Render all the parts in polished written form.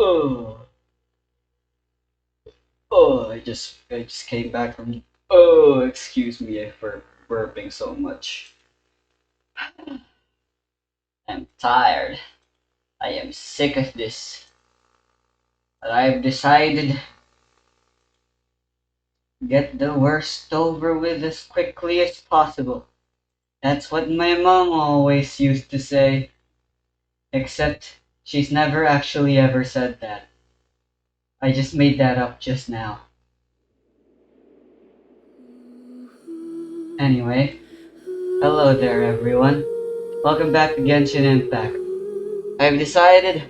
Oh, I just came back from. Oh, excuse me for burping so much. I'm tired. I am sick of this. But I've decided get the worst over with as quickly as possible. That's what my mom always used to say. Except she's never actually ever said that. I just made that up just now. Anyway, hello there everyone. Welcome back to Genshin Impact. I've decided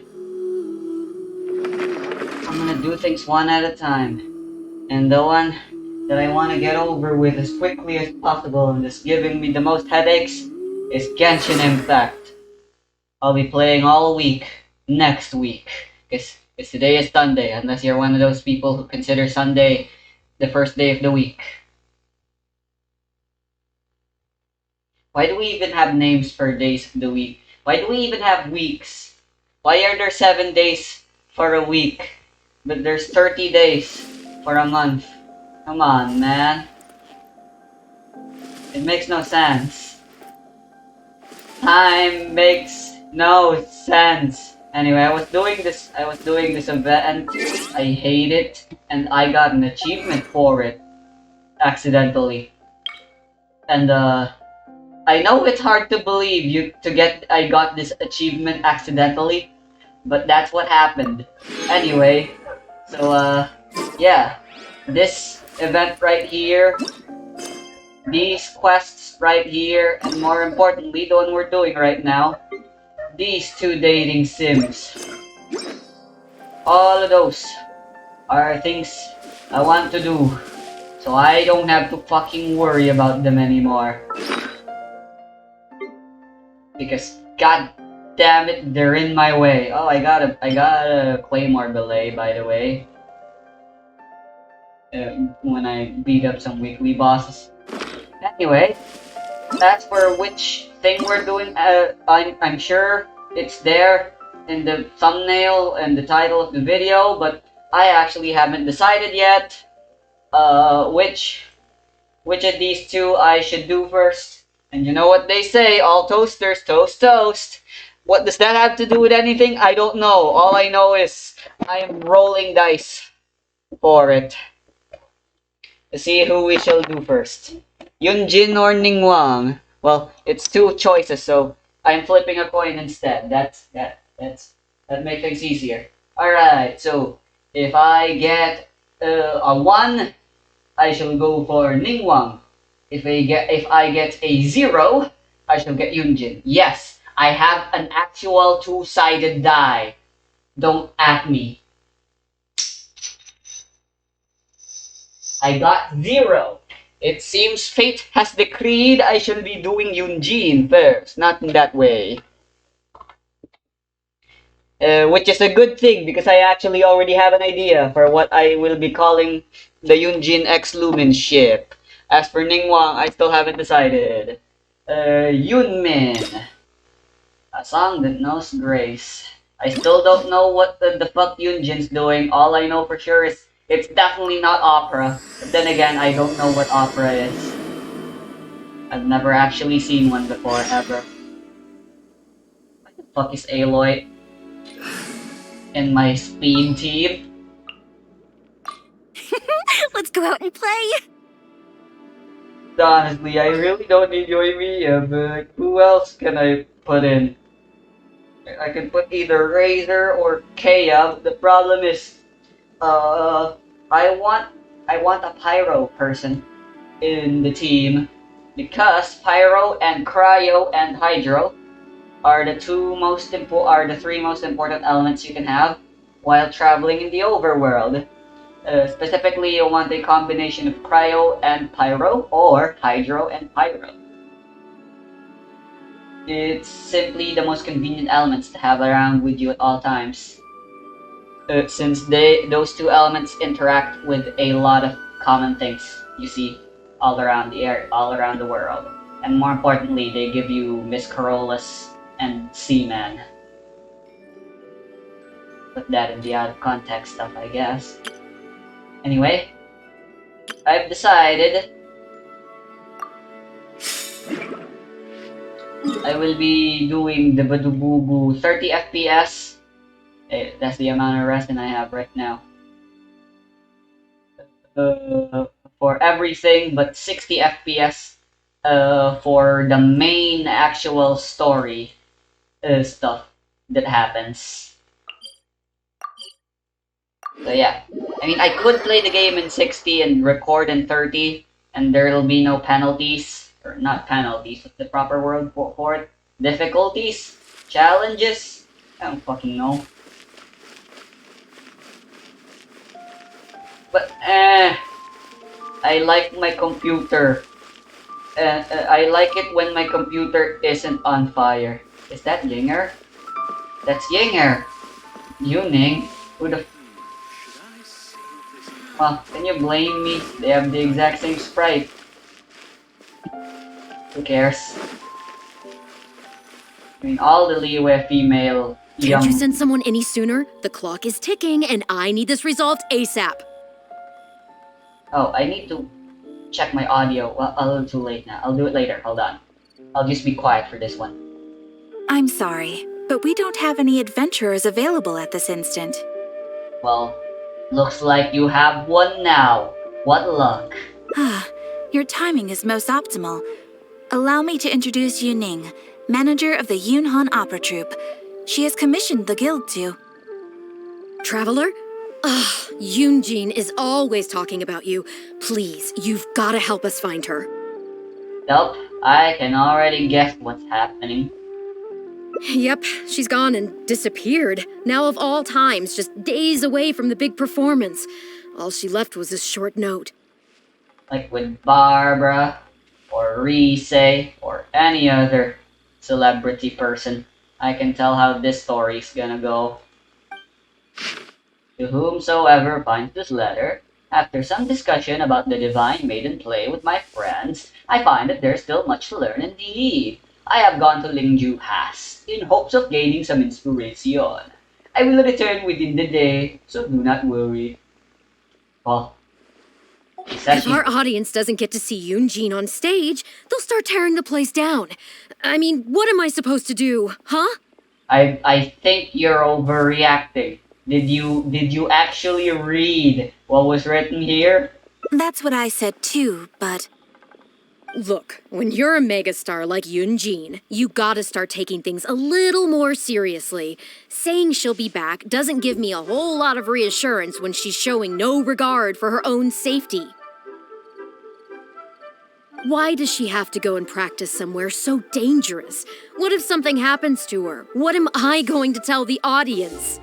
I'm gonna do things one at a time. And the one that I want to get over with as quickly as possible and is giving me the most headaches is Genshin Impact. I'll be playing all week, next week. Because today is Sunday, unless you're one of those people who consider Sunday the first day of the week. Why do we even have names for days of the week? Why do we even have weeks? Why are there 7 days for a week, but there's 30 days for a month? Come on, man. It makes no sense. Time makes no sense. Anyway, I was doing this event, I hate it, and I got an achievement for it, accidentally. And, I know it's hard to believe I got this achievement accidentally, but that's what happened. Anyway, so, yeah. This event right here, these quests right here, and more importantly, the one we're doing right now, these two dating sims. All of those are things I want to do, so I don't have to fucking worry about them anymore. Because, god damn it, they're in my way. Oh, I got a claymore belay, by the way. When I beat up some weekly bosses. Anyway, as for which thing we're doing, I'm sure it's there in the thumbnail and the title of the video, but I actually haven't decided yet which of these two I should do first. And you know what they say, all toasters toast toast. What does that have to do with anything? I don't know. All I know is I am rolling dice for it. To see who we shall do first. Yunjin or Ningguang? Well, it's two choices, so I'm flipping a coin instead. That makes things easier. Alright, so if I get a 1, I shall go for Ningguang. If I get a 0, I shall get Yunjin. Yes, I have an actual two-sided die. Don't at me. I got 0. It seems fate has decreed I shall be doing Yunjin first, not in that way. Which is a good thing because I actually already have an idea for what I will be calling the Yunjin X Lumen ship. As for Ningguang, I still haven't decided. Yunmin. A song that knows grace. I still don't know what the fuck Yunjin's doing. All I know for sure is it's definitely not opera. But then again, I don't know what opera is. I've never actually seen one before, ever. What the fuck is Aloy in my speed team? Let's go out and play! Honestly, I really don't enjoy Mia, but who else can I put in? I can put either Razor or Kea. The problem is, I want a Pyro person in the team because Pyro and Cryo and Hydro are the three most important elements you can have while traveling in the overworld. Specifically, you want a combination of Cryo and Pyro or Hydro and Pyro. It's simply the most convenient elements to have around with you at all times. Since those two elements interact with a lot of common things you see all around the world. And more importantly, they give you Miss Carolus and Seaman. put that in the out of context stuff, I guess. Anyway, I've decided I will be doing the Badububu 30 FPS. That's the amount of resin I have right now. For everything but 60 FPS for the main actual story stuff that happens. So yeah, I mean I could play the game in 60 and record in 30 and there'll be no penalties, or not penalties, what's the proper word for it? Difficulties? Challenges? I don't fucking know. But I like my computer. I like it when my computer isn't on fire. Is that Yinger? That's Yinger! Yuning? Who the well, can you blame me? They have the exact same sprite. Who cares? I mean, all the Liyue female Can't you send someone any sooner? The clock is ticking and I need this resolved ASAP. Oh, I need to check my audio. Well, a little too late now. I'll do it later. Hold on. I'll just be quiet for this one. I'm sorry, but we don't have any adventurers available at this instant. Well, looks like you have one now. What luck. Your timing is most optimal. Allow me to introduce Yuning, manager of the Yunhan Opera Troupe. She has commissioned the guild to... Traveler? Ugh, Yunjin is always talking about you. Please, you've gotta help us find her. Nope, I can already guess what's happening. Yep, she's gone and disappeared. Now of all times, just days away from the big performance. All she left was this short note. Like with Barbara, or Rise, or any other celebrity person, I can tell how this story's gonna go. To whomsoever finds this letter, after some discussion about the divine maiden play with my friends, I find that there's still much to learn indeed. I have gone to Lingju Pass, in hopes of gaining some inspiration. I will return within the day, so do not worry. Well, if our audience doesn't get to see Yunjin on stage, they'll start tearing the place down. I mean, what am I supposed to do, huh? I think you're overreacting. Did you actually read what was written here? That's what I said too, but... Look, when you're a megastar like Yunjin, you gotta start taking things a little more seriously. Saying she'll be back doesn't give me a whole lot of reassurance when she's showing no regard for her own safety. Why does she have to go and practice somewhere so dangerous? What if something happens to her? What am I going to tell the audience?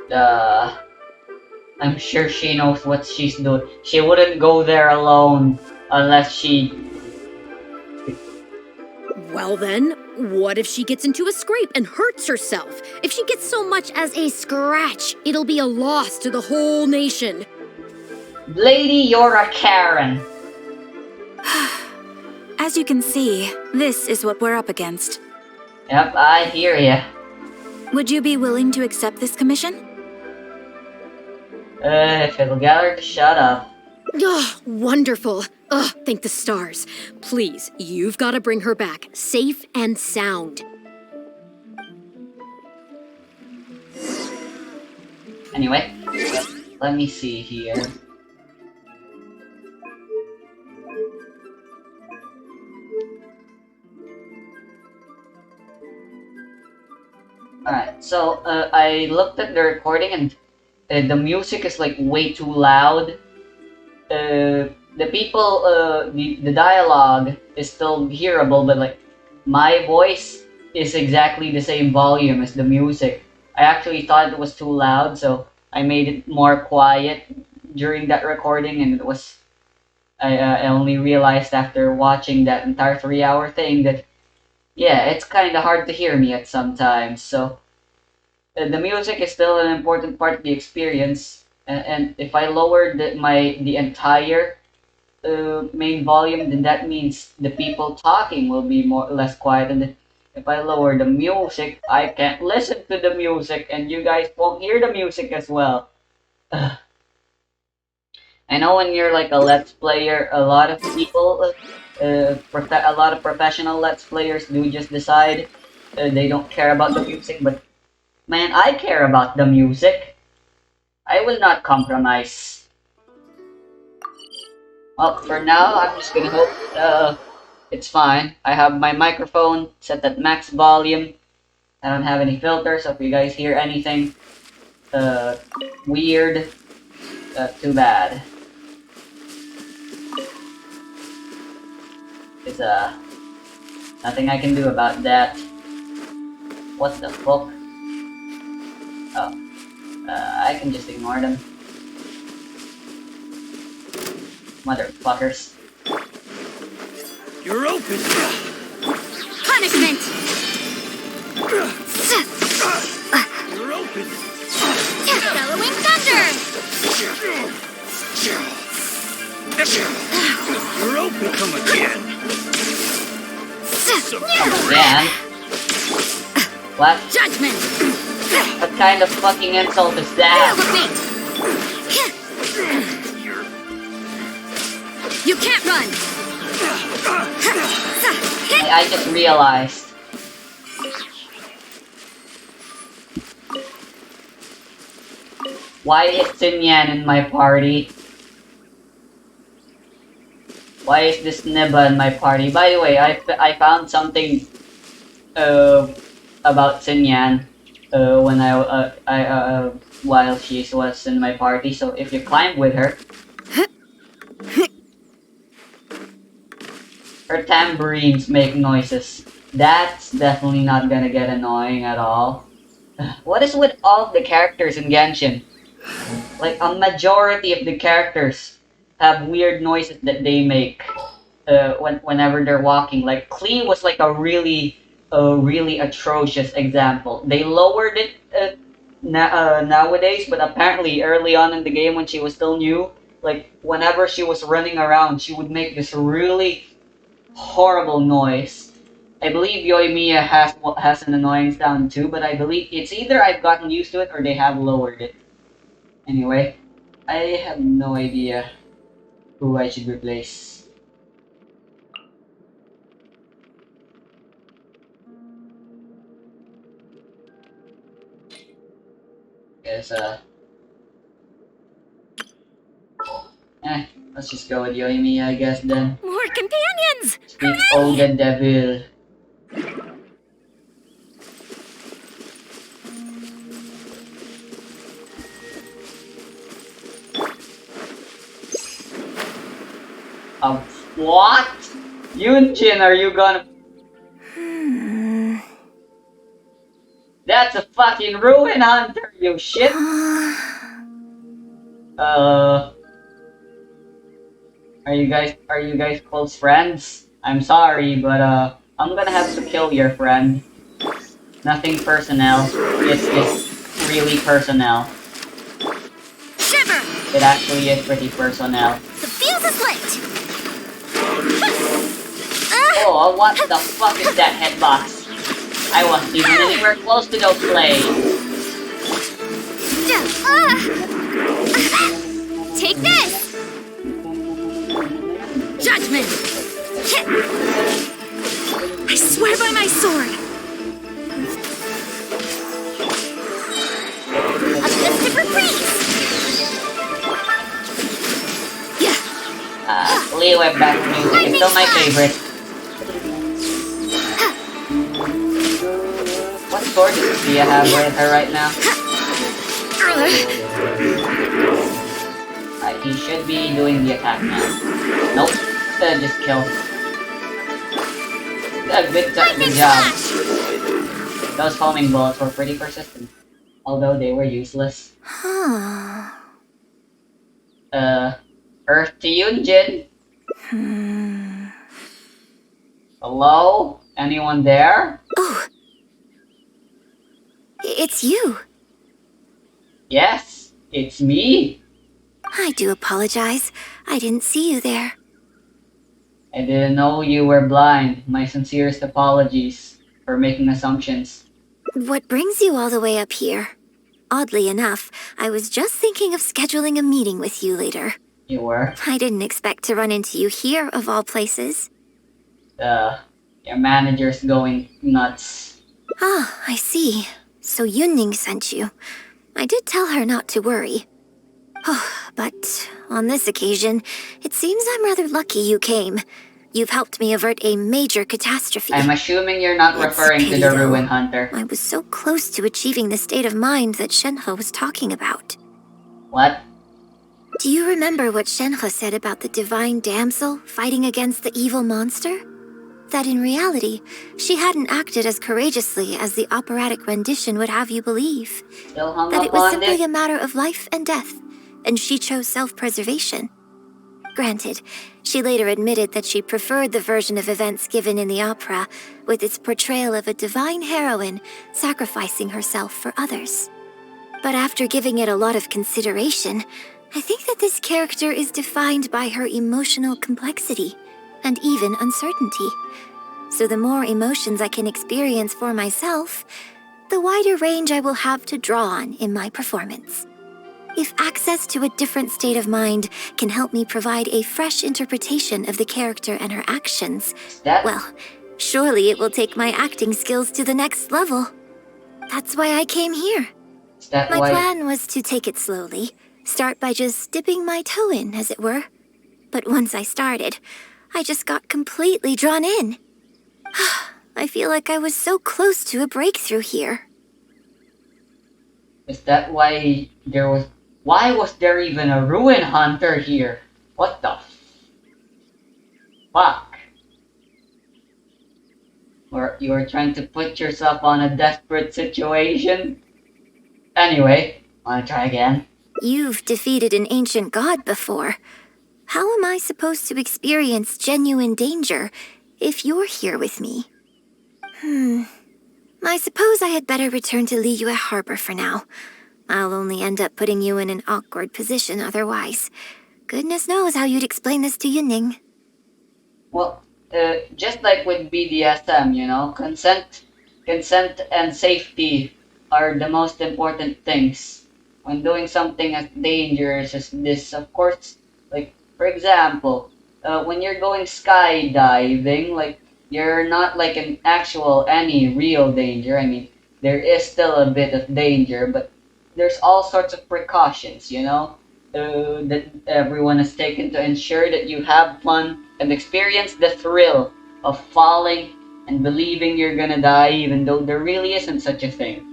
I'm sure she knows what she's doing. She wouldn't go there alone unless she... Well then, what if she gets into a scrape and hurts herself? If she gets so much as a scratch, it'll be a loss to the whole nation. Lady, you're a Karen. As you can see, this is what we're up against. Yep, I hear ya. Would you be willing to accept this commission? If it'll get her to shut up. Ugh, wonderful. Ugh, thank the stars. Please, you've got to bring her back, safe and sound. Anyway, let me see here. Alright, so I looked at the recording and the music is like way too loud. The people, the dialogue is still hearable, but like my voice is exactly the same volume as the music. I actually thought it was too loud, so I made it more quiet during that recording, and it was. I only realized after watching that entire 3-hour thing that yeah, it's kind of hard to hear me at sometimes. So the music is still an important part of the experience. And if I lower the entire main volume, then that means the people talking will be more less quiet, and If I lower the music, I can't listen to the music, and you guys won't hear the music as well. Ugh. I know when you're like a Let's Player, a lot of people, a lot of professional Let's Players do just decide they don't care about the music, but man, I care about the music. I will not compromise. Well, for now, I'm just gonna hope it's fine. I have my microphone set at max volume. I don't have any filters, so if you guys hear anything weird, too bad. There's nothing I can do about that. What the fuck? Oh, I can just ignore them. Motherfuckers. You're open! Punishment! You're open! Bellowing thunder! You're open! Come again! Again? What? Judgment! What kind of fucking insult is that? Elevate! You can't run! I just realized. Why is Xinyan in my party? Why is this Niba in my party? By the way, I found something about Xinyan when while she was in my party. So if you climb with her, her tambourines make noises. That's definitely not gonna get annoying at all. What is with all of the characters in Genshin? Like, a majority of the characters have weird noises that they make whenever they're walking. Like, Klee was like a really atrocious example. They lowered it nowadays, but apparently early on in the game when she was still new, like, whenever she was running around, she would make this really horrible noise. I believe Yoimiya has an annoying sound too, but I believe it's either I've gotten used to it or they have lowered it. Anyway, I have no idea who I should replace. Guess let's just go with Yoimiya, I guess then. More companions! Speak oh the devil. What? Yunjin, are you gonna... That's a fucking ruin hunter, you shit! Are you guys close friends? I'm sorry, but I'm gonna have to kill your friend. Nothing personnel. It's just really personnel. Shiver! It actually is pretty personnel. The fuse is lit! Oh, what the fuck is that hitbox? I wasn't even anywhere close to those blades. Take this! Judgment! I swear by my sword! A fist of reprise! Leeway back music is still my favorite. What sword does Sia have with her right now? He should be doing the attack now. Nope. Just kill. Good job. Those homing bullets were pretty persistent. Although they were useless. Earth to Yunjin. Hello? Anyone there? Oh. It's you. Yes, it's me. I do apologize. I didn't see you there. I didn't know you were blind. My sincerest apologies. for making assumptions. What brings you all the way up here? Oddly enough, I was just thinking of scheduling a meeting with you later. You were? I didn't expect to run into you here, of all places. Your manager's going nuts. Ah, I see. So Yunning sent you. I did tell her not to worry. Oh, but on this occasion, it seems I'm rather lucky you came. You've helped me avert a major catastrophe. I'm assuming you're not It's referring to pity, the though. Ruin Hunter. I was so close to achieving the state of mind that Shenhe was talking about. What? Do you remember what Shenhe said about the divine damsel fighting against the evil monster? That in reality, she hadn't acted as courageously as the operatic rendition would have you believe. Still hung That up it was on simply this? a matter of life and death, and she chose self-preservation. Granted, she later admitted that she preferred the version of events given in the opera, with its portrayal of a divine heroine sacrificing herself for others. But after giving it a lot of consideration, I think that this character is defined by her emotional complexity and even uncertainty. So the more emotions I can experience for myself, the wider range I will have to draw on in my performance. If access to a different state of mind can help me provide a fresh interpretation of the character and her actions, well, surely it will take my acting skills to the next level. That's why I came here. Is that My why? plan was to take it slowly, start by just dipping my toe in, as it were. But once I started, I just got completely drawn in. I feel like I was so close to a breakthrough here. Is that why there was? Why was there even a Ruin Hunter here? What the fuck? Or you were trying to put yourself on a desperate situation? Anyway, wanna try again? You've defeated an ancient god before. How am I supposed to experience genuine danger if you're here with me? I suppose I had better return to Liyue Harbor for now. I'll only end up putting you in an awkward position otherwise. Goodness knows how you'd explain this to Yunning. Well, just like with BDSM, you know, consent and safety are the most important things. When doing something as dangerous as this, of course, like, for example, when you're going skydiving, like, you're not like an actual, any real danger. I mean, there is still a bit of danger, but there's all sorts of precautions, you know, that everyone has taken to ensure that you have fun and experience the thrill of falling and believing you're gonna die, even though there really isn't such a thing.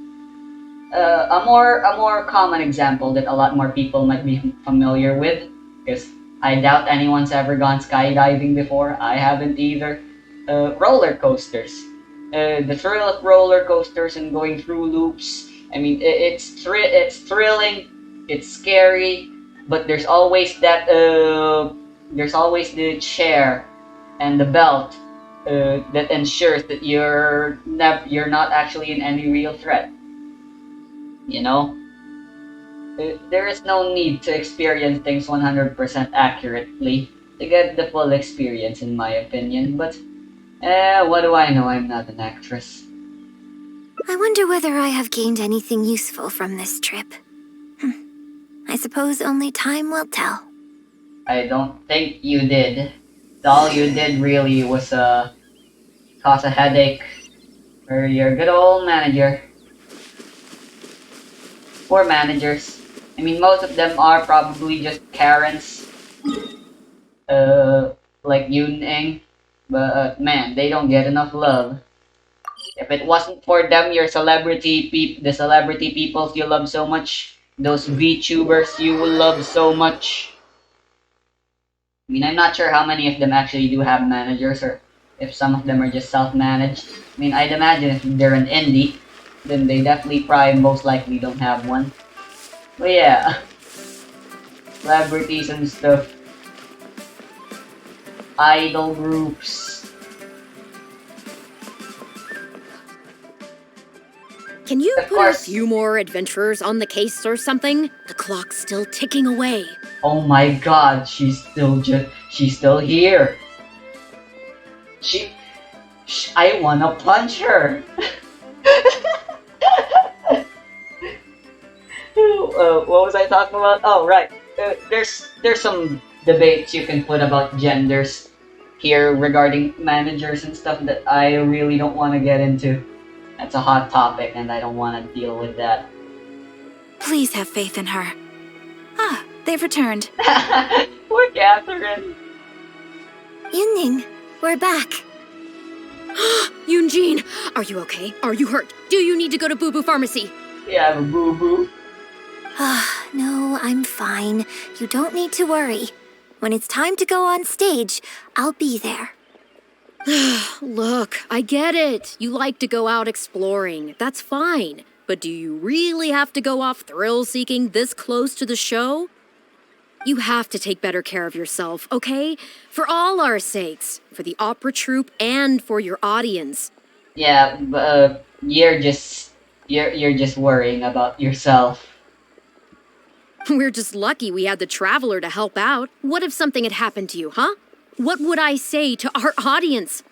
A more common example that a lot more people might be familiar with, because I doubt anyone's ever gone skydiving before. I haven't either. Roller coasters. The thrill of roller coasters and going through loops. I mean, it's thrilling, it's scary, but there's always that there's always the chair and the belt that ensures that you're not actually in any real threat. You know, there is no need to experience things 100% accurately to get the full experience, in my opinion. But what do I know? I'm not an actress. I wonder whether I have gained anything useful from this trip. I suppose only time will tell. I don't think you did. All you did really was cause a headache for your good old manager. Poor managers. I mean, most of them are probably just Karens. Like Yunning. But man, they don't get enough love. If it wasn't for them, the celebrity peoples you love so much, those VTubers you will love so much. I mean, I'm not sure how many of them actually do have managers, or if some of them are just self-managed. I mean, I'd imagine if they're an indie, then they definitely probably most likely don't have one. But yeah, celebrities and stuff. Idol groups. Can you Of put course. a few more adventurers on the case or something? The clock's still ticking away. Oh my god, she's still here. I wanna punch her. What was I talking about? Oh, right. There's some debates you can put about genders here regarding managers and stuff that I really don't want to get into. That's a hot topic, and I don't want to deal with that. Please have faith in her. Ah, they've returned. Poor Catherine. Yunning, we're back. Yunjin, are you okay? Are you hurt? Do you need to go to Boo Boo Pharmacy? Yeah, I have a boo-boo. No, I'm fine. You don't need to worry. When it's time to go on stage, I'll be there. Look, I get it. You like to go out exploring. That's fine. But do you really have to go off thrill-seeking this close to the show? You have to take better care of yourself, okay? For all our sakes. For the opera troupe and for your audience. Yeah, you're just worrying about yourself. We're just lucky we had the Traveler to help out. What if something had happened to you, huh? What would I say to our audience,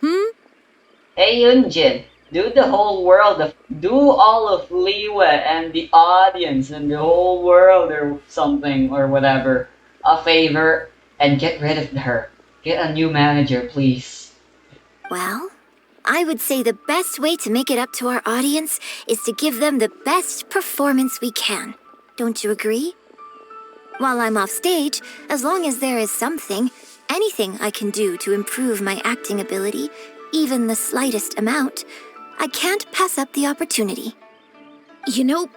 Hey Yunjin, do all of Liwa and the audience and the whole world or something or whatever a favor and get rid of her. Get a new manager, please. Well, I would say the best way to make it up to our audience is to give them the best performance we can. Don't you agree? While I'm off stage, as long as there is anything I can do to improve my acting ability, even the slightest amount, I can't pass up the opportunity. You know,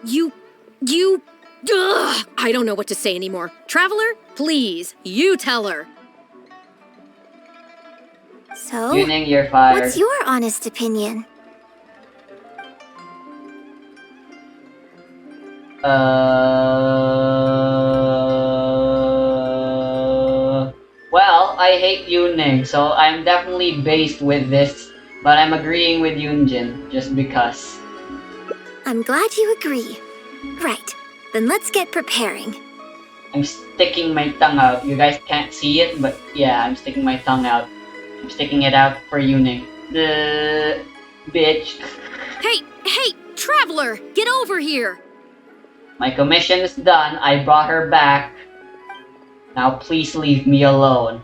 I don't know what to say anymore. Traveler, please, you tell her. So, Yuning, you're fired. what's your honest opinion? Well, I hate Yuning, so I'm definitely based with this, but I'm agreeing with Yunjin, just because. I'm glad you agree. Right, then let's get preparing. I'm sticking my tongue out. You guys can't see it, but yeah, I'm sticking my tongue out. I'm sticking it out for Yuning. Bitch. Hey, Traveler, get over here. My commission is done. I brought her back. Now please leave me alone.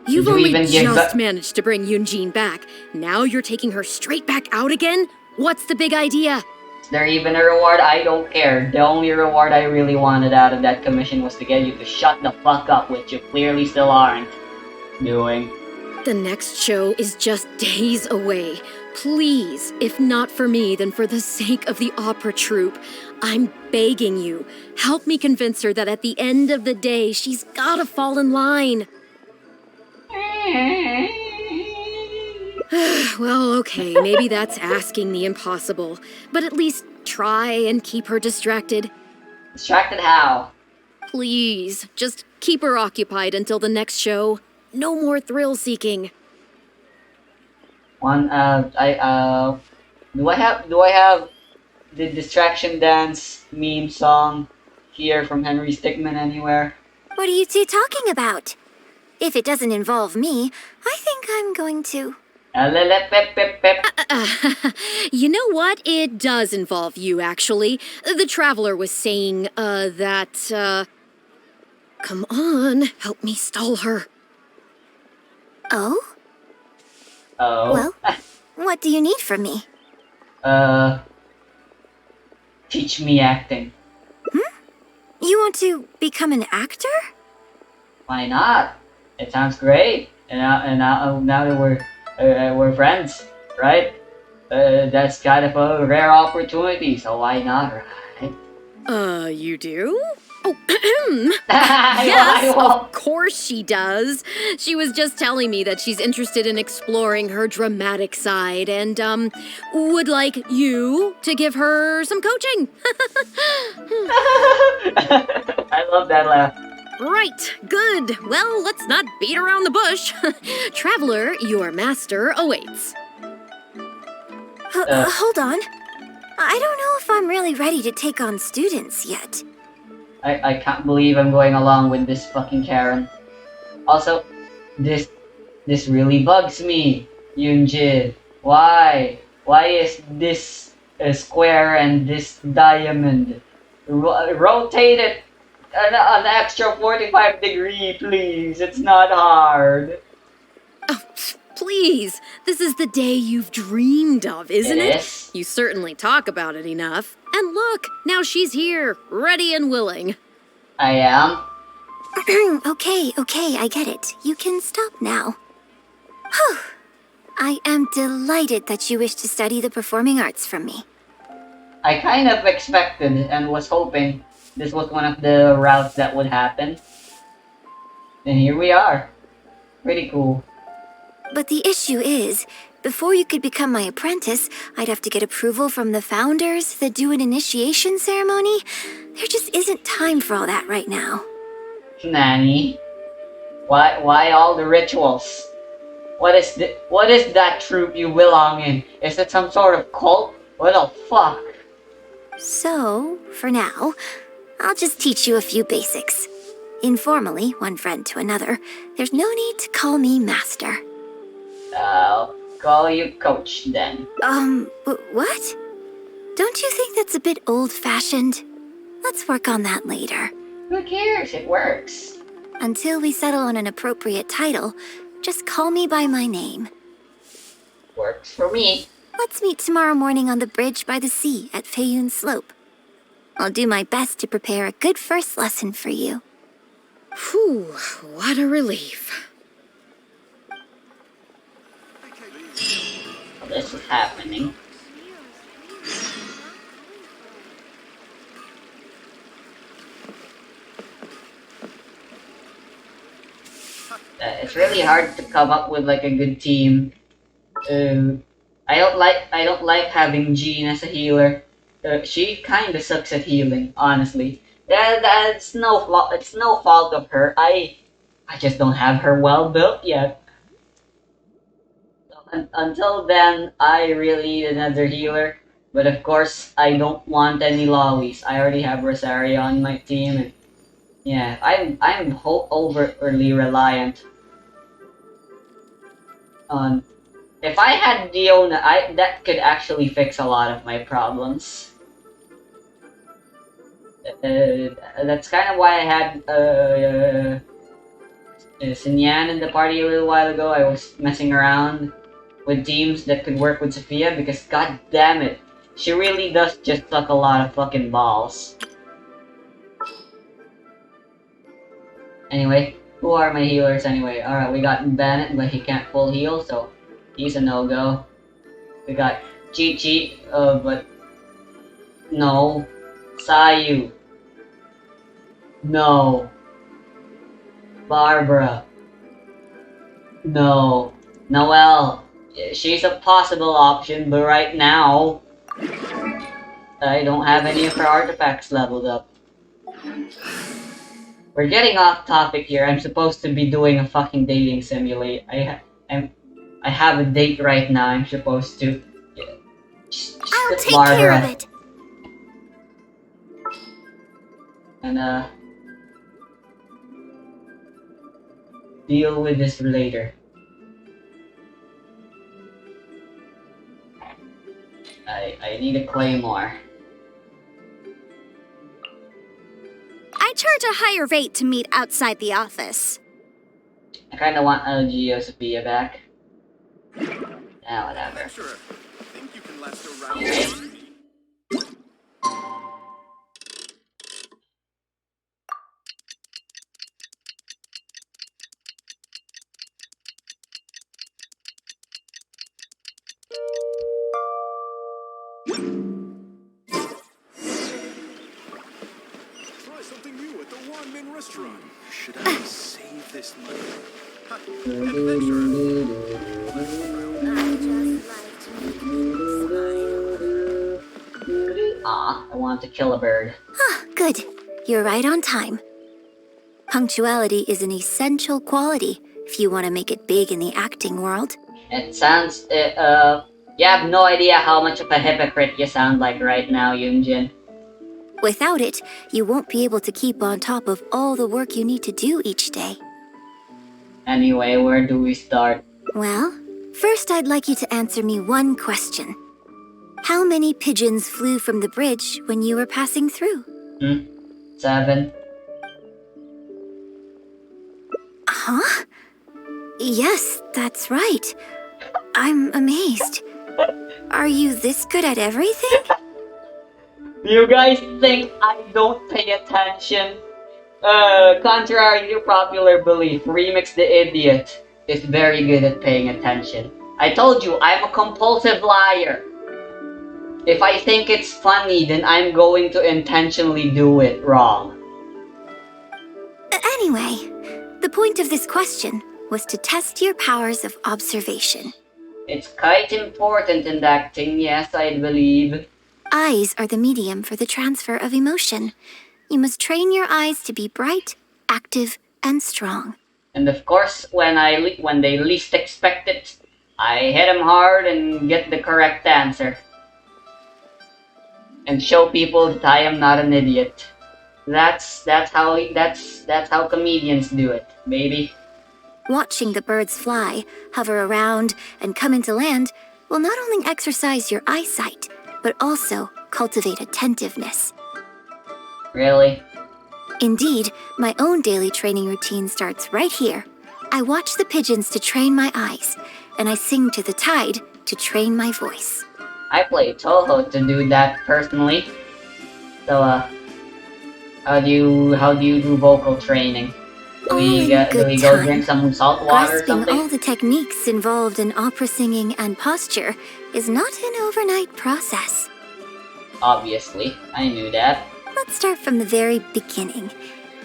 You've Did you only even give just managed to bring Yunjin back. Now you're taking her straight back out again? What's the big idea? Is there even a reward? I don't care. The only reward I really wanted out of that commission was to get you to shut the fuck up, which you clearly still aren't doing. The next show is just days away. Please, if not for me, then for the sake of the opera troupe, I'm begging you, help me convince her that at the end of the day, she's gotta fall in line. Well, okay, maybe that's asking the impossible, but at least try and keep her distracted. Distracted how? Please, just keep her occupied until the next show. No more thrill-seeking. Do I have the distraction dance meme song here from Henry Stickmin anywhere? What are you two talking about? If it doesn't involve me, I think I'm going to. You know what? It does involve you, actually. The Traveler was saying, that, Come on, help me stall her. Oh? Oh. Well, what do you need from me? Teach me acting. You want to become an actor? Why not? It sounds great. And now that we're friends, right? That's kind of a rare opportunity, so why not, right? You do? Oh, Yes, yes, of course she does. She was just telling me that she's interested in exploring her dramatic side and, would like you to give her some coaching. I love that laugh. Right, good. Well, let's not beat around the bush. Traveler, your master awaits. Hold on. I don't know if I'm really ready to take on students yet. I can't believe I'm going along with this fucking Karen. Also, this really bugs me, Yunjin. Why? Why is this a square and this diamond? Rotate it an extra 45 degree, please. It's not hard. Please, this is the day you've dreamed of, isn't It it? is. You certainly talk about it enough. And look, now she's here, ready and willing. I am. Okay, I get it. You can stop now. Whew. I am delighted that you wish to study the performing arts from me. I kind of expected and was hoping this was one of the routes that would happen. And here we are. Pretty cool. But the issue is, before you could become my apprentice, I'd have to get approval from the founders that do an initiation ceremony. There just isn't time for all that right now. Nanny. Why all the rituals? What is that troop you belong in? Is it some sort of cult? What the fuck? So, for now, I'll just teach you a few basics. Informally, one friend to another, there's no need to call me master. I'll call you coach then. What? Don't you think that's a bit old-fashioned? Let's work on that later. Who cares? It works. Until we settle on an appropriate title, just call me by my name. Works for me. Let's meet tomorrow morning on the bridge by the sea at Feiyun Slope. I'll do my best to prepare a good first lesson for you. Whew, what a relief. This is happening. It's really hard to come up with like a good team. I don't like having Jean as a healer. She kind of sucks at healing, honestly. It's no fault of her. I just don't have her well built yet. So, until then, I really need another healer. But of course, I don't want any lollies. I already have Rosario on my team, and yeah, I'm overly reliant on. If I had Diona, that could actually fix a lot of my problems. That's kind of why I had Sinyan in the party a little while ago. I was messing around with teams that could work with Sophia because god damn it, she really does just suck a lot of fucking balls. Anyway, who are my healers anyway? Alright, we got Bennett, but he can't full heal, so he's a no-go. We got Chi-Chi, but no. Sayu. No. Barbara. No. Noelle. She's a possible option, but right now, I don't have any of her artifacts leveled up. We're getting off topic here. I'm supposed to be doing a fucking dating simulate. I have a date right now. I'm supposed to. I'll take care of it. And deal with this later. I need a claymore. I charge a higher rate to meet outside the office. I kinda want LGO Sophia back. Yeah, whatever. Sure. Think you can last around. Try something new at the Yunmin restaurant. Should I save this money? Aw, I want to kill a bird. Good. You're right on time. Punctuality is an essential quality if you want to make it big in the acting world. It sounds, you have no idea how much of a hypocrite you sound like right now, Yunjin. Without it, you won't be able to keep on top of all the work you need to do each day. Anyway, where do we start? Well, you can start with the basics. Study the performing arts. Then, First, I'd like you to answer me one question. How many pigeons flew from the bridge when you were passing through? 7. Huh? Yes, that's right. I'm amazed. Are you this good at everything? You guys think I don't pay attention? Contrary to popular belief, Remix the Idiot is very good at paying attention. I told you, I'm a compulsive liar. If I think it's funny, then I'm going to intentionally do it wrong. Anyway, the point of this question was to test your powers of observation. It's quite important in acting, yes, I believe. Eyes are the medium for the transfer of emotion. You must train your eyes to be bright, active, and strong. And of course, when they least expect it, I hit them hard and get the correct answer. And show people that I am not an idiot. That's how comedians do it, baby. Watching the birds fly, hover around, and come into land will not only exercise your eyesight, but also cultivate attentiveness. Really? Indeed, my own daily training routine starts right here. I watch the pigeons to train my eyes, and I sing to the tide to train my voice. I play Toho to do that personally. So, how do you do vocal training? Do we go drink some salt water or Grasping something? all the techniques involved in opera singing and posture is not an overnight process. Obviously, I knew that. Let's start from the very beginning,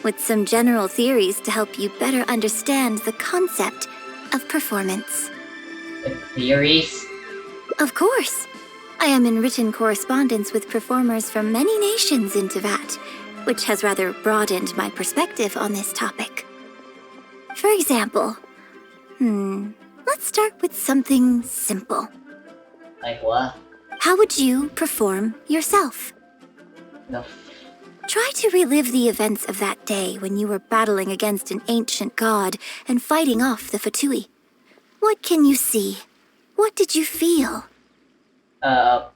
with some general theories to help you better understand the concept of performance. The theories? Of course. I am in written correspondence with performers from many nations in Teyvat, which has rather broadened my perspective on this topic. For example, let's start with something simple. Like what? How would you perform yourself? The Try to relive the events of that day when you were battling against an ancient god and fighting off the Fatui. What can you see? What did you feel? To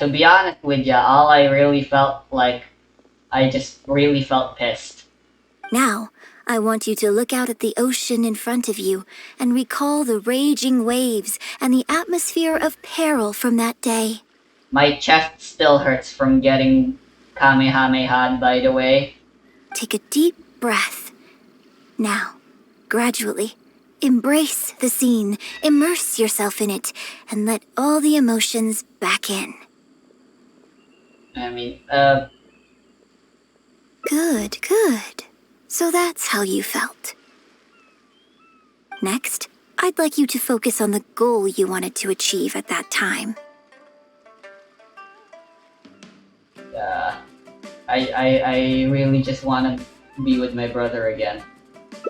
be honest with ya, all I really felt like, I just really felt pissed. Now, I want you to look out at the ocean in front of you and recall the raging waves and the atmosphere of peril from that day. My chest still hurts from getting Kamehameha'd, by the way. Take a deep breath. Now, gradually, embrace the scene, immerse yourself in it, and let all the emotions back in. Good. So that's how you felt. Next, I'd like you to focus on the goal you wanted to achieve at that time. I really just want to be with my brother again.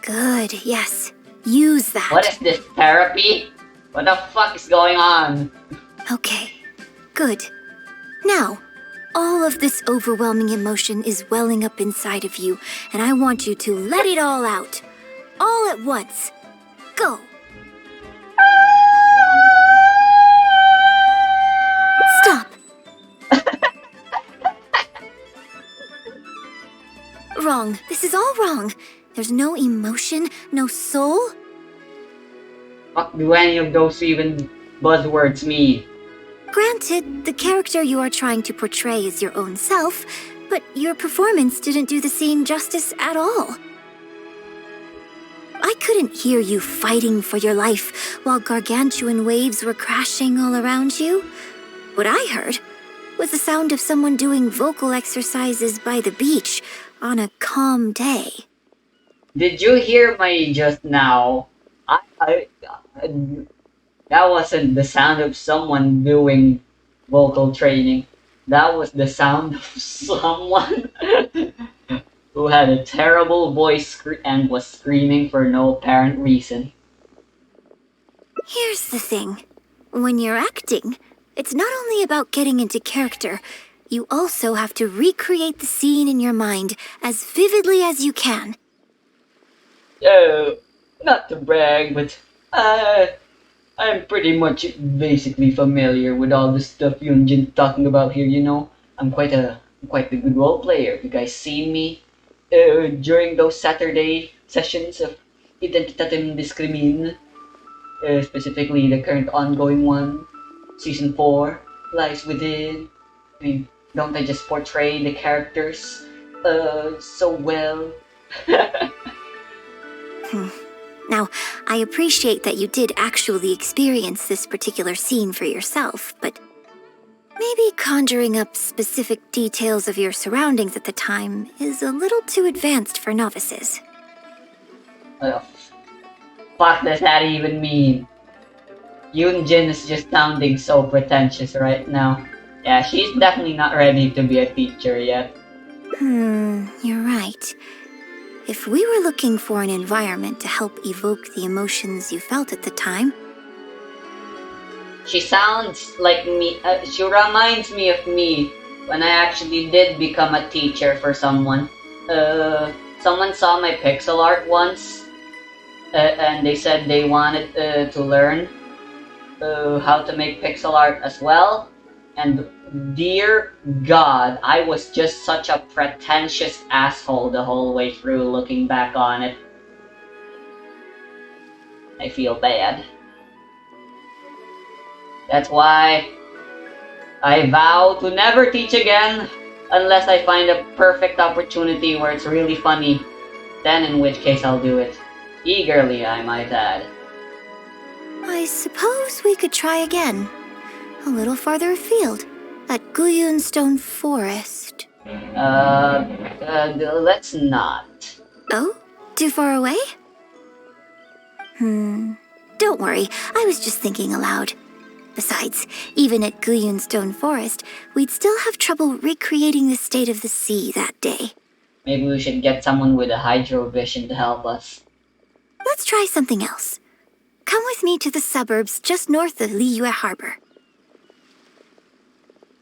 Good, yes. Use that. What is this, therapy? What the fuck is going on? Okay, good. Now, all of this overwhelming emotion is welling up inside of you, and I want you to let it all out. All at once. Go. Stop. Wrong. This is all wrong. There's no emotion, no soul. Fuck do any of those even buzzwords mean? Granted, the character you are trying to portray is your own self, but your performance didn't do the scene justice at all. I couldn't hear you fighting for your life while gargantuan waves were crashing all around you. What I heard was the sound of someone doing vocal exercises by the beach on a calm day. Did you hear my just now? That wasn't the sound of someone doing vocal training. That was the sound of someone who had a terrible voice and was screaming for no apparent reason. Here's the thing. When you're acting, it's not only about getting into character, you also have to recreate the scene in your mind as vividly as you can. Not to brag, but I'm pretty much basically familiar with all the stuff Yunjin's talking about here, you know. I'm quite a good role player. You guys seen me during those Saturday sessions of Identitatem Discrimin, specifically the current ongoing one, Season 4, Lies Within. I mean, don't I just portray the characters so well? Now, I appreciate that you did actually experience this particular scene for yourself, but maybe conjuring up specific details of your surroundings at the time is a little too advanced for novices. What the fuck does that even mean? Yunjin is just sounding so pretentious right now. Yeah, she's definitely not ready to be a teacher yet. You're right. If we were looking for an environment to help evoke the emotions you felt at the time, She sounds like me, she reminds me of me when I actually did become a teacher for someone. Someone saw my pixel art once, and they said they wanted to learn how to make pixel art as well. And dear God, I was just such a pretentious asshole the whole way through looking back on it. I feel bad. That's why I vow to never teach again unless I find a perfect opportunity where it's really funny. Then in which case I'll do it. Eagerly, I might add. I suppose we could try again. A little farther afield, at Guyunstone Forest. Let's not. Oh? Too far away? Don't worry, I was just thinking aloud. Besides, even at Guyunstone Forest, we'd still have trouble recreating the state of the sea that day. Maybe we should get someone with a hydro vision to help us. Let's try something else. Come with me to the suburbs just north of Liyue Harbor.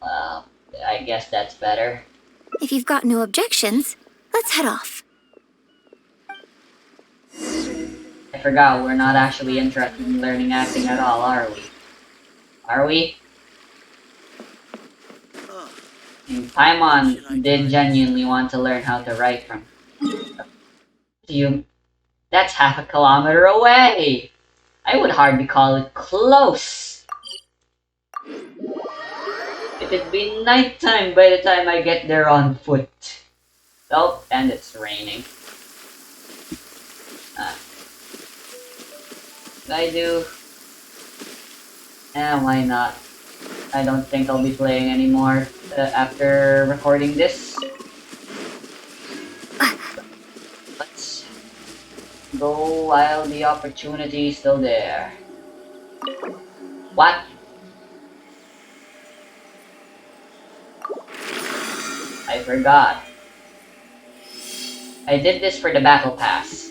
Well, I guess that's better. If you've got no objections, let's head off. I forgot we're not actually interested in learning acting at all, are we? Are we? And Paimon did genuinely want to learn how to write from. That's half a kilometer away! I would hardly call it close. It'd be nighttime by the time I get there on foot. Oh, and it's raining. I do. Why not? I don't think I'll be playing anymore after recording this. Let's go while the opportunity is still there. What? I forgot. I did this for the battle pass.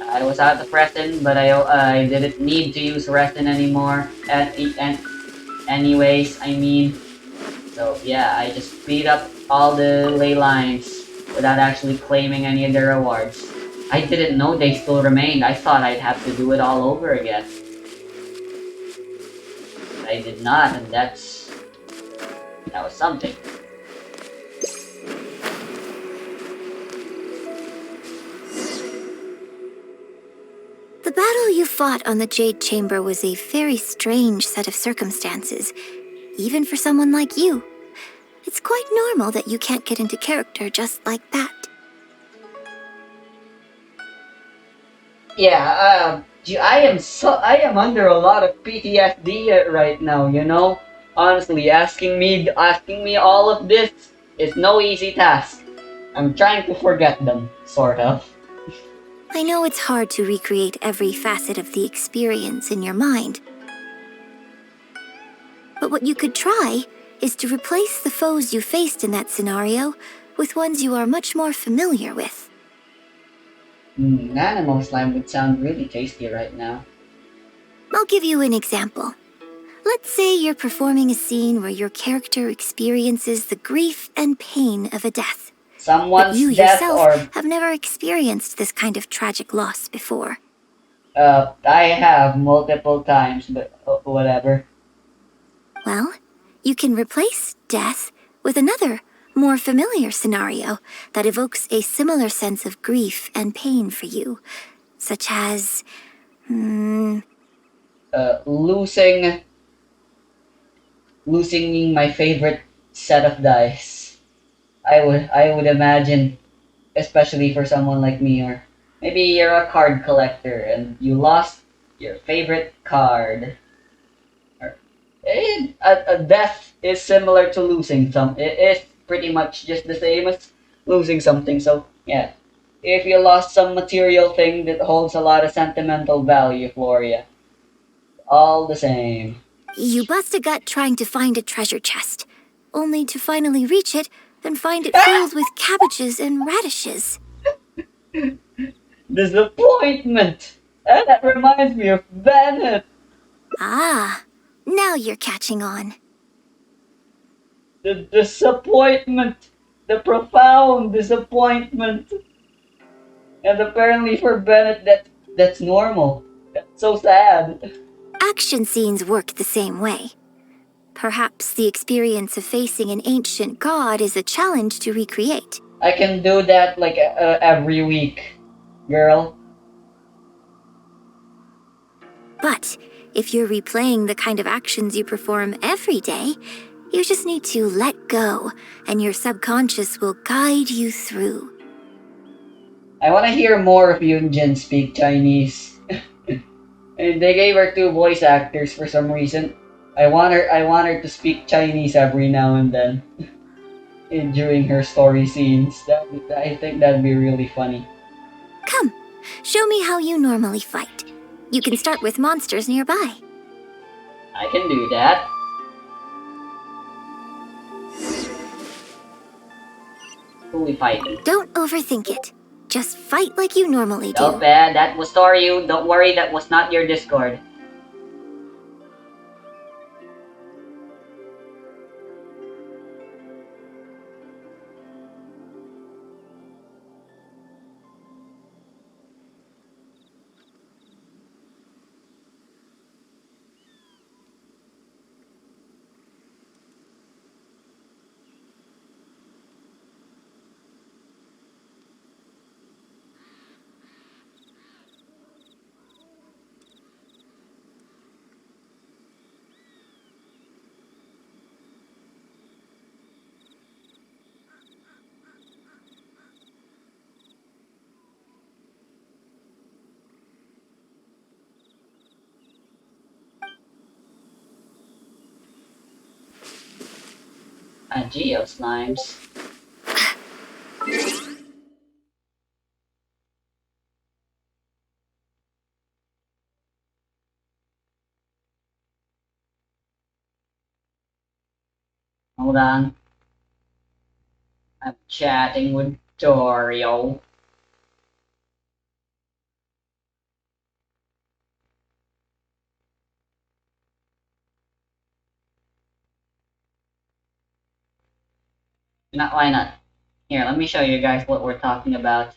I was out of resin, but I didn't need to use resin anymore. Anyways, I mean, so yeah, I just speed up all the ley lines without actually claiming any of the rewards. I didn't know they still remained. I thought I'd have to do it all over again. I did not, and that was something. The battle you fought on the Jade Chamber was a very strange set of circumstances, even for someone like you. It's quite normal that you can't get into character just like that. Yeah, I am under a lot of PTSD right now, you know? Honestly, asking me all of this is no easy task. I'm trying to forget them, sort of. I know it's hard to recreate every facet of the experience in your mind. But what you could try is to replace the foes you faced in that scenario with ones you are much more familiar with. Animal slime would sound really tasty right now. I'll give you an example. Let's say you're performing a scene where your character experiences the grief and pain of a death. But you Someone's death yourself or... have never experienced this kind of tragic loss before. I have multiple times, but whatever. Well, you can replace death with another, more familiar scenario that evokes a similar sense of grief and pain for you, such as, Losing my favorite set of dice. I would imagine, especially for someone like me, or maybe you're a card collector and you lost your favorite card. Or, a death is similar to losing some. It is pretty much just the same as losing something. So yeah, if you lost some material thing that holds a lot of sentimental value for you, all the same. you bust a gut trying to find a treasure chest, only to finally reach it and find it filled with cabbages and radishes. Disappointment. And that reminds me of Bennett. Ah, now you're catching on. The disappointment. The profound disappointment. And apparently for Bennett, that's normal. That's so sad. Action scenes work the same way. Perhaps the experience of facing an ancient god is a challenge to recreate. I can do that like every week, girl. But if you're replaying the kind of actions you perform every day, you just need to let go, and your subconscious will guide you through. I want to hear more of Yunjin speak Chinese. And they gave her two voice actors for some reason. I want her to speak Chinese every now and then during her story scenes. I think that'd be really funny. Come, show me how you normally fight. You can start with monsters nearby. I can do that. Who we fighting? Don't overthink it. Just fight like you normally do. Nope, that was Toryu. Don't worry, that was not your Discord. Geo slimes. Hold on. I'm chatting with Dario. Not why not? Here, let me show you guys what we're talking about.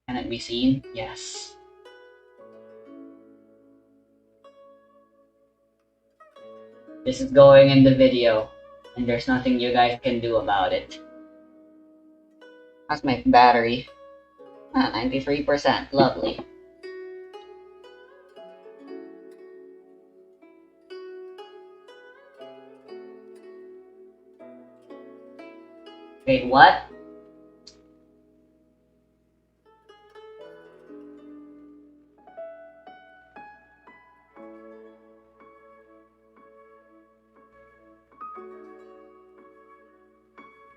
Can it be seen? Yes. This is going in the video, and there's nothing you guys can do about it. How's my battery? 93%. Lovely. Wait, what?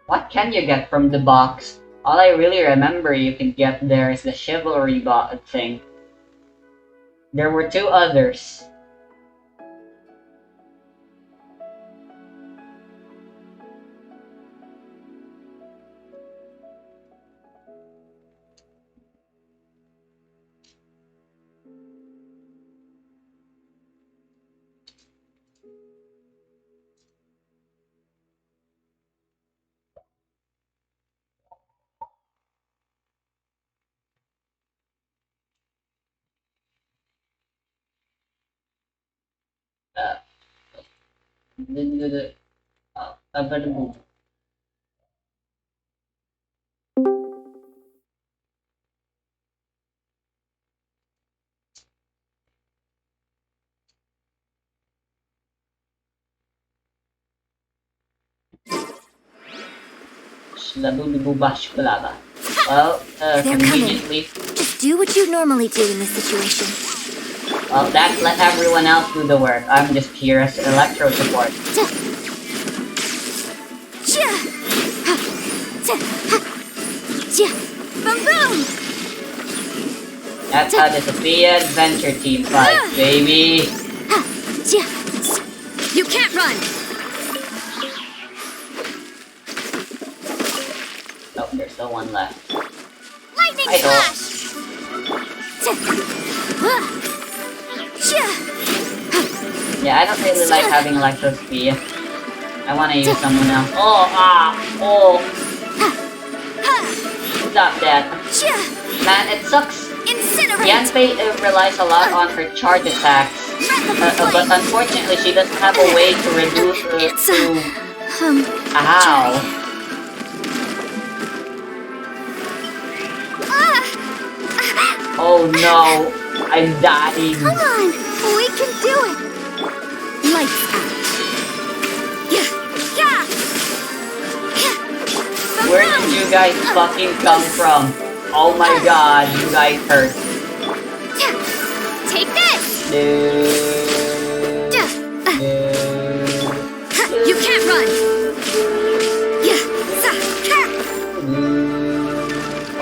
What can you get from the box? All I really remember you can get there is the chivalry thing. There were two others. Uh, better move. Shlabububash-kulaba. Well, They're coming. conveniently, Just do what you normally do in this situation. well, that let everyone else do the work. I'm just here as electro support. Boom boom! That's how the Sophia Adventure Team fights, baby. You can't run! Oh, there's still one left. Lightning I know. flash! Yeah, I don't really like having electro Sophia. I want to use someone else. Oh. Stop that. Man, it sucks. Incinerate! Yanpei relies a lot on her charge attacks. But unfortunately, she doesn't have a way to reduce Ow. Oh no, I'm dying. Come on, we can do it! Lights out. Where did you guys fucking come from? Oh my god, you guys hurt. Take this! You can't run!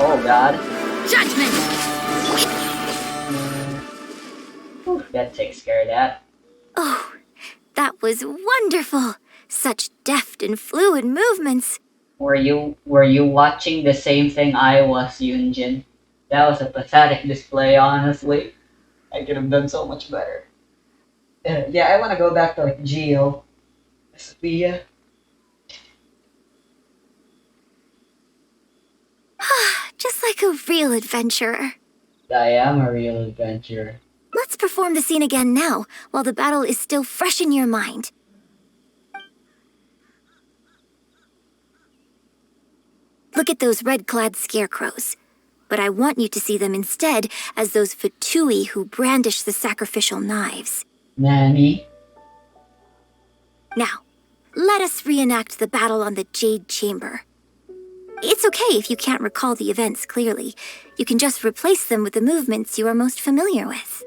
Oh god. Judgment! That takes care of that. Oh, that was wonderful. Such deft and fluid movements. Were you watching the same thing I was, Yunjin? That was a pathetic display, honestly. I could have done so much better. Yeah, I want to go back to like Geo. Sophia. Just like a real adventurer. I am a real adventurer. Let's perform the scene again now, while the battle is still fresh in your mind. Look at those red-clad scarecrows. But I want you to see them instead as those Fatui who brandish the sacrificial knives. Nanny? Now, let us reenact the battle on the Jade Chamber. It's okay if you can't recall the events clearly. You can just replace them with the movements you are most familiar with.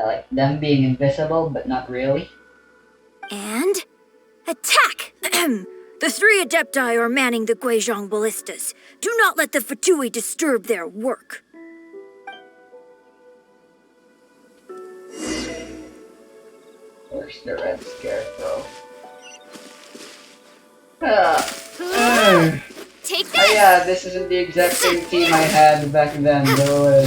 Like them being invisible, but not really. And... attack! The 3 Adepti are manning the Guizhong ballistas. Do not let the Fatui disturb their work. Where's the red scarecrow? Take Oh this! yeah, this isn't the exact same team I had back then, though.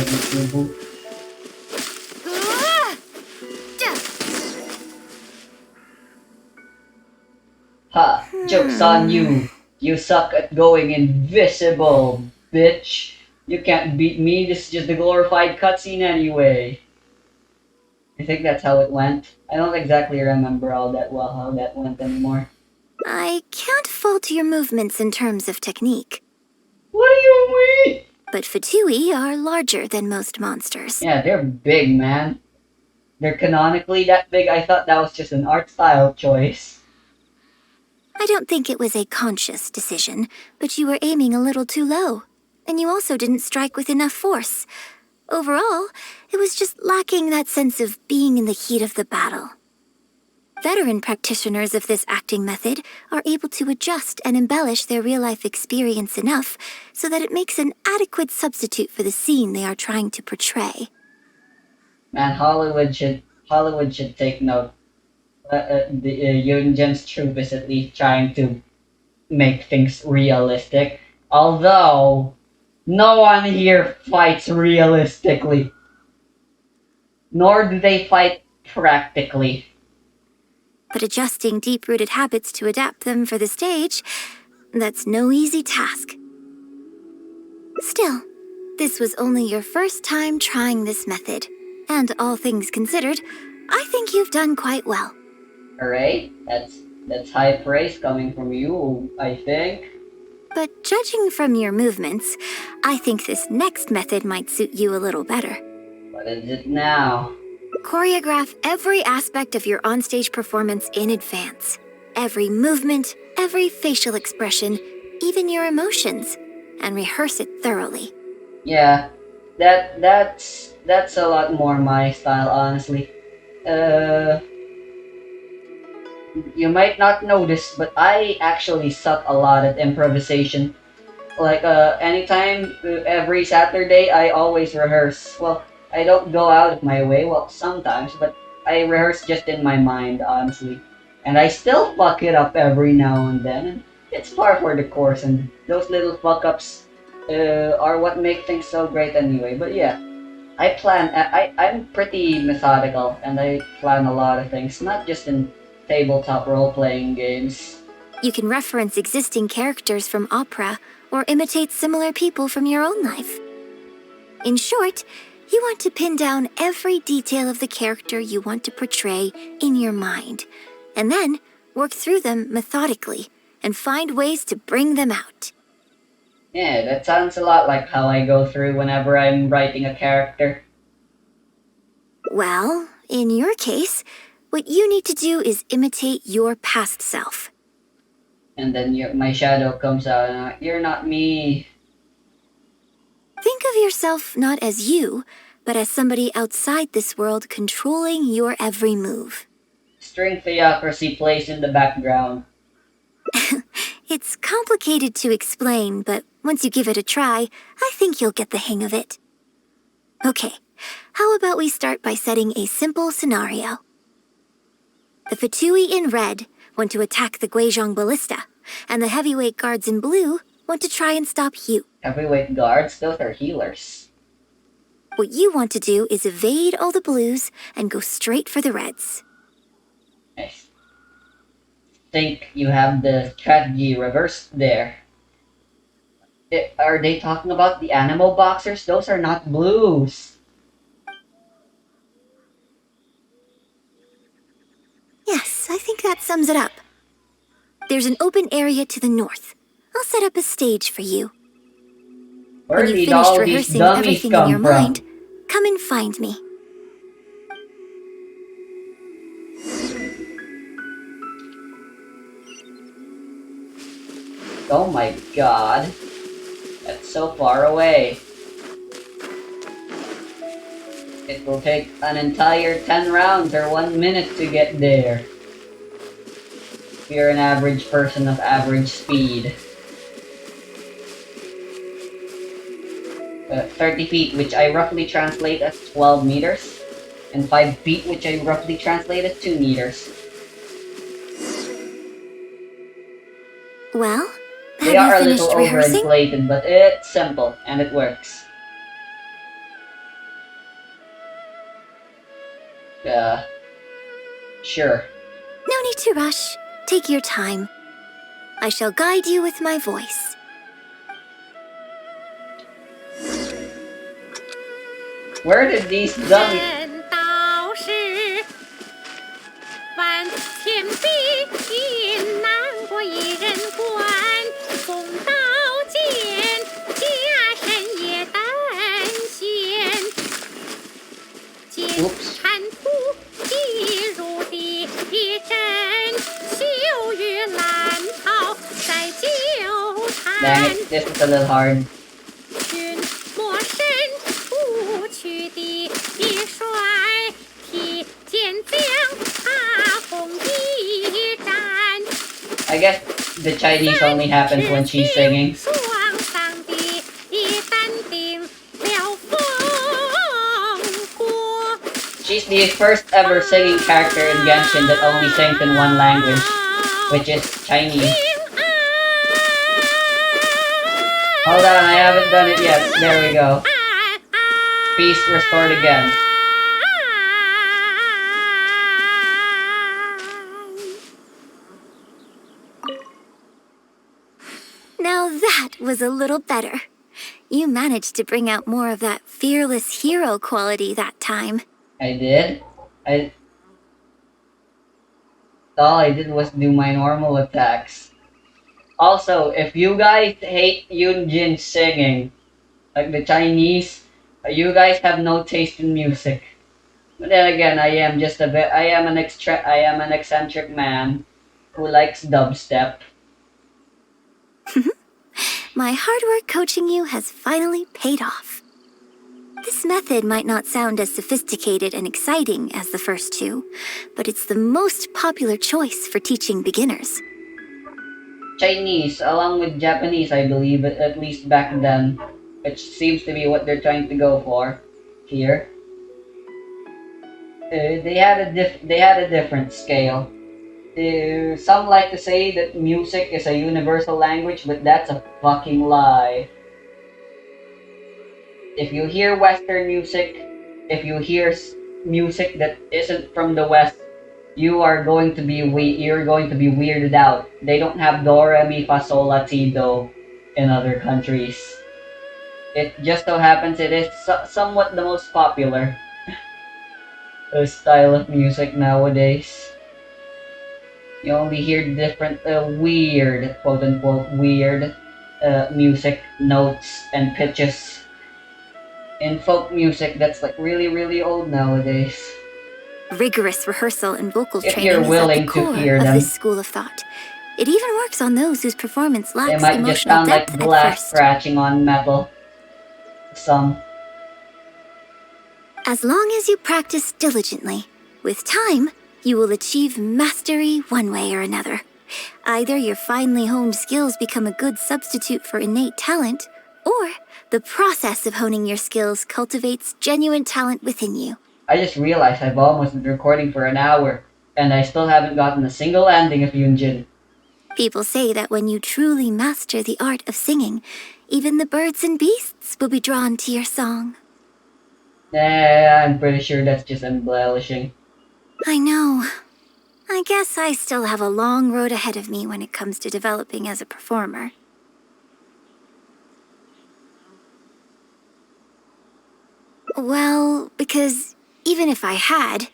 Ha! Joke's on you! You suck at going invisible, bitch! You can't beat me, this is just a glorified cutscene anyway. I think that's how it went. I don't exactly remember all that well how that went anymore. I can't fault your movements in terms of technique. What do you mean? But Fatui are larger than most monsters. Yeah, they're big, man. They're canonically that big, I thought that was just an art style choice. I don't think it was a conscious decision, but you were aiming a little too low. And you also didn't strike with enough force. Overall, it was just lacking that sense of being in the heat of the battle. Veteran practitioners of this acting method are able to adjust and embellish their real-life experience enough so that it makes an adequate substitute for the scene they are trying to portray. Man, Hollywood should take note. Yunjin's troupe is at least trying to make things realistic. Although, no one here fights realistically. Nor do they fight practically. But adjusting deep-rooted habits to adapt them for the stage, that's no easy task. Still, this was only your first time trying this method. And all things considered, I think you've done quite well. Hooray! That's high praise coming from you, I think. But judging from your movements, I think this next method might suit you a little better. What is it now? Choreograph every aspect of your onstage performance in advance. Every movement, every facial expression, even your emotions, and rehearse it thoroughly. Yeah, that's a lot more my style, honestly. You might not notice, but I actually suck a lot at improvisation. Like, anytime, every Saturday, I always rehearse. Well, I don't go out of my way, well, sometimes, but I rehearse just in my mind, honestly. And I still fuck it up every now and then, and it's par for the course, and those little fuck ups, are what make things so great anyway. But yeah, I'm pretty methodical, and I plan a lot of things, not just in tabletop role-playing games. You can reference existing characters from opera or imitate similar people from your own life. In short, you want to pin down every detail of the character you want to portray in your mind, and then work through them methodically and find ways to bring them out. Yeah, that sounds a lot like how I go through whenever I'm writing a character. Well, in your case, what you need to do is imitate your past self. And then my shadow comes out and you're not me. Think of yourself not as you, but as somebody outside this world controlling your every move. String theocracy plays in the background. It's complicated to explain, but once you give it a try, I think you'll get the hang of it. Okay, how about we start by setting a simple scenario? The Fatui in red want to attack the Guizhong Ballista, and the heavyweight guards in blue want to try and stop you. Heavyweight guards, those are healers. What you want to do is evade all the blues and go straight for the reds. I think you have the strategy reversed there. Are they talking about the animal boxers? Those are not blues. Yes, I think that sums it up. There's an open area to the north. I'll set up a stage for you. Where When you've did finished all these rehearsing dummies everything in come your from? mind, come and find me. Oh my god. That's so far away. It will take an entire 10 rounds or 1 minute to get there. If you're an average person of average speed. 30 feet, which I roughly translate as 12 meters. And 5 feet, which I roughly translate as 2 meters. Well, They have are you a little finished rehearsing? overinflated, but it's simple, and it works. Sure. No need to rush. Take your time. I shall guide you with my voice. Where did these dummies... 人道是万千兵，难过一人关。风刀剑，家身也担闲。剑 Oops. 铲土，地如地震，秋雨兰草在纠 Dang 缠。 it, this is a little hard. 君莫身不去的帅，提剑将他红一战。 I guess the Chinese only happens when she's singing. 双上的淡定了风波。 She's the first ever singing character in Genshin that only sings in one language, which is Chinese. Hold on, I haven't done it yet. There we go. Peace restored again. Now that was a little better. You managed to bring out more of that fearless hero quality that time. I did? All I did was do my normal attacks. Also, if you guys hate Yunjin singing, like the Chinese, you guys have no taste in music. But then again, I am an eccentric man who likes dubstep. My hard work coaching you has finally paid off. This method might not sound as sophisticated and exciting as the first two, but it's the most popular choice for teaching beginners. Chinese, along with Japanese, I believe, at least back then, which seems to be what they're trying to go for here. They had a different scale. Some like to say that music is a universal language, but that's a fucking lie. If you hear Western music, if you hear music that isn't from the West, you're going to be weirded out. They don't have do re mi fa sol la ti do in other countries. It just so happens it is somewhat the most popular style of music nowadays. You only hear different weird, quote unquote, weird music notes and pitches in folk music that's like really, really old nowadays. Rigorous rehearsal and vocal If training you're is at the willing to core hear of them. this school of thought. It even works on those whose performance They lacks might just emotional sound like depth at glass first. scratching on metal. Some. As long as you practice diligently, with time, you will achieve mastery one way or another. Either your finely honed skills become a good substitute for innate talent, or the process of honing your skills cultivates genuine talent within you. I just realized I've almost been recording for an hour, and I still haven't gotten a single ending of Yunjin. People say that when you truly master the art of singing, even the birds and beasts will be drawn to your song. I'm pretty sure that's just embellishing. I know. I guess I still have a long road ahead of me when it comes to developing as a performer. Well, because even if I had,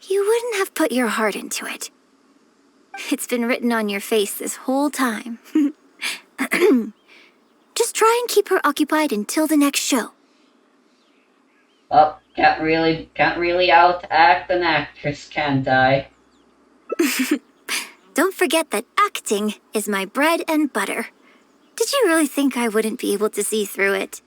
you wouldn't have put your heart into it. It's been written on your face this whole time. Just try and keep her occupied until the next show. Oh, can't really out-act an actress, can't I? Don't forget that acting is my bread and butter. Did you really think I wouldn't be able to see through it?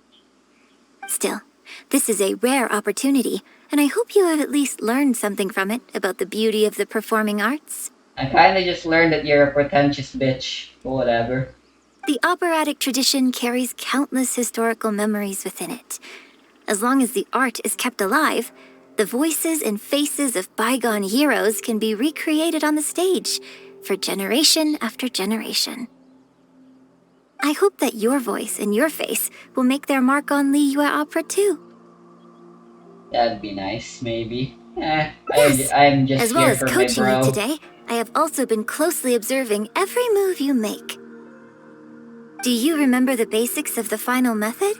Still, this is a rare opportunity, and I hope you have at least learned something from it about the beauty of the performing arts. I kinda just learned that you're a pretentious bitch, but whatever. The operatic tradition carries countless historical memories within it. As long as the art is kept alive, the voices and faces of bygone heroes can be recreated on the stage for generation after generation. I hope that your voice and your face will make their mark on Liyue Opera too. That'd be nice, maybe. Yes, I'm just as well here as for my coaching bro. you today, I have also been closely observing every move you make. Do you remember the basics of the final method?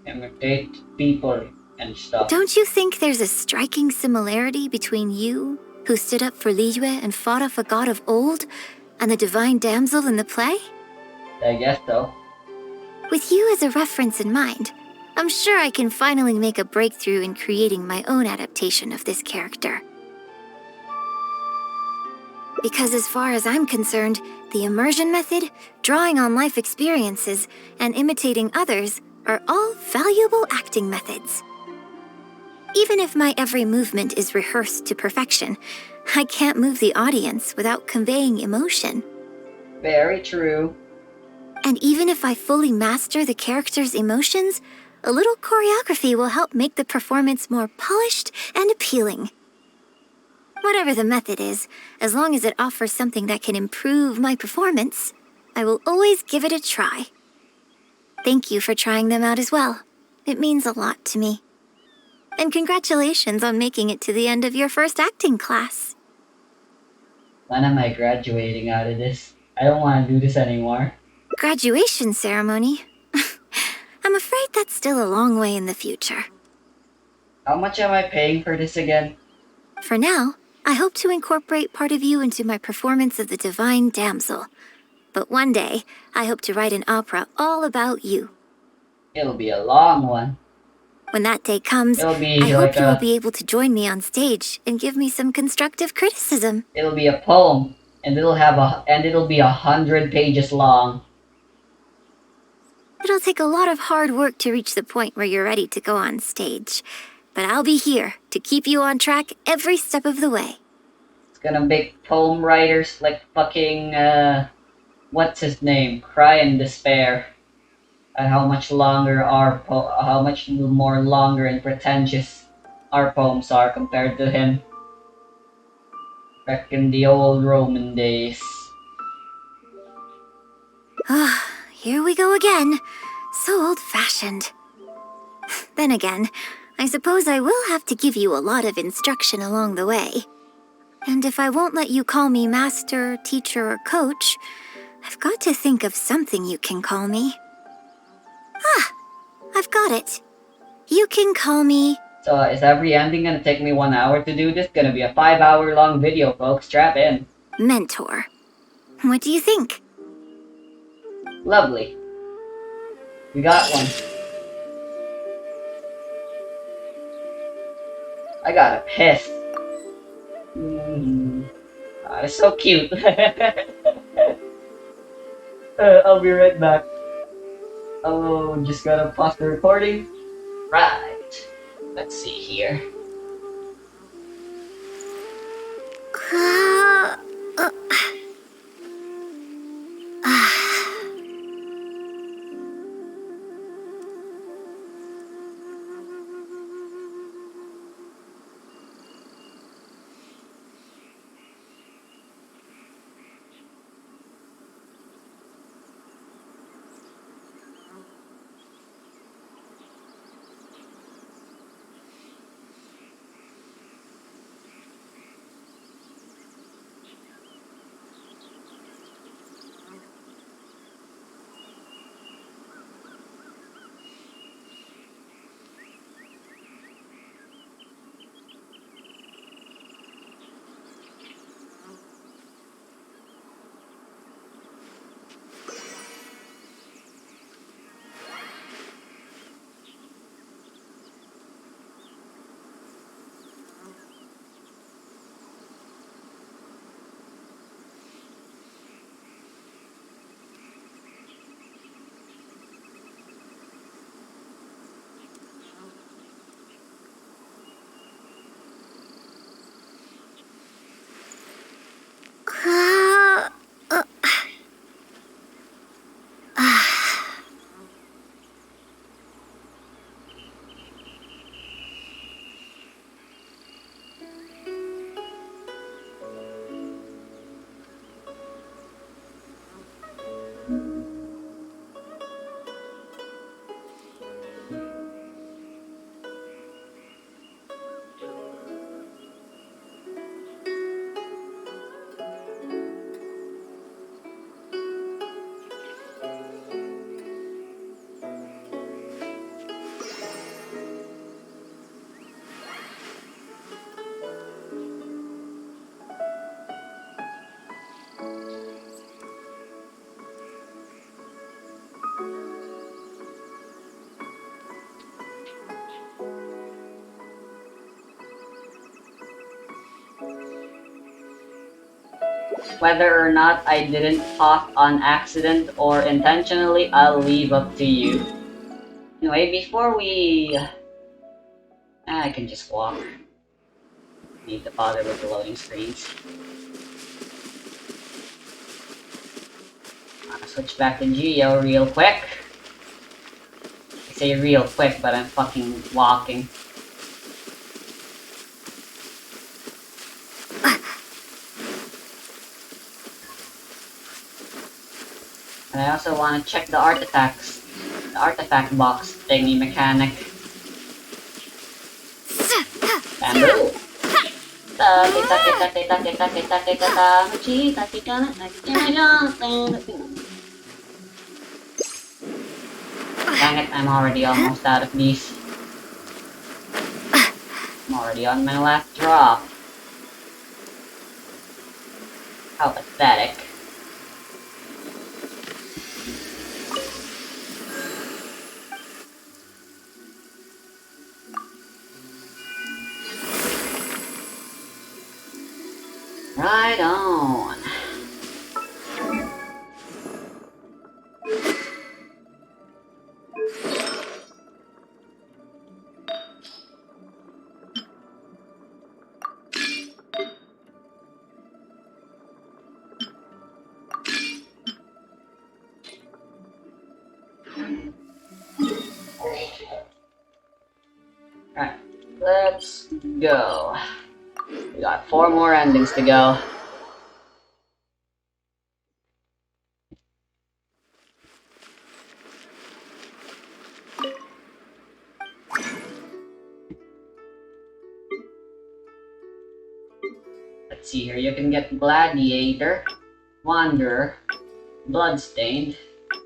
Imitate people and stuff. Don't you think there's a striking similarity between you, who stood up for Liyue and fought off a god of old, and the divine damsel in the play? I guess so. With you as a reference in mind, I'm sure I can finally make a breakthrough in creating my own adaptation of this character. Because as far as I'm concerned, the immersion method, drawing on life experiences, and imitating others are all valuable acting methods. Even if my every movement is rehearsed to perfection, I can't move the audience without conveying emotion. Very true. And even if I fully master the character's emotions, a little choreography will help make the performance more polished and appealing. Whatever the method is, as long as it offers something that can improve my performance, I will always give it a try. Thank you for trying them out as well. It means a lot to me. And congratulations on making it to the end of your first acting class. When am I graduating out of this? I don't want to do this anymore. Graduation ceremony? I'm afraid that's still a long way in the future. How much am I paying for this again? For now, I hope to incorporate part of you into my performance of the Divine Damsel. But one day, I hope to write an opera all about you. It'll be a long one. When that day comes, It'll be I hope like you will a... be able to join me on stage and give me some constructive criticism. It'll be a poem, and it'll be 100 pages long. It'll take a lot of hard work to reach the point where you're ready to go on stage. But I'll be here to keep you on track every step of the way. It's gonna make poem writers like fucking, what's his name? Cry in despair. At how much how much more longer and pretentious our poems are compared to him. Back in the old Roman days. Ah, here we go again. So old-fashioned. Then again, I suppose I will have to give you a lot of instruction along the way. And if I won't let you call me master, teacher, or coach, I've got to think of something you can call me. Ah, I've got it. You can call me... So is every ending gonna take me 1 hour to do this? Gonna be a 5-hour long video, folks. Strap in. mentor. What do you think? Lovely. We got one. I got a piss. Oh, it's so cute. I'll be right back. Oh, just gotta pause the recording. Right. Let's see here. Whether or not I didn't talk on accident or intentionally, I'll leave up to you. Anyway, before we... I can just walk. Need to bother with the loading screens. I'll switch back to Geo real quick. I say real quick, but I'm fucking walking. And I also want to check the artifacts. The artifact box thingy mechanic. Bamboo! Dang it, I'm already almost out of these. already on my last drop. How pathetic. Right on. Alright, let's go. We got 4 more endings to go. Let's see here, you can get Gladiator, Wanderer, Bloodstained,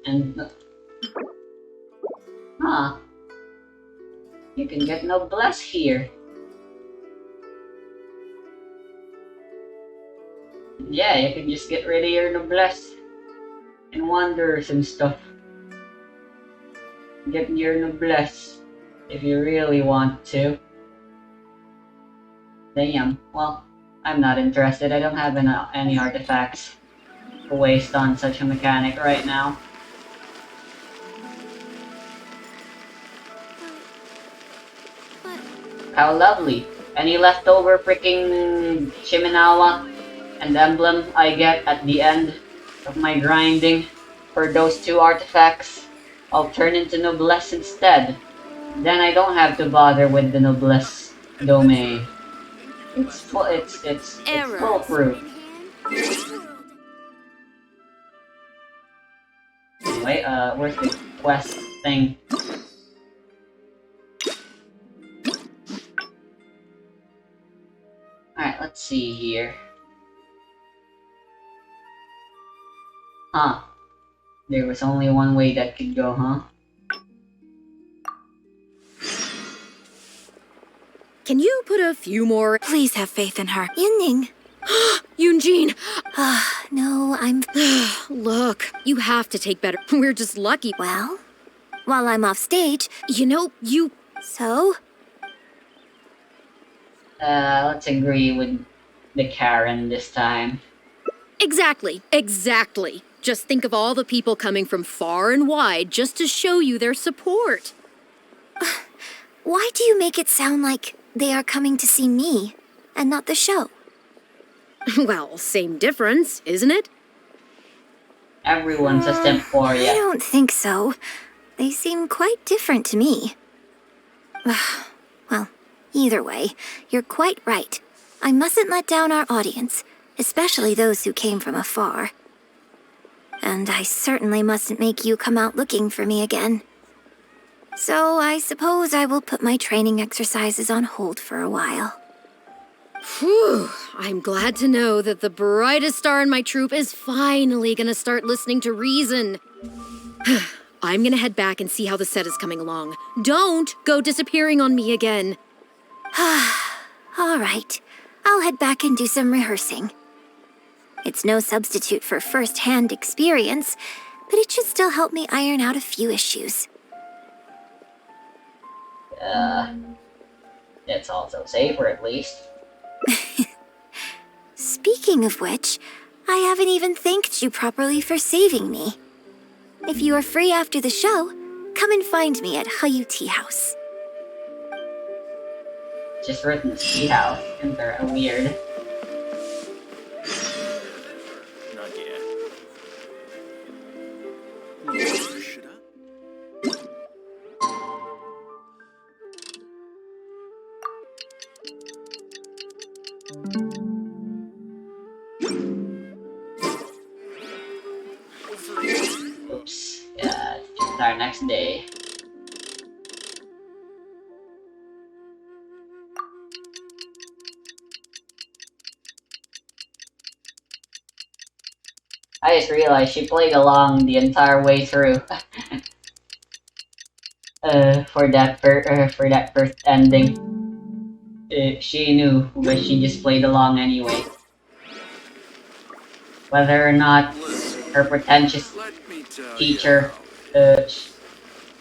and... Huh. You can get Noblesse here. Yeah, you can just get rid of your Noblesse and Wanderers and stuff. Get your Noblesse if you really want to. Damn, well, I'm not interested. I don't have any artifacts to waste on such a mechanic right now. How lovely. Any leftover freaking Shiminawa and emblem I get at the end of my grinding for those 2 artifacts, I'll turn into Noblesse instead. Then I don't have to bother with the Noblesse domain. It's foolproof. Anyway, where's the quest thing? Alright, let's see here. Huh. There was only one way that could go, huh? Can you put a few more? Please have faith in her. Yunning. Yunjin! No, I'm... Look, you have to take better. We're just lucky. Well, while I'm off stage... You know, you... So? Let's agree with the Karen this time. Exactly. Just think of all the people coming from far and wide just to show you their support. Why do you make it sound like they are coming to see me and not the show? Well, same difference, isn't it? Everyone's a step for I you. don't think so. They seem quite different to me. Well, either way, you're quite right. I mustn't let down our audience, especially those who came from afar. And I certainly mustn't make you come out looking for me again. So I suppose I will put my training exercises on hold for a while. Whew, I'm glad to know that the brightest star in my troupe is finally gonna start listening to reason. I'm gonna head back and see how the set is coming along. Don't go disappearing on me again. All right, I'll head back and do some rehearsing. It's no substitute for first-hand experience, but it should still help me iron out a few issues. It's also safer at least. Speaking of which, I haven't even thanked you properly for saving me. If you are free after the show, come and find me at Hayu Tea House. Just written tea house. Isn't there a weird? Not yet. Should I? Oops. Yeah, it's just our next day. I just realized she played along the entire way through. For that first ending. she knew, but she just played along anyway. Whether or not her pretentious Let me tell teacher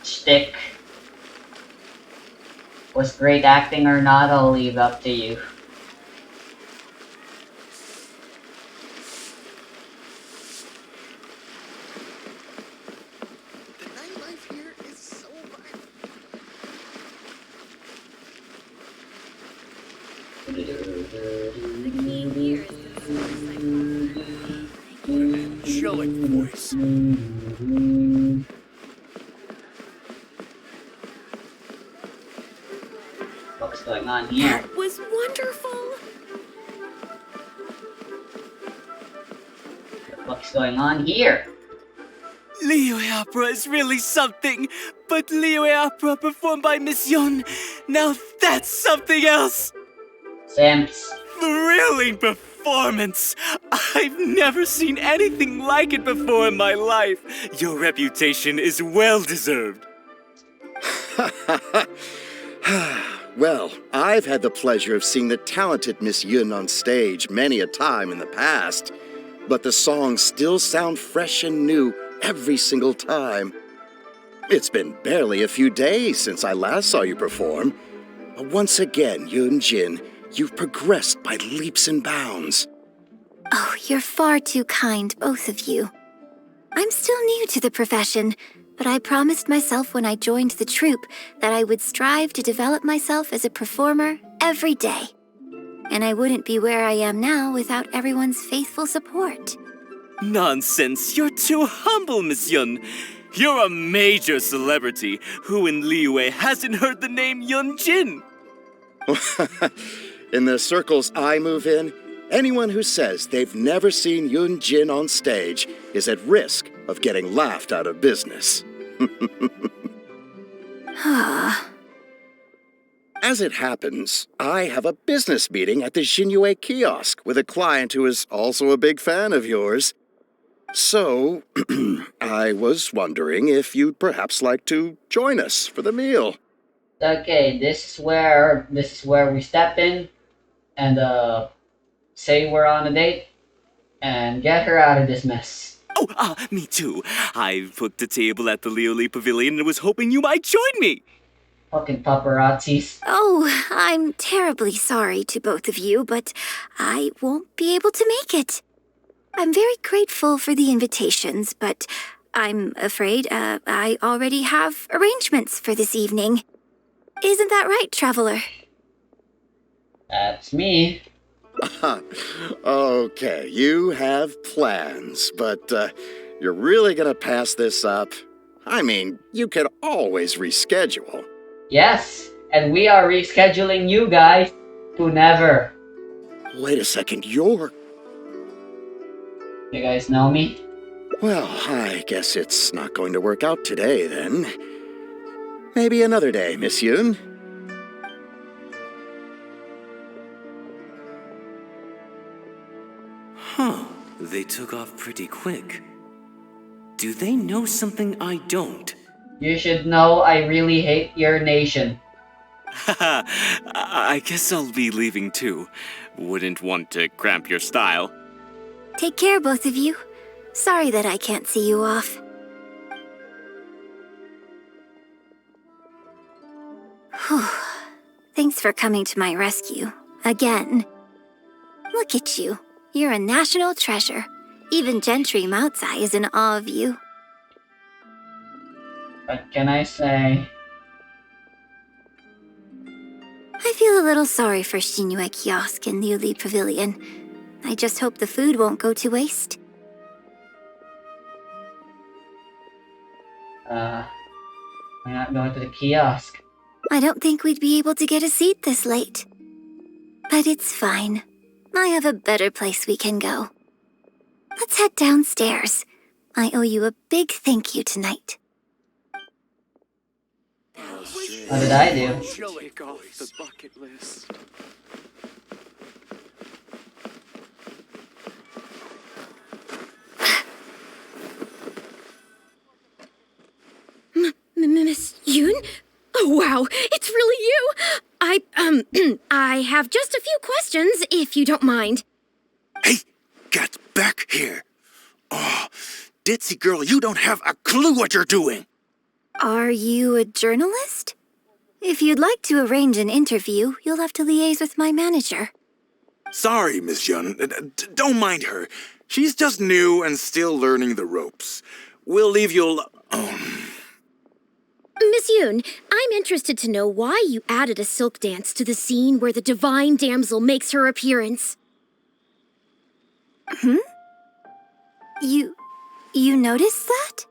shtick was great acting or not, I'll leave up to you. The nightlife here is so vibrant. Angelic voice. What's going on here? That was wonderful. What's going on here? Liyue opera is really something, but Liyue opera performed by Miss Yun, now that's something else! Simps. Thrilling performance! I've never seen anything like it before in my life. Your reputation is well deserved. Well, I've had the pleasure of seeing the talented Miss Yun on stage many a time in the past, but the songs still sound fresh and new every single time. It's been barely a few days since I last saw you perform. Once again, Yunjin, you've progressed by leaps and bounds. Oh, you're far too kind, both of you. I'm still new to the profession, but I promised myself when I joined the troupe that I would strive to develop myself as a performer every day. And I wouldn't be where I am now without everyone's faithful support. Nonsense, you're too humble, Miss Yun. You're a major celebrity. Who in Liyue hasn't heard the name Yunjin? In the circles I move in, anyone who says they've never seen Yunjin on stage is at risk of getting laughed out of business. As it happens, I have a business meeting at the Xinyue kiosk with a client who is also a big fan of yours. So, I was wondering if you'd perhaps like to join us for the meal. Okay, this is where we step in and say we're on a date and get her out of this mess. Oh, me too. I booked a table at the Lioli Pavilion and was hoping you might join me. Fucking paparazzis. Oh, I'm terribly sorry to both of you, but I won't be able to make it. I'm very grateful for the invitations, but I'm afraid I already have arrangements for this evening. Isn't that right, Traveler? That's me. Okay, you have plans, but you're really gonna pass this up? I mean, you could always reschedule. Yes, and we are rescheduling you guys to never. Wait a second, you're... You guys know me? Well, I guess it's not going to work out today, then. Maybe another day, Miss Yun. Huh, they took off pretty quick. Do they know something I don't? You should know I really hate your nation. Haha, I guess I'll be leaving too. Wouldn't want to cramp your style. Take care, both of you. Sorry that I can't see you off. Whew. Thanks for coming to my rescue. Again. Look at you. You're a national treasure. Even Gentry Moutsai is in awe of you. What can I say? I feel a little sorry for Xinyue Kiosk and Liuli Pavilion. I just hope the food won't go to waste. We're not going to the kiosk. I don't think we'd be able to get a seat this late. But it's fine. I have a better place we can go. Let's head downstairs. I owe you a big thank you tonight. What did I do? Check off the bucket list. Miss Yoon? Oh, wow, it's really you! I have just a few questions, if you don't mind. Hey, get back here. Oh, ditzy girl, you don't have a clue what you're doing. Are you a journalist? If you'd like to arrange an interview, you'll have to liaise with my manager. Sorry, Miss Yun. Don't mind her. She's just new and still learning the ropes. We'll leave you Miss Yoon, I'm interested to know why you added a silk dance to the scene where the divine damsel makes her appearance. You noticed that?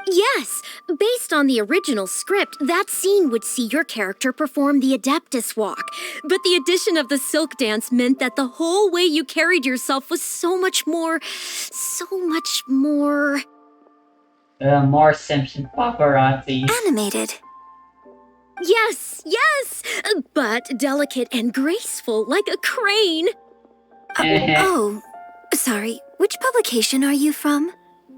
Yes, based on the original script, that scene would see your character perform the Adeptus Walk. But the addition of the silk dance meant that the whole way you carried yourself was so much more... More Simpson paparazzi. Animated. Yes, but delicate and graceful, like a crane. Oh, sorry. Which publication are you from?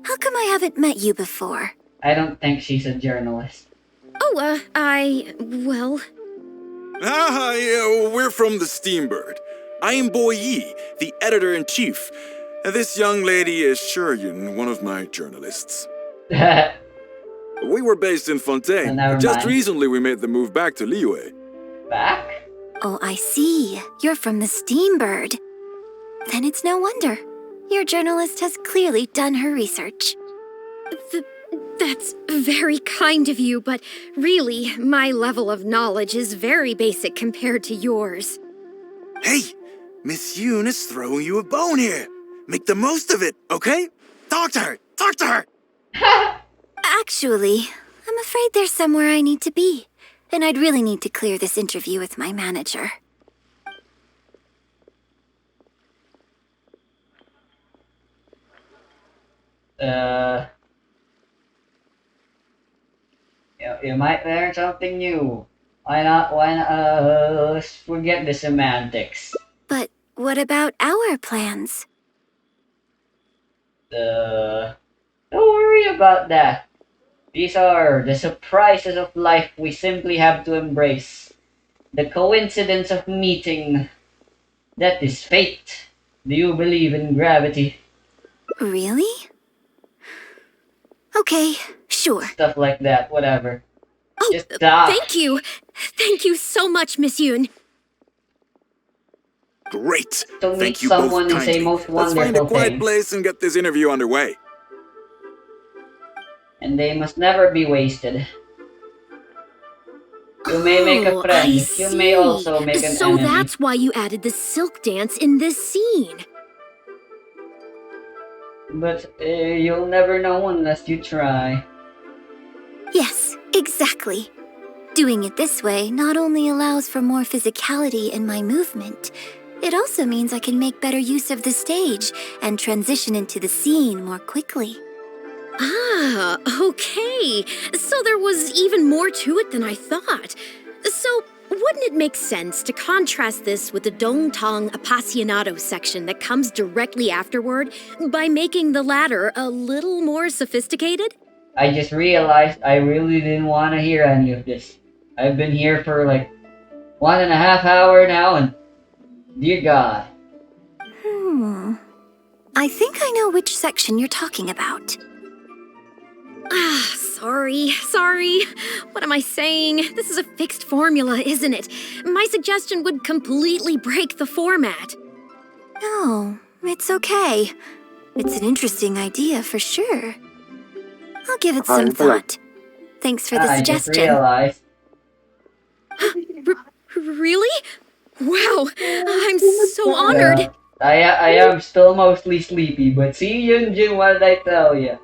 How come I haven't met you before? I don't think she's a journalist. Oh, yeah, we're from the Steambird. I am Boy Yi, the editor-in-chief. And this young lady is Shuryun, one of my journalists. We were based in Fontaine. Never Just mind. recently we made the move back to Liyue. Back? Oh, I see. You're from the Steambird. Then it's no wonder. Your journalist has clearly done her research. That's very kind of you, but really, my level of knowledge is very basic compared to yours. Hey, Miss Yoon is throwing you a bone here. Make the most of it, okay? Talk to her! Talk to her! Actually, I'm afraid there's somewhere I need to be, and I'd really need to clear this interview with my manager. You might learn something new. Why not, forget the semantics. But what about our plans? Don't worry about that. These are the surprises of life we simply have to embrace. The coincidence of meeting. That is fate. Do you believe in gravity? Really? Okay, sure. Stuff like that, whatever. Oh, Just stop. thank you. Thank you so much, Miss Yoon. Great. To meet Thank you someone both is a kindly. most Let's find a wonderful quiet thing. place and get this interview underway. And they must never be wasted. You may make a Oh, friend. I You may also see. make an So enemy. that's why you added the silk dance in this scene. But you'll never know unless you try. Yes, exactly. Doing it this way not only allows for more physicality in my movement, it also means I can make better use of the stage and transition into the scene more quickly. Ah, okay. So there was even more to it than I thought. So, wouldn't it make sense to contrast this with the Dongtong Appassionato section that comes directly afterward by making the latter a little more sophisticated? I just realized I really didn't want to hear any of this. I've been here for like 1.5 hours now, and dear God. I think I know which section you're talking about. Ah, sorry. What am I saying? This is a fixed formula, isn't it? My suggestion would completely break the format. No, it's okay. It's an interesting idea for sure. I'll give it some thought. Thanks for the I just suggestion. realized. Really? Wow, I'm so honored. I am still mostly sleepy, but see, Yunjin, what did I tell you?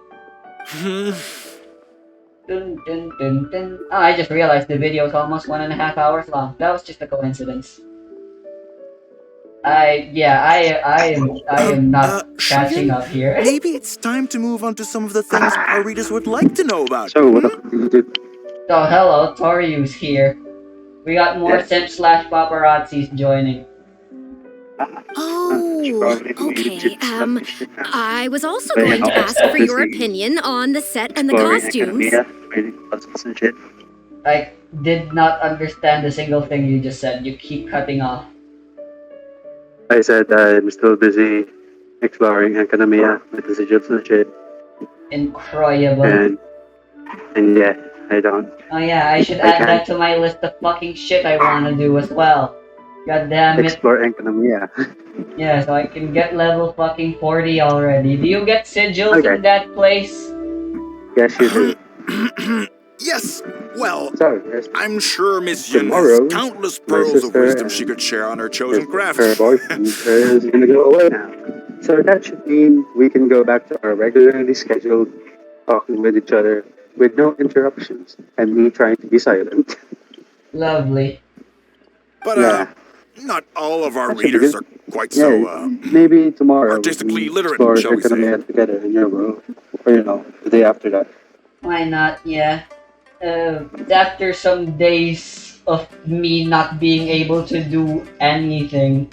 Dun, dun, dun, dun. Oh, I just realized the video is almost 1.5 hours long. That was just a coincidence. I am not catching up here. Maybe it's time to move on to some of the things our readers would like to know about. So hello, Toriu's here. We got more simp/paparazzis joining. Oh, okay. I was also going to ask for your opinion on the set and the costumes. I did not understand a single thing you just said. You keep cutting off. I said I'm still busy exploring academia with the sigils and shit, Incroyable. and yeah, I don't. Oh yeah, I should I add can't that to my list of fucking shit I wanna do as well. God damn it. explore academia. Yeah, so I can get level fucking 40 already. Do you get sigils Okay. in that place? Yes, you do. Yes, well, So, yes, I'm sure Miss Yun has tomorrow, countless my pearls of sister wisdom she and could share on her chosen craft. her boyfriend is gonna go away now. So that should mean we can go back to our regularly scheduled talking with each other with no interruptions and me trying to be silent. Lovely. But, Yeah, not all of our that should be readers good. are quite Yeah, so, maybe tomorrow we artistically can literate, explore shall we say. academia together in your world. Or, the day after that. Why not? Yeah. After some days of me not being able to do anything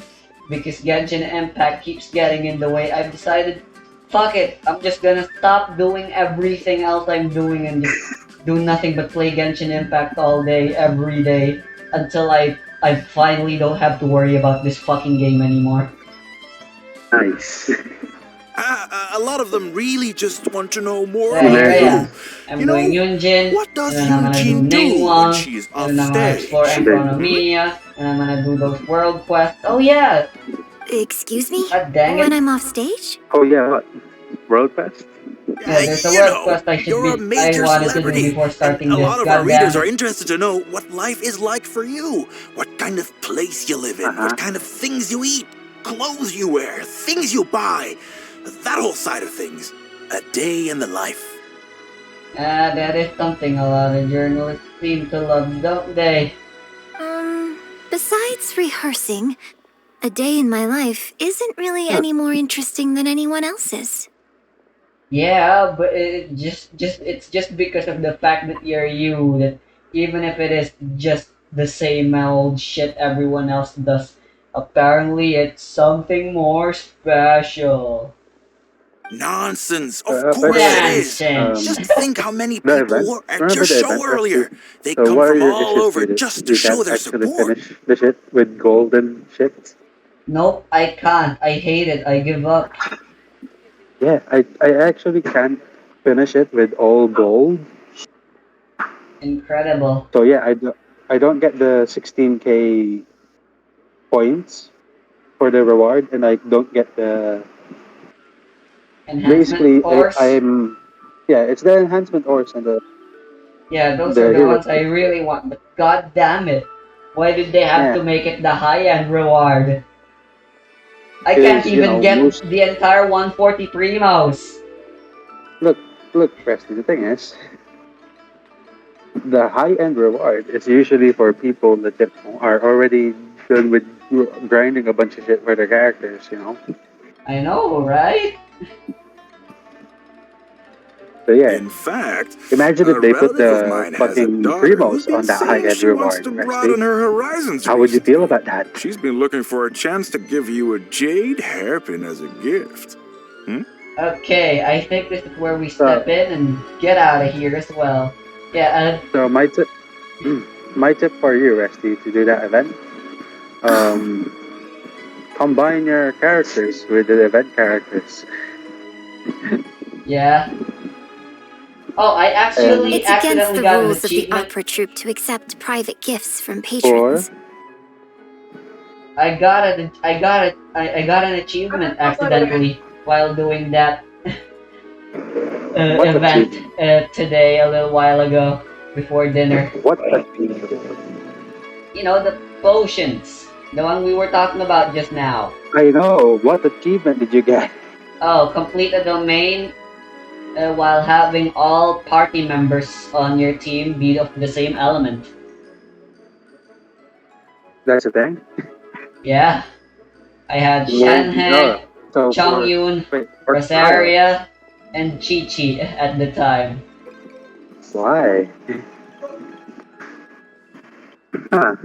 because Genshin Impact keeps getting in the way, I've decided, fuck it, I'm just gonna stop doing everything else I'm doing and just do nothing but play Genshin Impact all day, every day, until I finally don't have to worry about this fucking game anymore. Nice. A lot of them really just want to know more Yeah, about here I Very am. you. I'm You doing know, Yunjin, what and does then I'm gonna do Yunjin do when Ningguang, she's and off then I'm gonna explore stage? Enchronomia, and I'm gonna do those world quests. Oh yeah! Excuse me? God dang When it. I'm off stage? Oh yeah, what? World Fest? Yeah, there's a You world know, quest you're a I major wanted to do celebrity, before and starting a this. lot of our God damn readers are it. interested to know what life is like for you, what kind of place you live in, Uh-huh. what kind of things you eat, clothes you wear, things you buy, that whole side of things. A day in the life. That is something a lot of journalists seem to love, don't they? Besides rehearsing, a day in my life isn't really any more interesting than anyone else's. Yeah, but it's just because of the fact that you're you that even if it is just the same old shit everyone else does, apparently it's something more special. Nonsense. Of By the course way, it is. Nonsense. Just think how many the people event. were at Remember your the show event, earlier. Rusty? They So come what are from your all issues over with it? just to You show can't their actually support. finish the shit with golden shit? Nope, I can't. I hate it. I give up. Yeah, I actually can't finish it with all gold. Incredible. So yeah, I don't get the 16k points for the reward, and I don't get the Enhancement basically ores. I'm yeah, it's the enhancement ores and Yeah, those are the the hero. ones I really want, but god damn it. Why did they have Yeah, to make it the high-end reward? I can't is even get most the entire 140 primos. look Preston. The thing is, the high end reward is usually for people that are already done with grinding a bunch of shit for their characters. I know, right? So yeah, In fact, imagine a if they put relative of the mine has a fucking daughter who's primos been on that high saying end she wants reward, to Rusty. broaden her horizons How would you recently. feel about that? She's been looking for a chance to give you a jade hairpin as a gift. Okay, I think this is where we step in and get out of here as well. Yeah, So my tip for you, Rusty, to do that event, combine your characters with the event characters. yeah. Oh, I actually It's against accidentally the got an rules of the achievement. opera troupe to accept private gifts from Or patrons. I got an achievement accidentally while doing that what event achievement? today a little while ago before dinner. What achievement? You know, the potions, the one we were talking about just now. I know. What achievement did you get? Oh, complete a domain while having all party members on your team be of the same element. That's the thing. Yeah, I had Shenhe, No. So Chongyun, for Rosaria, and Chi-Chi at the time. why? Huh.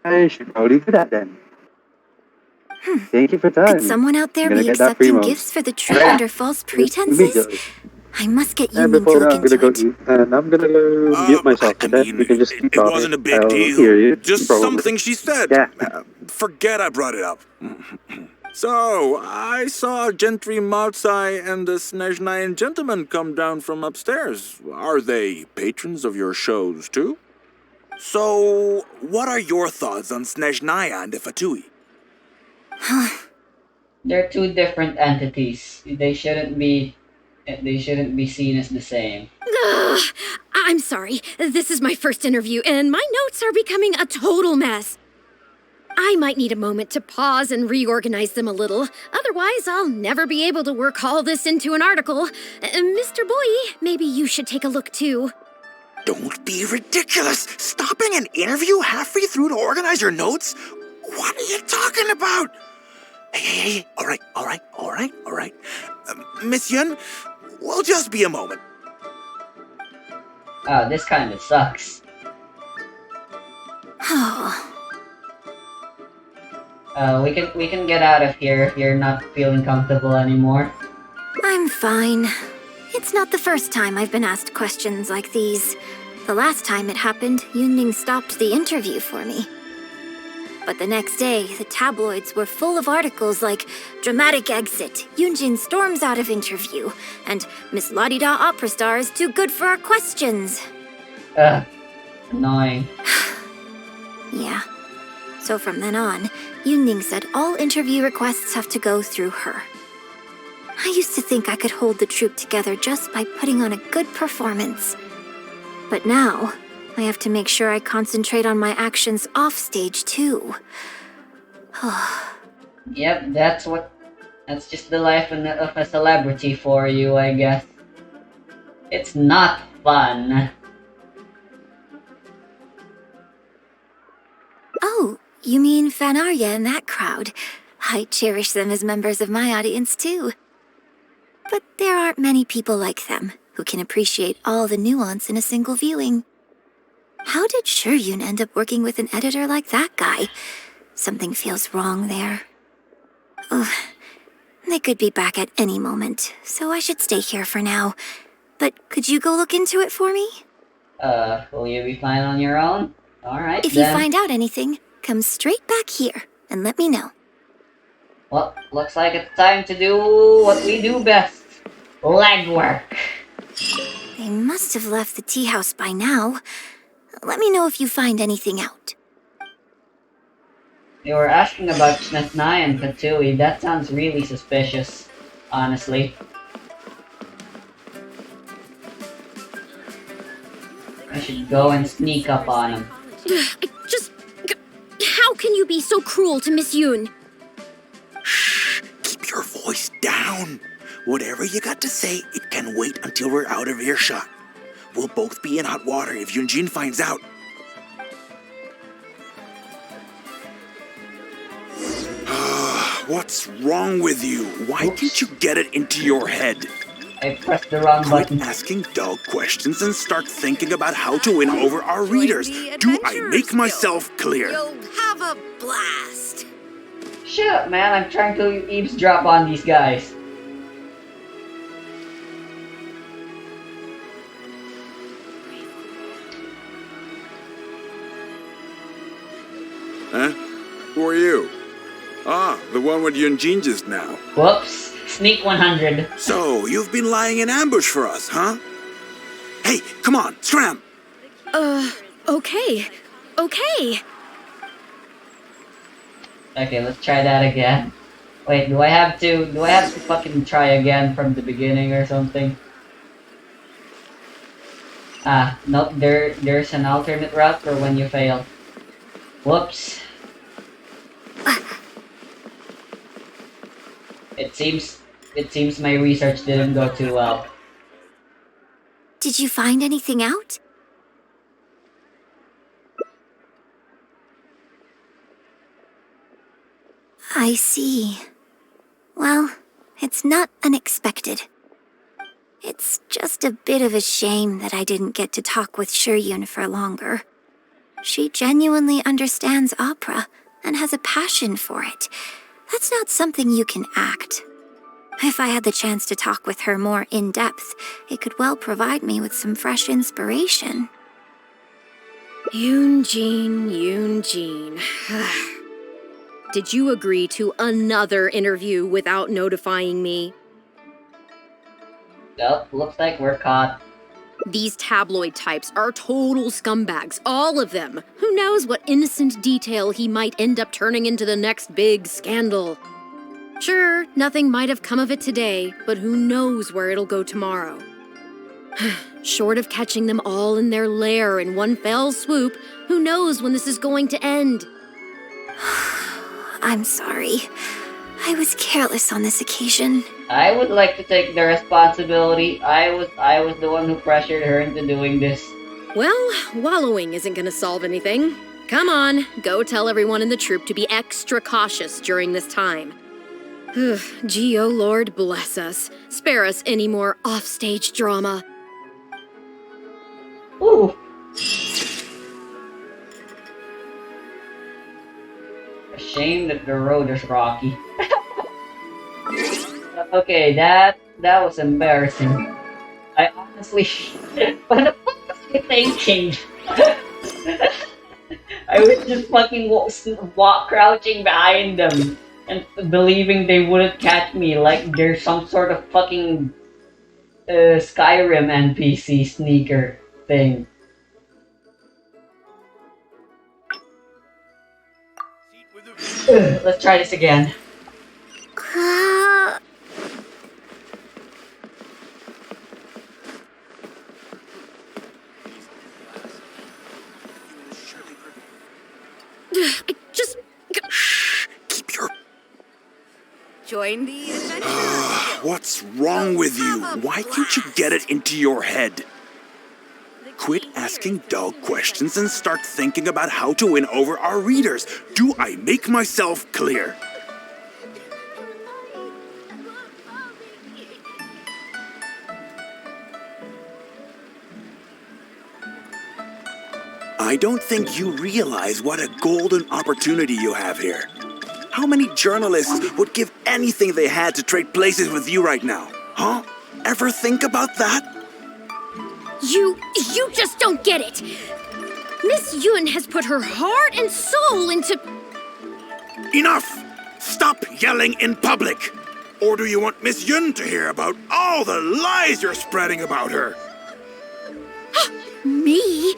I should probably do that then. Thank you for Could telling me. someone out there I'm gonna be get that accepting primo. gifts for the troupe Yeah. under false pretenses? Immediately. I must get And Yunmin to before that, look I'm gonna into go it. eat, and I'm gonna go mute myself. I Okay? mean, You can just keep it talking. wasn't a big I'll deal. hear you. Just probably. something she said. Yeah. Forget I brought it up. So, I saw Gentry Maltsai and the Snezhnayan gentleman come down from upstairs. Are they patrons of your shows, too? So, what are your thoughts on Snezhnaya and the Fatui? They're two different entities. They shouldn't be seen as the same. Ugh, I'm sorry. This is my first interview, and my notes are becoming a total mess. I might need a moment to pause and reorganize them a little. Otherwise, I'll never be able to work all this into an article. Mr. Boyi, maybe you should take a look too. Don't be ridiculous! Stopping an interview halfway through to organize your notes? What are you talking about? Hey, all right. Miss Yun, we'll just be a moment. Oh, this kind of sucks. Oh, We can get out of here if you're not feeling comfortable anymore. I'm fine. It's not the first time I've been asked questions like these. The last time it happened, Yunning stopped the interview for me. But the next day, the tabloids were full of articles like "Dramatic Exit, Yunjin storms out of interview," and "Miss La-di-da opera star is too good for our questions." Ugh, annoying. Yeah. So from then on, Yunning said all interview requests have to go through her. I used to think I could hold the troupe together just by putting on a good performance. But now, I have to make sure I concentrate on my actions off stage too. Yep, that's just the life of a celebrity for you, I guess. It's not fun. Oh, you mean Fanarya and that crowd? I cherish them as members of my audience too. But there aren't many people like them who can appreciate all the nuance in a single viewing. How did Shuryun end up working with an editor like that guy? Something feels wrong there. Ugh. They could be back at any moment, so I should stay here for now. But could you go look into it for me? Will you be fine on your own? Alright, If you then. find out anything, come straight back here and let me know. Well, looks like it's time to do what we do best. Legwork. They must have left the tea house by now. Let me know if you find anything out. You were asking about Snetnai and Katui. That sounds really suspicious, honestly. I should go and sneak up on him. How can you be so cruel to Miss Yun? Shh, keep your voice down. Whatever you got to say, it can wait until we're out of earshot. We'll both be in hot water if Yunjin finds out. What's wrong with you? Why can't you get it into your head? I pressed the wrong Quit button. asking dull questions and start thinking about how to win over our readers. Do I make myself clear? You'll have a blast. Shut up, man. I'm trying to eavesdrop on these guys. Huh? Who are you? Ah, the one with Yunjin just now. Whoops. Sneak 100. So, you've been lying in ambush for us, huh? Hey, come on, scram! Okay. Okay, let's try that again. Wait, do I have to fucking try again from the beginning or something? Ah, nope, there's an alternate route for when you fail. Whoops. It seems my research didn't go too well. Did you find anything out? I see. Well, it's not unexpected. It's just a bit of a shame that I didn't get to talk with Shuryun for longer. She genuinely understands opera and has a passion for it. That's not something you can act. If I had the chance to talk with her more in depth, it could well provide me with some fresh inspiration. Yunjin. Did you agree to another interview without notifying me? Well, looks like we're caught. These tabloid types are total scumbags, all of them. Who knows what innocent detail he might end up turning into the next big scandal? Sure, nothing might have come of it today, but who knows where it'll go tomorrow. Short of catching them all in their lair in one fell swoop, who knows when this is going to end? I'm sorry. I was careless on this occasion. I would like to take the responsibility. I was the one who pressured her into doing this. Well, wallowing isn't gonna solve anything. Come on, go tell everyone in the troop to be extra cautious during this time. Gee, oh Lord, bless us. Spare us any more offstage drama. Ooh. A shame that the road is rocky. Okay, that was embarrassing. I honestly, what the fuck was I thinking? I was just fucking crouching behind them and believing they wouldn't catch me like there's some sort of fucking Skyrim NPC sneaker thing. Let's try this again. Keep your... Join the adventure. What's wrong with you? Why can't you get it into your head? Quit asking dull questions and start thinking about how to win over our readers. Do I make myself clear? I don't think you realize what a golden opportunity you have here. How many journalists would give anything they had to trade places with you right now? Huh? Ever think about that? You just don't get it! Miss Yun has put her heart and soul into... Enough! Stop yelling in public! Or do you want Miss Yun to hear about all the lies you're spreading about her? Me?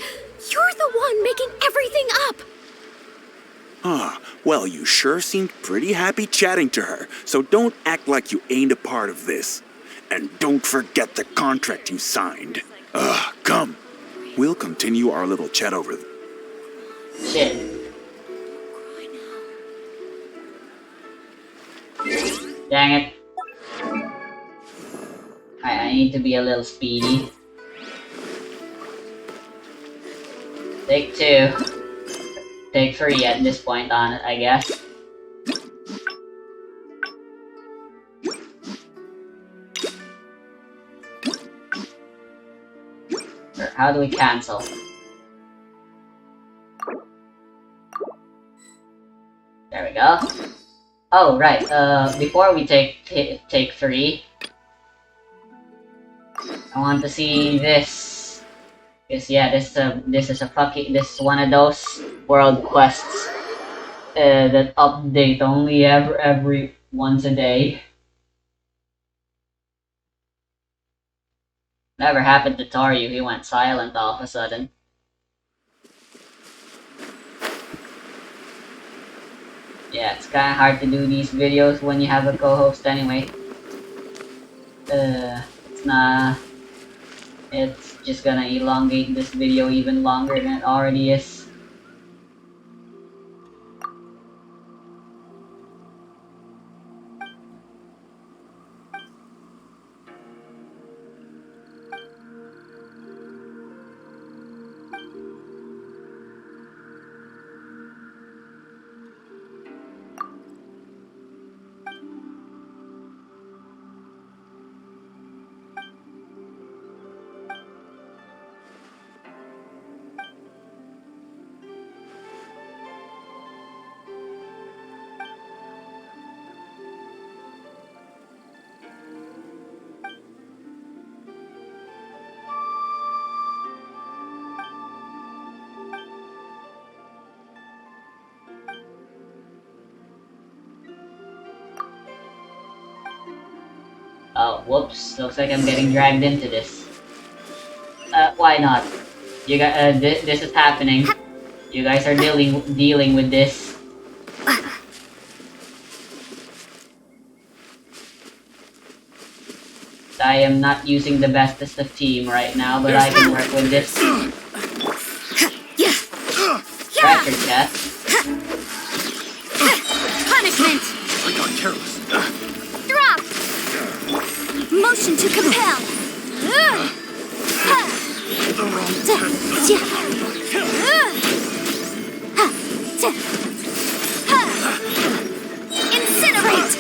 You're the one making everything up! Well, you sure seemed pretty happy chatting to her, so don't act like you ain't a part of this. And don't forget the contract you signed. Come. We'll continue our little chat over Shit. Dang it. I need to be a little speedy. Take 2. Take 3 at this point on it, I guess. Or how do we cancel? There we go. Oh, right. Before we take 3, I want to see this. Because yeah, this is one of those world quests that update only every once a day. Never happened to Toryu, he went silent all of a sudden. Yeah, it's kinda hard to do these videos when you have a co-host anyway. It's just gonna elongate this video even longer than it already is. Oh, whoops. Looks like I'm getting dragged into this. Why not? You guys, this is happening. You guys are dealing with this. I am not using the bestest of team right now, but I can work with this. Record chest. Punishment! I got careless. Drop! Motion to compel! The wrong Incinerate!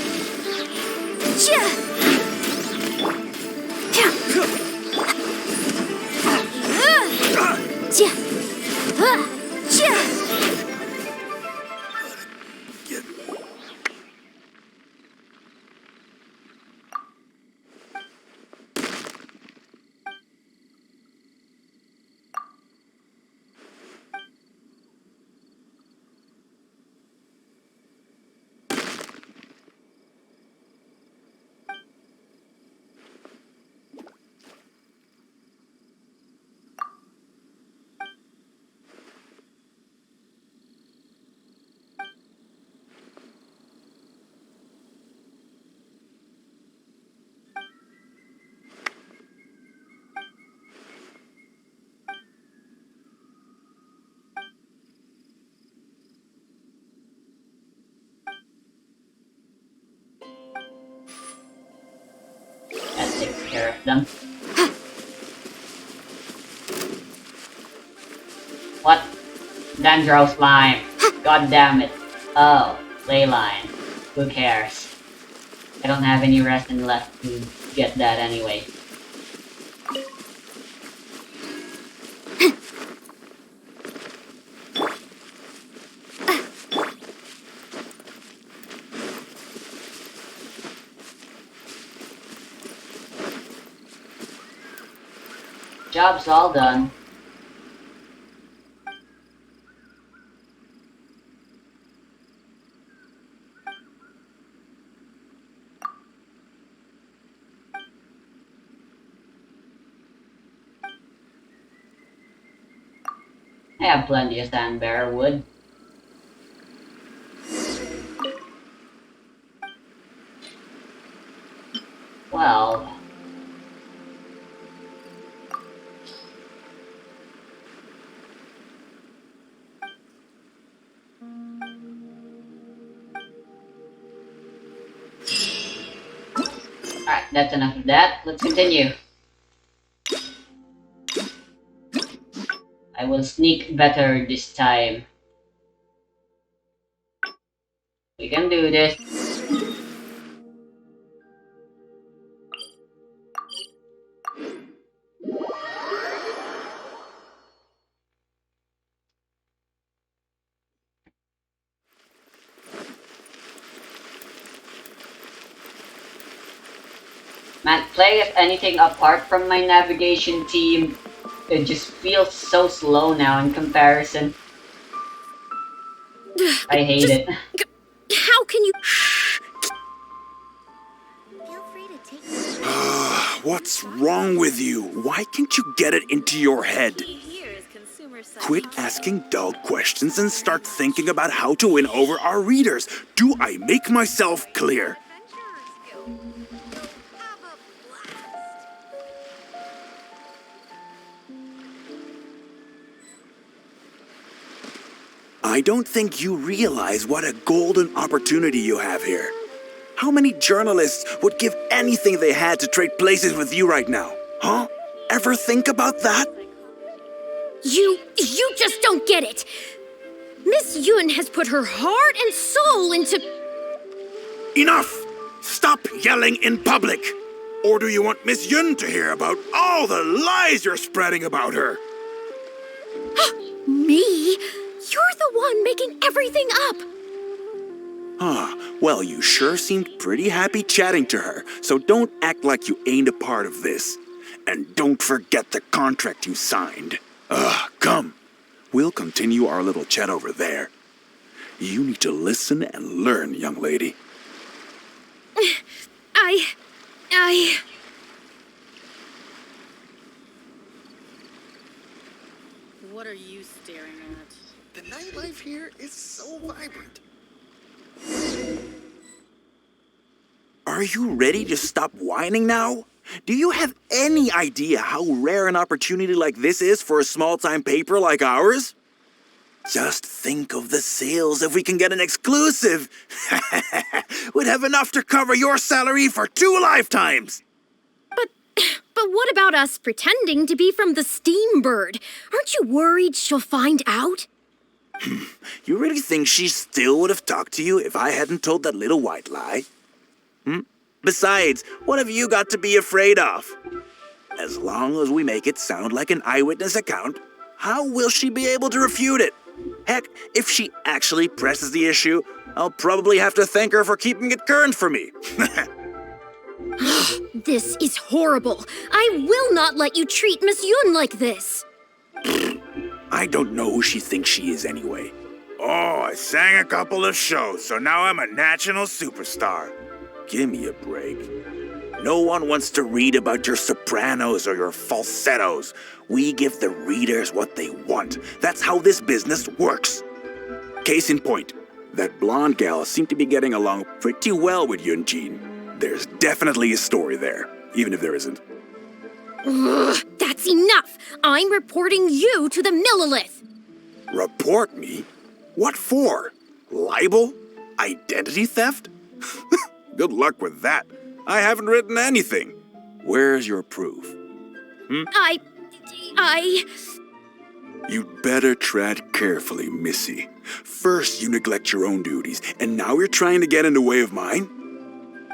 That takes care of them. What? Dendro slime. God damn it. Oh, ley line. Who cares? I don't have any resin left to get that anyway. Job's all done. I have plenty of sand bearer wood. Well... Alright, that's enough of that. Let's continue. I will sneak better this time. We can do this. Man, playing as anything apart from my navigation team, it just feels so slow now in comparison. I hate it. How can you... Feel free to take What's wrong with you? Why can't you get it into your head? Quit asking dull questions and start thinking about how to win over our readers. Do I make myself clear? I don't think you realize what a golden opportunity you have here. How many journalists would give anything they had to trade places with you right now? Huh? Ever think about that? You just don't get it. Miss Yun has put her heart and soul into... Enough! Stop yelling in public! Or do you want Miss Yun to hear about all the lies you're spreading about her? Me? You're the one making everything up. Well, you sure seemed pretty happy chatting to her, so don't act like you ain't a part of this. And don't forget the contract you signed. Come. We'll continue our little chat over there. You need to listen and learn, young lady. What are you staring at? The nightlife here is so vibrant. Are you ready to stop whining now? Do you have any idea how rare an opportunity like this is for a small-time paper like ours? Just think of the sales if we can get an exclusive. We'd have enough to cover your salary for 2 lifetimes. But what about us pretending to be from the Steambird? Aren't you worried she'll find out? You really think she still would have talked to you if I hadn't told that little white lie? Besides, what have you got to be afraid of? As long as we make it sound like an eyewitness account, how will she be able to refute it? Heck, if she actually presses the issue, I'll probably have to thank her for keeping it current for me. This is horrible. I will not let you treat Miss Yun like this. I don't know who she thinks she is anyway. Oh, I sang a couple of shows, so now I'm a national superstar. Give me a break. No one wants to read about your sopranos or your falsettos. We give the readers what they want. That's how this business works. Case in point, that blonde gal seemed to be getting along pretty well with Yunjin. There's definitely a story there, even if there isn't. Ugh, that's enough! I'm reporting you to the Millilith! Report me? What for? Libel? Identity theft? Good luck with that. I haven't written anything. Where's your proof? You'd better tread carefully, Missy. First you neglect your own duties, and now you're trying to get in the way of mine?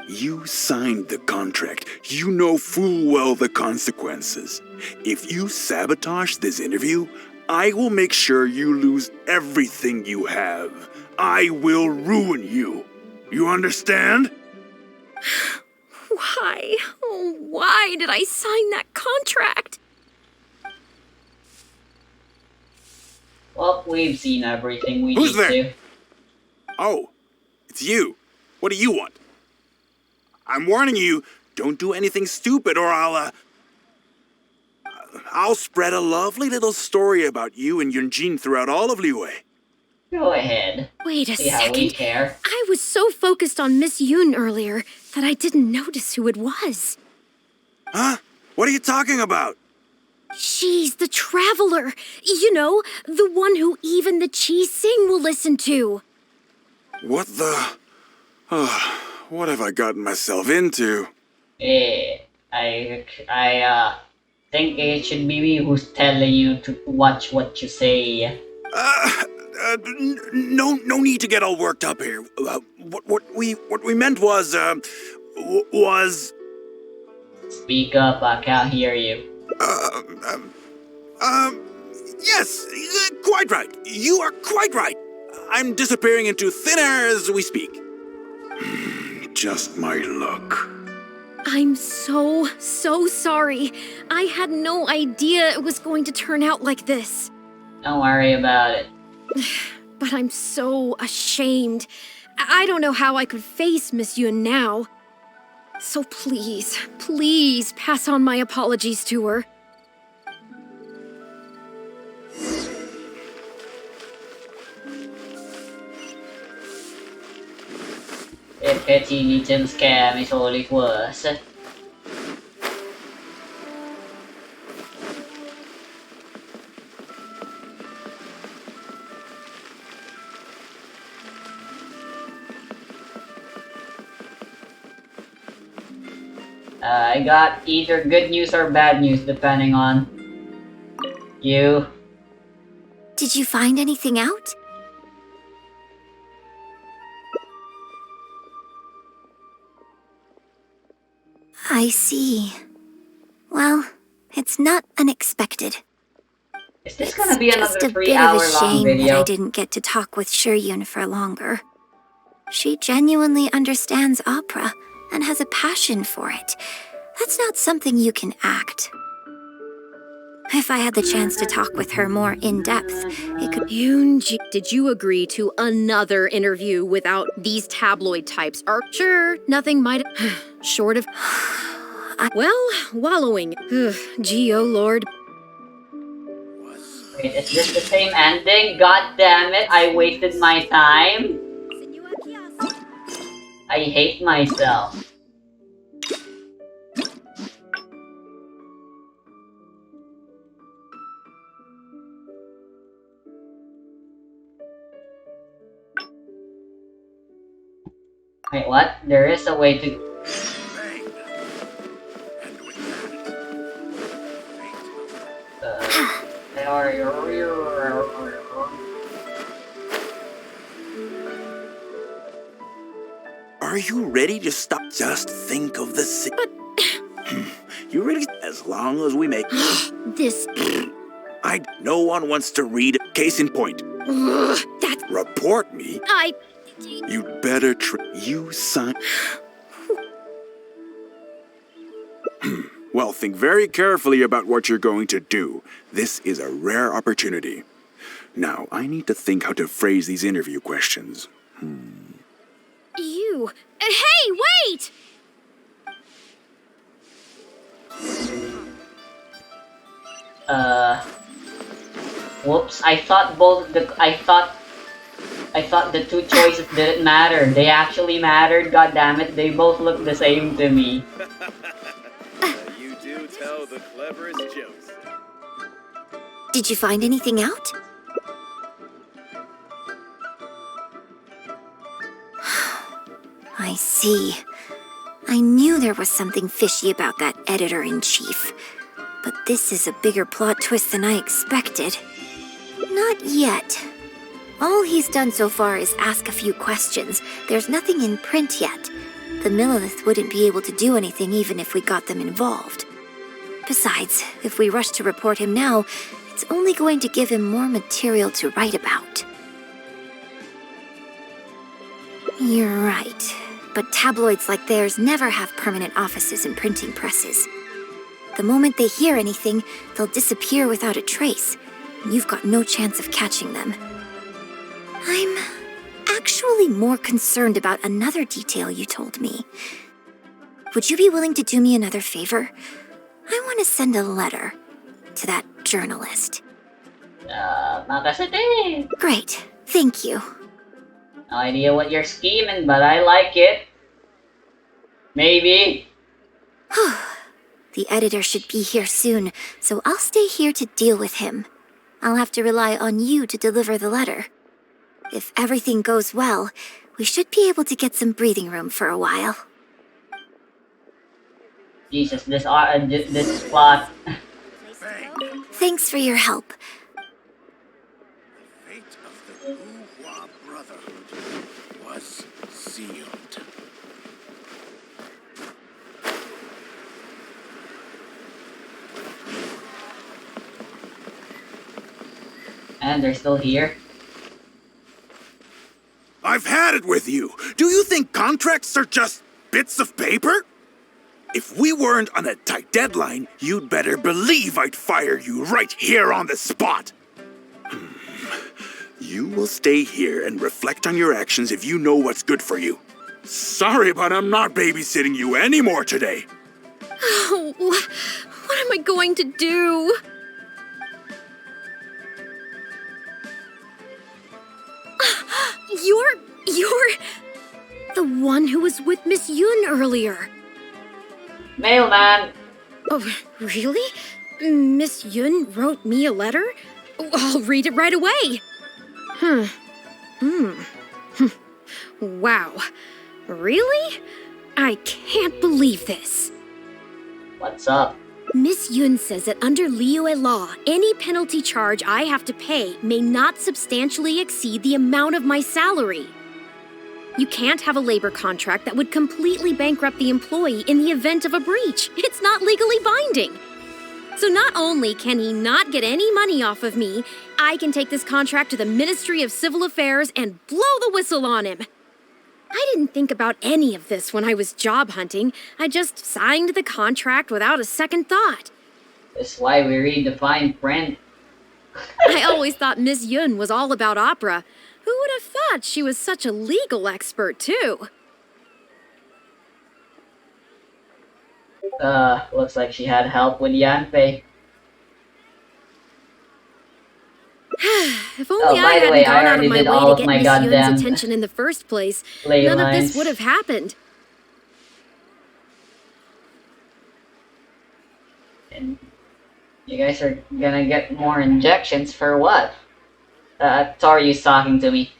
You signed the contract. You know full well the consequences. If you sabotage this interview, I will make sure you lose everything you have. I will ruin you. You understand? Why? Oh, why did I sign that contract? Well, we've seen everything we Who's need there? to. Oh, it's you. What do you want? I'm warning you, don't do anything stupid or I'll spread a lovely little story about you and Yunjin throughout all of Liyue. Go ahead. Wait a See how we second. care. I was so focused on Miss Yun earlier that I didn't notice who it was. Huh? What are you talking about? She's the traveler. You know, the one who even the Chi Sing will listen to. What the... what have I gotten myself into? I think it should be me who's telling you to watch what you say. No need to get all worked up here. What we meant was, Speak up, I can't hear you. Yes, quite right. You are quite right. I'm disappearing into thin air as we speak. Just my luck. I'm so sorry. I had no idea it was going to turn out like this. Don't worry about it. But I'm so ashamed. I don't know how I could face Miss Yun now. So please pass on my apologies to her. A petty little scam is all it was. I got either good news or bad news, depending on you. Did you find anything out? I see. Well, it's not unexpected. Is this gonna be Just another a bit of 3-hour a long shame that video? I didn't get to talk with Shiyun for longer. She genuinely understands opera and has a passion for it. That's not something you can act. If I had the chance to talk with her more in depth, it could. Yoonji, did you agree to another interview without these tabloid types? Sure, nothing might short of. Well, wallowing. Ugh, gee, oh Lord. Wait, is this the same ending? God damn it, I wasted my time. I hate myself. Wait, what? There is a way to... Are you ready to stop? Just think of the But... You ready? As long as we make... this... No one wants to read it. Case in point. That's... Report me? You'd better you sign... Well, think very carefully about what you're going to do. This is a rare opportunity. Now, I need to think how to phrase these interview questions. You... Hey, wait! Whoops, I thought the two choices didn't matter. They actually mattered, god damn it. They both look the same to me. You do tell the cleverest jokes. Did you find anything out? I see. I knew there was something fishy about that editor-in-chief. But this is a bigger plot twist than I expected. Not yet. All he's done so far is ask a few questions. There's nothing in print yet. The Millilith wouldn't be able to do anything even if we got them involved. Besides, if we rush to report him now, it's only going to give him more material to write about. You're right. But tabloids like theirs never have permanent offices and printing presses. The moment they hear anything, they'll disappear without a trace. You've got no chance of catching them. I'm actually more concerned about another detail you told me. Would you be willing to do me another favor? I want to send a letter to that journalist. Makasete. Great, thank you. No idea what you're scheming, but I like it. Maybe. The editor should be here soon, so I'll stay here to deal with him. I'll have to rely on you to deliver the letter. If everything goes well, we should be able to get some breathing room for a while. Jesus, this plot. Thanks for your help. The fate of the Wuhua Brotherhood was sealed. And they're still here. I've had it with you. Do you think contracts are just bits of paper? If we weren't on a tight deadline, you'd better believe I'd fire you right here on the spot. You will stay here and reflect on your actions if you know what's good for you. Sorry, but I'm not babysitting you anymore today. Oh, what am I going to do? You're the one who was with Miss Yun earlier. Mailman. Oh, really? Miss Yun wrote me a letter? Oh, I'll read it right away. Wow. Really? I can't believe this. What's up? Miss Yun says that under Liyue law, any penalty charge I have to pay may not substantially exceed the amount of my salary. You can't have a labor contract that would completely bankrupt the employee in the event of a breach. It's not legally binding. So not only can he not get any money off of me, I can take this contract to the Ministry of Civil Affairs and blow the whistle on him. I didn't think about any of this when I was job hunting. I just signed the contract without a second thought. That's why we read the fine print. I always thought Miss Yun was all about opera. Who would have thought she was such a legal expert, too? Looks like she had help with Yanfei. If only Oh, I by the hadn't way, gone I out of already my did way all to of get my Miss Yun's goddamn attention in the first place, ley none of lines. this would have happened. And you guys are gonna get more injections for what? Toriu's talking to me.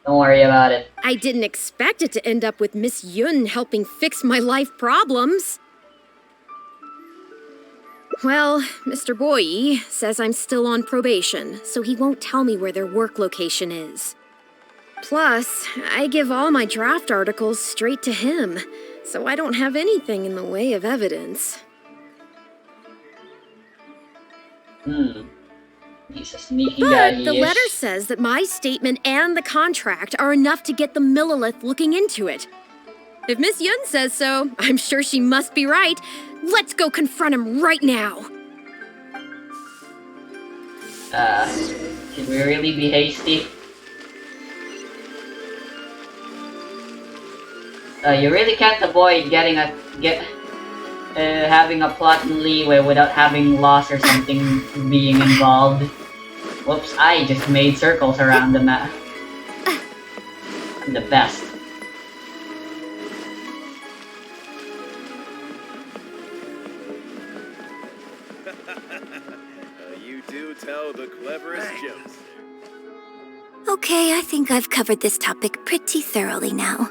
Don't worry about it. I didn't expect it to end up with Miss Yun helping fix my life problems. Well, Mr. Boyi says I'm still on probation, so he won't tell me where their work location is. Plus, I give all my draft articles straight to him, so I don't have anything in the way of evidence. He's a sneaky guy, But he the is. letter says that my statement and the contract are enough to get the Millilith looking into it. If Miss Yun says so, I'm sure she must be right. Let's go confront him right now. Should we really be hasty? You really can't avoid having a plot in leeway without having loss or something being involved. Whoops, I just made circles around the map. I'm the best. You do tell the cleverest jokes. Okay, I think I've covered this topic pretty thoroughly now.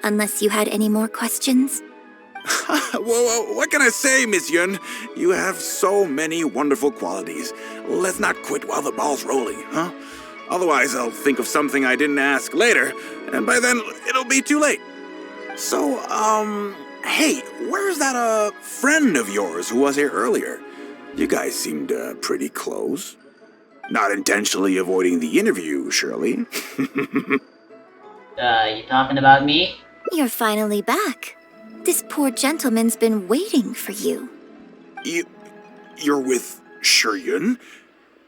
Unless you had any more questions? Well, what can I say, Miss Yun? You have so many wonderful qualities. Let's not quit while the ball's rolling, huh? Otherwise, I'll think of something I didn't ask later, and by then, it'll be too late. So, hey, where's that, friend of yours who was here earlier? You guys seemed, pretty close. Not intentionally avoiding the interview, surely. You talking about me? You're finally back. This poor gentleman's been waiting for you. You're with Shiryun?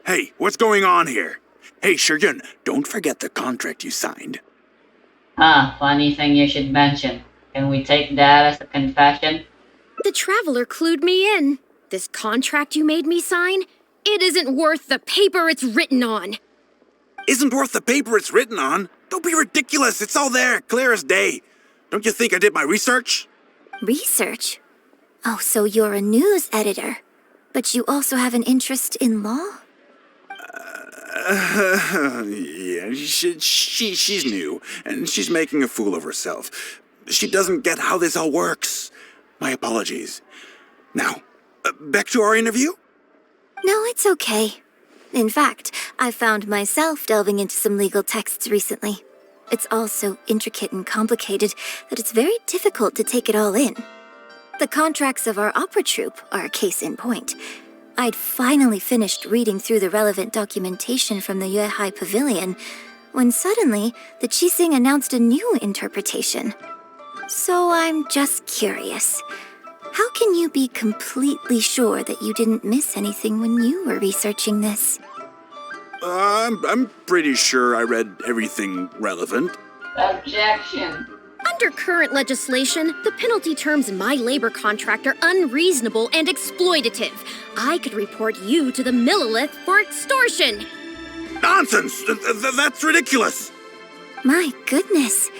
Hey, what's going on here? Hey, Shiryun, don't forget the contract you signed. Funny thing you should mention. Can we take that as a confession? The Traveler clued me in. This contract you made me sign, it isn't worth the paper it's written on. Isn't worth the paper it's written on? Don't be ridiculous. It's all there, clear as day. Don't you think I did my research? Research? Oh, so you're a news editor. But you also have an interest in law? Yeah, she's new, and she's making a fool of herself. She doesn't get how this all works. My apologies. Now, back to our interview? No, it's okay. In fact, I found myself delving into some legal texts recently. It's all so intricate and complicated that it's very difficult to take it all in. The contracts of our opera troupe are a case in point. I'd finally finished reading through the relevant documentation from the Yuehai Pavilion when suddenly the Qixing announced a new interpretation. So I'm just curious. How can you be completely sure that you didn't miss anything when you were researching this? I'm pretty sure I read everything relevant. Objection. Under current legislation, the penalty terms in my labor contract are unreasonable and exploitative. I could report you to the Millilith for extortion. Nonsense! That's ridiculous! My goodness.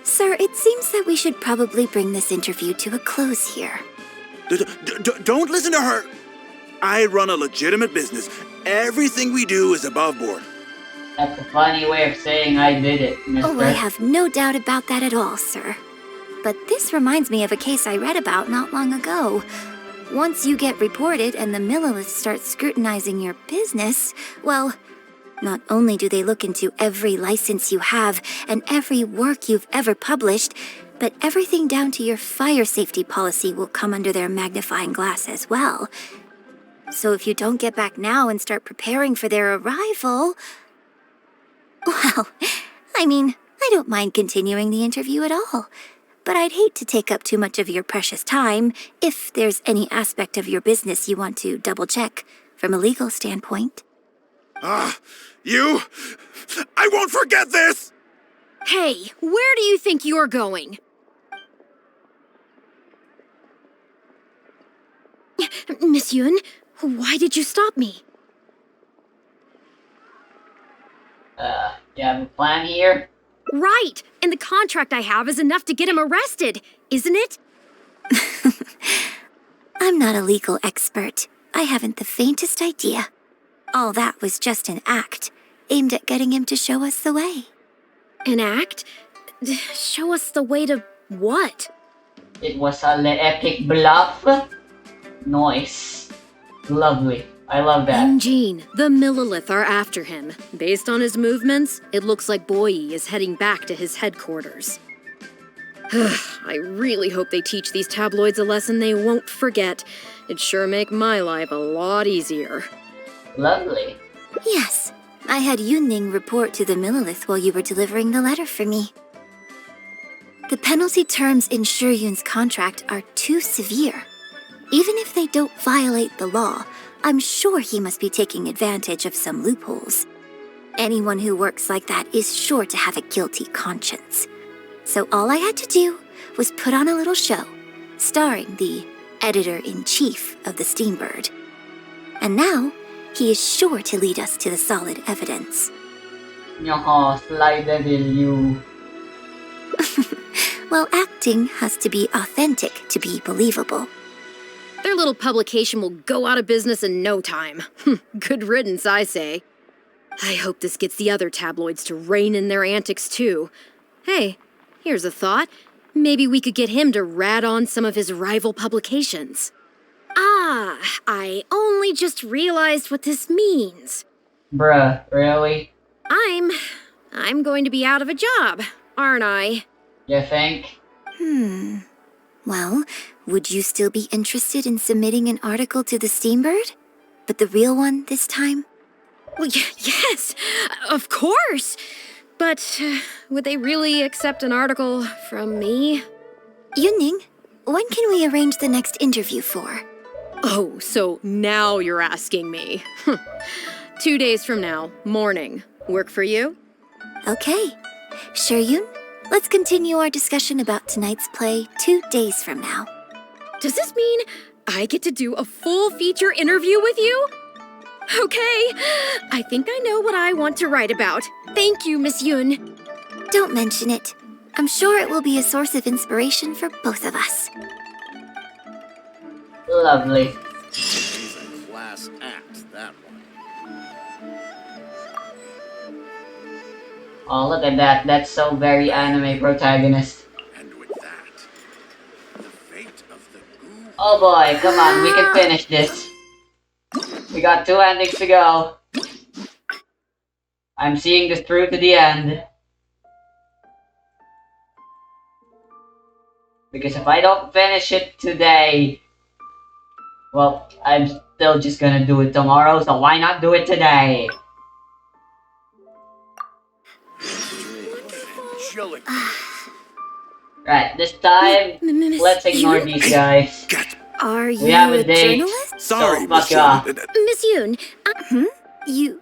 Sir, it seems that we should probably bring this interview to a close here. Don't listen to her! I run a legitimate business. Everything we do is above board. That's a funny way of saying I did it, mister. Oh, I have no doubt about that at all, sir. But this reminds me of a case I read about not long ago. Once you get reported and the Millilith starts scrutinizing your business, well, not only do they look into every license you have and every work you've ever published, but everything down to your fire safety policy will come under their magnifying glass as well. So if you don't get back now and start preparing for their arrival... Well, I mean, I don't mind continuing the interview at all. But I'd hate to take up too much of your precious time if there's any aspect of your business you want to double-check from a legal standpoint. You? I won't forget this! Hey, where do you think you're going? Miss Yun, why did you stop me? You have a plan here? Right, and the contract I have is enough to get him arrested, isn't it? I'm not a legal expert. I haven't the faintest idea. All that was just an act, aimed at getting him to show us the way. An act? Show us the way to what? It was a epic bluff. Nice. Lovely. I love that. Eugene, the Millilith are after him. Based on his movements, it looks like Boyi is heading back to his headquarters. I really hope they teach these tabloids a lesson they won't forget. It'd sure make my life a lot easier. Lovely. Yes, I had Yunning report to the Millilith while you were delivering the letter for me. The penalty terms in Shuyun's contract are too severe. Even if they don't violate the law, I'm sure he must be taking advantage of some loopholes. Anyone who works like that is sure to have a guilty conscience. So all I had to do was put on a little show, starring the editor-in-chief of the Steambird. And now, he is sure to lead us to the solid evidence. Nyaha, Sly Devil, you. Well, acting has to be authentic to be believable. Their little publication will go out of business in no time. Good riddance, I say. I hope this gets the other tabloids to rein in their antics, too. Hey, here's a thought. Maybe we could get him to rat on some of his rival publications. Ah, I only just realized what this means. Bruh, really? I'm going to be out of a job, aren't I? You think? Well, would you still be interested in submitting an article to the Steambird? But the real one this time? Well, yes, of course. But would they really accept an article from me? Yunning, when can we arrange the next interview for? Oh, so now you're asking me. 2 days from now, morning. Work for you? Okay. Shuyun, let's continue our discussion about tonight's play 2 days from now. Does this mean I get to do a full feature interview with you? Okay, I think I know what I want to write about. Thank you, Miss Yun. Don't mention it. I'm sure it will be a source of inspiration for both of us. Lovely. She's a class act, that one. Oh, look at that. That's so very anime protagonist. And with that, the fate of the goo. Oh boy, come on. We can finish this. We got 2 endings to go. I'm seeing this through to the end. Because if I don't finish it today, well, I'm still just gonna do it tomorrow, so why not do it today? Right, this time, let's ignore these guys. Are We you have a a date. journalist? Sorry, Oh, fuck Miss off. Yun. Miss Yun,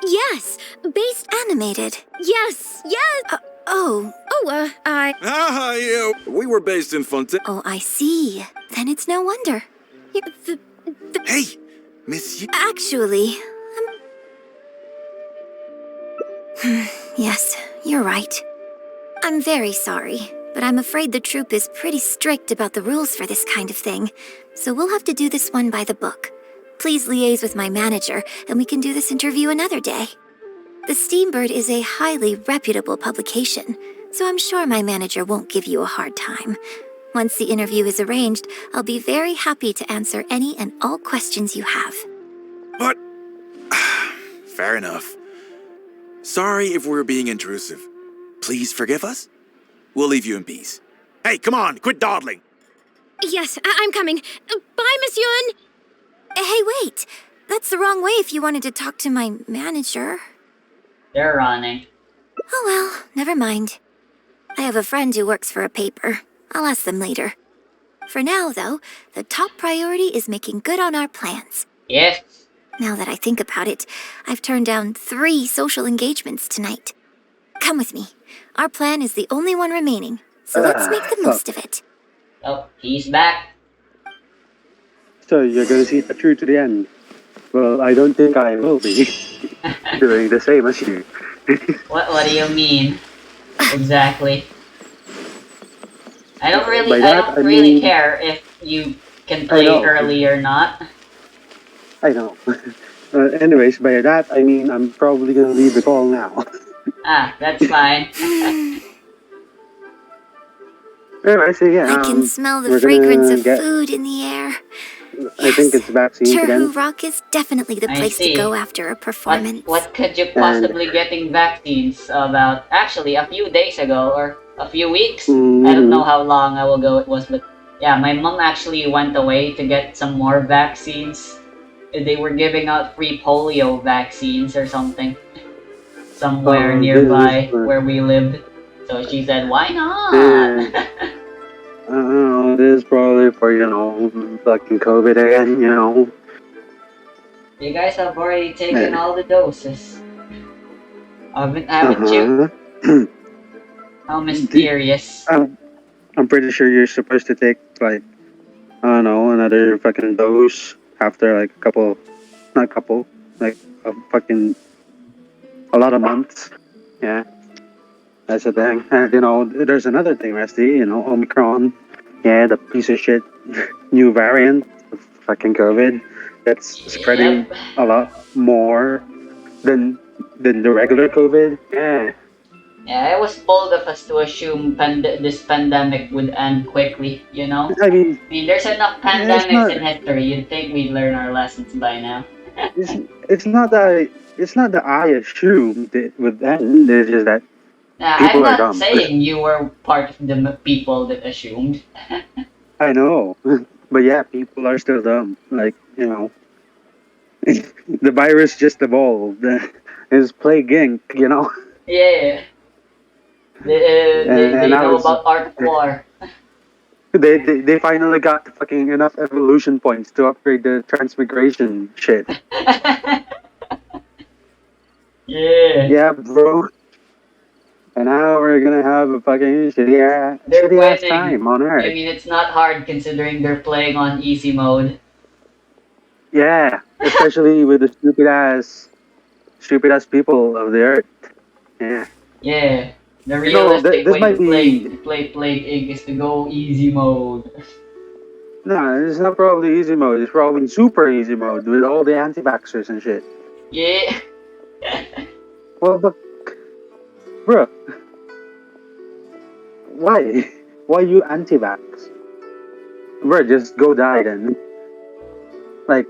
Yes, based animated. yes. Oh, We were based in Fontaine. oh, I see. Then it's no wonder. Hey, Miss Yun. Actually, yes, you're right. I'm very sorry, but I'm afraid the troupe is pretty strict about the rules for this kind of thing, so we'll have to do this one by the book. Please liaise with my manager, and we can do this interview another day. The Steambird is a highly reputable publication, so I'm sure my manager won't give you a hard time. Once the interview is arranged, I'll be very happy to answer any and all questions you have. What? Fair enough. Sorry if we're being intrusive. Please forgive us. We'll leave you in peace. Hey, come on, quit dawdling. Yes, I'm coming. Bye, Miss Yun. Hey, wait! That's the wrong way if you wanted to talk to my manager. They're running. Oh well, never mind. I have a friend who works for a paper. I'll ask them later. For now, though, the top priority is making good on our plans. Yes. Now that I think about it, I've turned down 3 social engagements tonight. Come with me. Our plan is the only one remaining, so let's make the most of it. Oh, he's back. So you're gonna see that through to the end. Well, I don't think I will be doing the same as you. What do you mean? Exactly. I By I that, don't I really mean, care if you can I play know, early or not. I know. Anyways, by that, I mean, I'm probably gonna leave the call now. Ah, that's fine. Anyway, so yeah, I can smell the we're fragrance gonna of get, food in the air. I think Yes, it's vaccines again. Cherhu Rock is definitely the I place to go see. after a performance. What could you And, possibly getting vaccines about? Actually, a few days ago or a few weeks. I don't know mm, how long ago it was, but yeah, my mom actually went away to get some more vaccines. They were giving out free polio vaccines or something somewhere this is nearby where we lived. So she said, "Why not?" this, I don't know, this is probably for, fucking COVID again, You guys have already taken Yeah. all the doses. Haven't you? Uh-huh. How The- mysterious. I'm pretty sure you're supposed to take, like, I don't know, another fucking dose after, like, not couple, like, a lot of months. Yeah, that's the thing. And, there's another thing, Rusty, Omicron. Yeah, the piece of shit new variant of fucking COVID that's spreading Yep. a lot more than the regular COVID. Yeah. Yeah, it was bold of us to assume this pandemic would end quickly, you know? I mean, I mean, there's enough it's pandemics not in history. You'd think we'd learn our lessons by now. it's not that I assumed it would end. It's just that Now, I'm people are not dumb. saying you were part of the people that assumed. I know, but yeah, people are still dumb. Like, the virus just evolved. It's plague Inc. Yeah, And they now know it's about art of war. they finally got fucking enough evolution points to upgrade the transmigration shit. Yeah, Yeah, bro. And now we're gonna have a fucking they're shitty ass winning. time on I Earth. mean, it's not hard considering they're playing on easy mode. Yeah, especially with the stupid ass people of the Earth. Yeah. Yeah, the realistic This way might be to play Plague Inc. is to go easy mode. no, it's not probably easy mode. It's probably super easy mode with all the anti-vaxxers and shit. Yeah. Well, but bro, why? Why you anti-vax? Bro, just go die then. Like,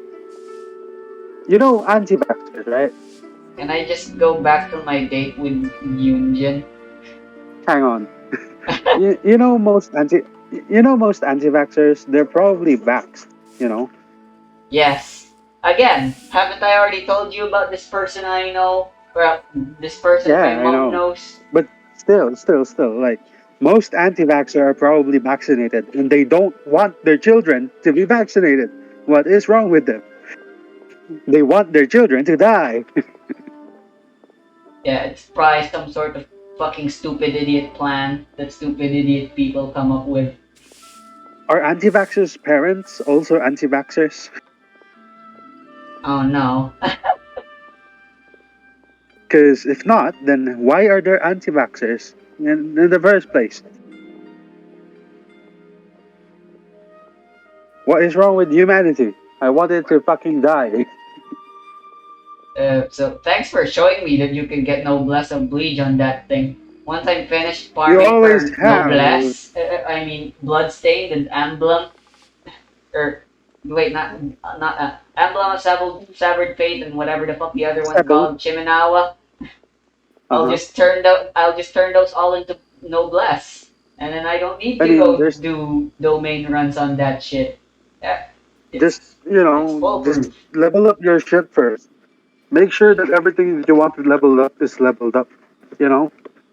anti-vaxxers, right? Can I just go back to my date with Yunjin? Hang on. you know most anti-vaxxers, they're probably vaxxed. Yes. Again, haven't I already told you about this person I know? Well, this person Yeah, my I mom know. knows. But still, like, most anti-vaxxers are probably vaccinated, and they don't want their children to be vaccinated. What is wrong with them? They want their children to die. Yeah, it's probably some sort of fucking stupid idiot plan that stupid idiot people come up with. Are anti-vaxxers' parents also anti-vaxxers? Oh no. Because if not, then why are there anti-vaxxers in the first place? What is wrong with humanity? I wanted to fucking die. So thanks for showing me that you can get noblesse oblige on that thing. Once I'm finished You farming always for have. noblesse, I mean bloodstained and emblem, or wait, not emblem of severed fate and whatever the fuck the other one's Severed. called, Chiminawa. I'll just turn those all into noblesse, and then I don't need I to mean, go there's do domain runs on that shit. Yeah, just it's just foolproof. level up your shit first. Make sure that everything that you want to level up is leveled up.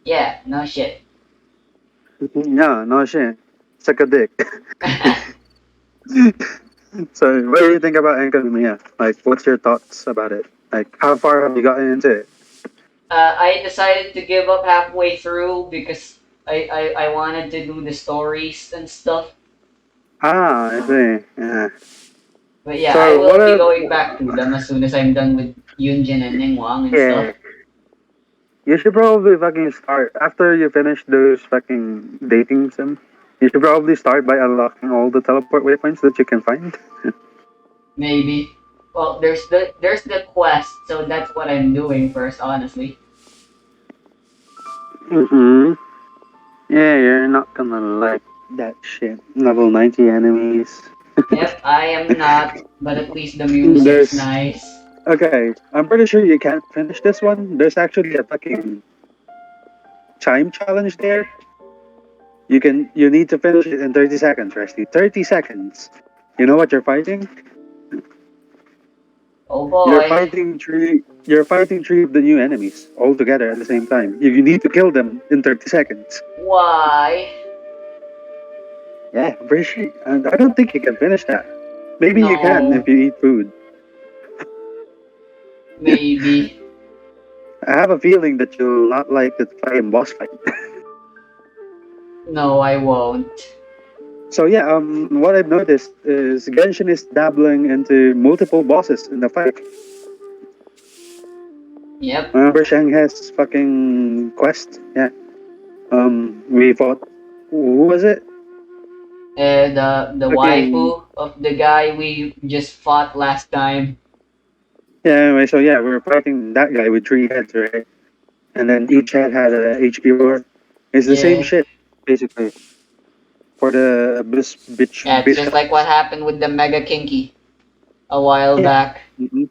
Yeah, no shit. Yeah, no shit. Suck a dick. So, what do you think about Academia? Like, what's your thoughts about it? Like, how far have you gotten into it? I decided to give up halfway through because I wanted to do the stories and stuff. Ah, I see. Yeah. But yeah, I So will what be are going back to them as soon as I'm done with Yunjin and Ningguang and yeah? stuff. You should probably fucking start after you finish those fucking dating sim. You should probably start by unlocking all the teleport waypoints that you can find. Maybe. Well, there's the quest, so that's what I'm doing first, honestly. Mm-hmm. Yeah, you're not gonna like that shit. Level 90 enemies. Yep, I am not, but at least the music's There's nice. okay. I'm pretty sure you can't finish this one. There's actually a fucking time challenge there. You need to finish it in 30 seconds, Rusty. 30 seconds. You know what you're fighting? Oh boy. You're fighting three of the new enemies all together at the same time. You need to kill them in 30 seconds. Why? Yeah, I'm pretty sure. And I don't think you can finish that. Maybe you can No, if you eat food. maybe. I have a feeling that you'll not like the fucking boss fight. No, I won't. So yeah, what I've noticed is Genshin is dabbling into multiple bosses in the fight. Yep. Remember Shanghai's fucking quest? Yeah. We fought. Who was it? The Fucking waifu of the guy we just fought last time. yeah. Anyway, so yeah, we were fighting that guy with three heads, right? And then each head had a HP bar. It's the same Yeah. shit, basically. For the abyss bitch. Yeah, it's just like what happened with the Mega Kinky a while Yeah. back. Mm-hmm.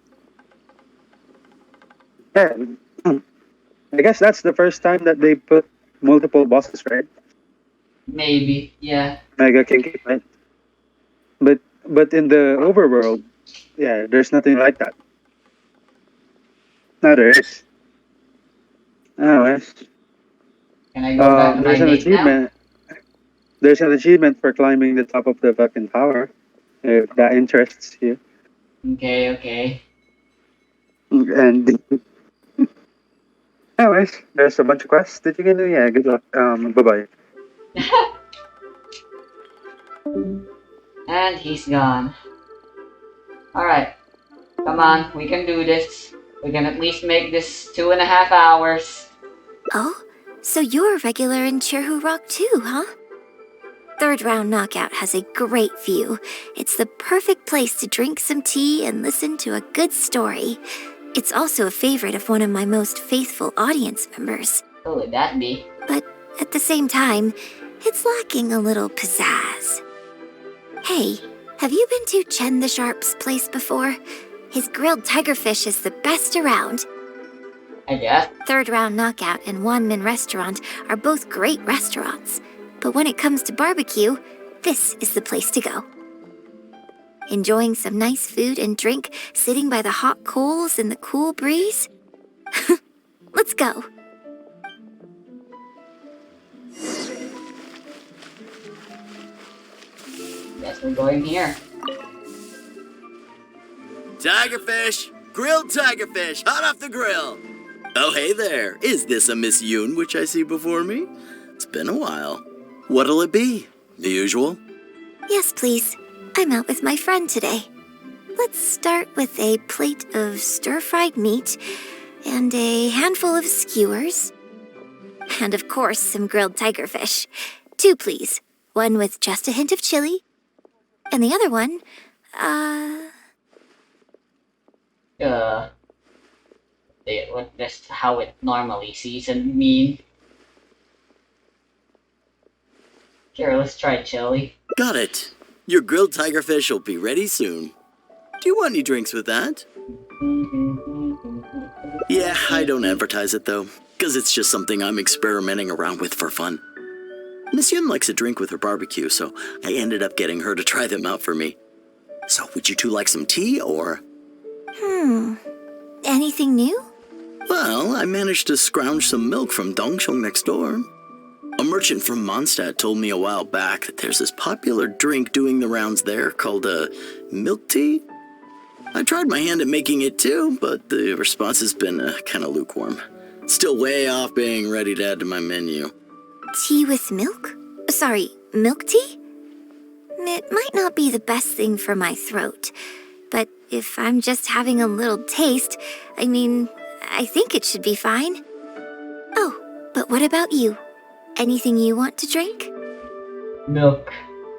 Yeah. I guess that's the first time that they put multiple bosses, right? Maybe, yeah. Mega Kinky, right? But in the overworld, yeah, there's nothing like that. No, there is. Anyways, Can I go back to my there's an date now? achievement. There's an achievement for climbing the top of the fucking tower, if that interests you. Okay, okay. And anyways, there's a bunch of quests that you can do. Yeah, good luck. Bye bye. And he's gone. Alright. Come on, we can do this. We can at least make this 2.5 hours. Oh, so you're a regular in Cheerhu Rock too, huh? Third Round Knockout has a great view. It's the perfect place to drink some tea and listen to a good story. It's also a favorite of one of my most faithful audience members. Who would that be? But at the same time, it's lacking a little pizzazz. Hey, have you been to Chen the Sharp's place before? His grilled tigerfish is the best around. I guess. Third Round Knockout and Yunmin Restaurant are both great restaurants. But when it comes to barbecue, this is the place to go. Enjoying some nice food and drink, sitting by the hot coals in the cool breeze? Let's go. Guess we're going here. Tigerfish! Grilled tigerfish, hot off the grill! Oh, hey there. Is this a Miss Yoon which I see before me? It's been a while. What'll it be? The usual? Yes, please. I'm out with my friend today. Let's start with a plate of stir-fried meat and a handful of skewers. And of course, some grilled tigerfish. 2, please. One with just a hint of chili. And the other one, That's how it normally seasoned mean. Here, let's try chili. Got it. Your grilled tigerfish will be ready soon. Do you want any drinks with that? Yeah, I don't advertise it though, because it's just something I'm experimenting around with for fun. Miss Yun likes a drink with her barbecue, so I ended up getting her to try them out for me. So, would you two like some tea, or? anything new? Well, I managed to scrounge some milk from Dongsheng next door. A merchant from Mondstadt told me a while back that there's this popular drink doing the rounds there called milk tea. I tried my hand at making it too, but the response has been kind of lukewarm. Still way off being ready to add to my menu. Tea with milk? Sorry, milk tea? It might not be the best thing for my throat. if I'm just having a little taste, I think it should be fine. Oh, but what about you? Anything you want to drink? Milk,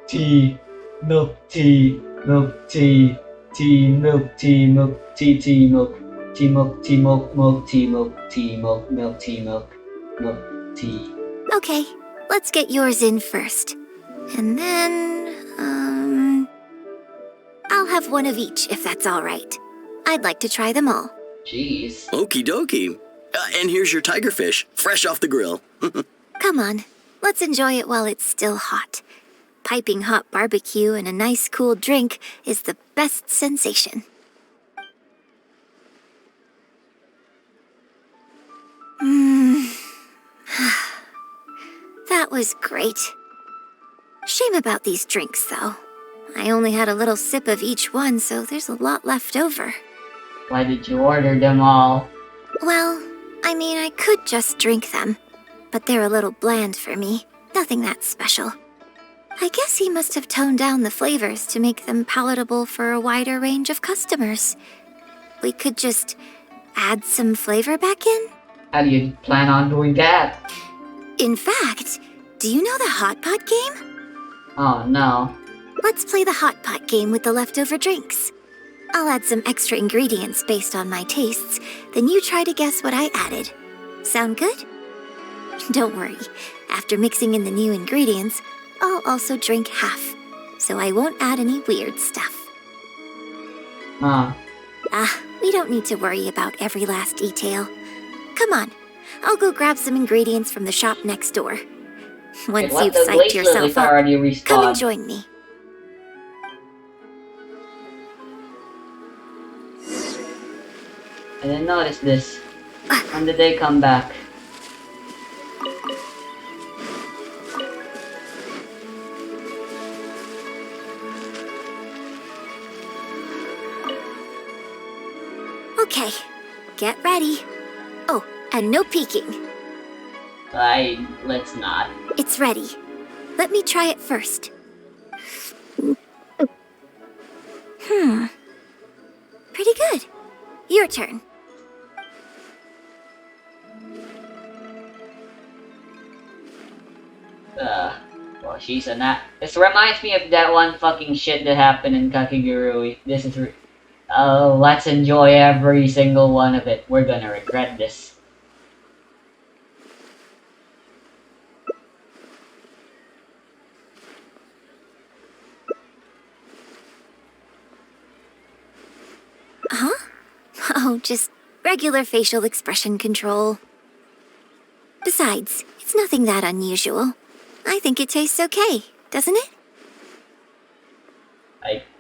tea, milk, tea, milk, tea, tea, milk, tea, milk, tea, tea, milk, tea, milk, tea, milk, milk, tea, milk, tea, milk, milk, tea, milk, milk, tea. Okay, let's get yours in first. And then, I'll have one of each if that's all right. I'd like to try them all. Jeez. Okie dokie. And here's your tiger fish, fresh off the grill. Come on, let's enjoy it while it's still hot. Piping hot barbecue and a nice cool drink is the best sensation. That was great. Shame about these drinks, though. I only had a little sip of each one, so there's a lot left over. Why did you order them all? Well, I could just drink them, but they're a little bland for me. Nothing that special. I guess he must have toned down the flavors to make them palatable for a wider range of customers. We could just add some flavor back in? How do you plan on doing that? In fact, do you know the hot pot game? Oh no. Let's play the hot pot game with the leftover drinks. I'll add some extra ingredients based on my tastes, then you try to guess what I added. Sound good? Don't worry, after mixing in the new ingredients, I'll also drink half, so I won't add any weird stuff. We don't need to worry about every last detail. Come on, I'll go grab some ingredients from the shop next door. Once you've psyched yourself up, come and join me. I didn't notice this. When did they come back? Okay, get ready. Oh, and no peeking. Let's not. It's ready. Let me try it first. Pretty good. Your turn. Well, she's a nat. This reminds me of that one fucking shit that happened in Kakigurui. This is let's enjoy every single one of it. We're gonna regret this. Huh? Oh, just regular facial expression control. Besides, it's nothing that unusual. I think it tastes okay, doesn't it?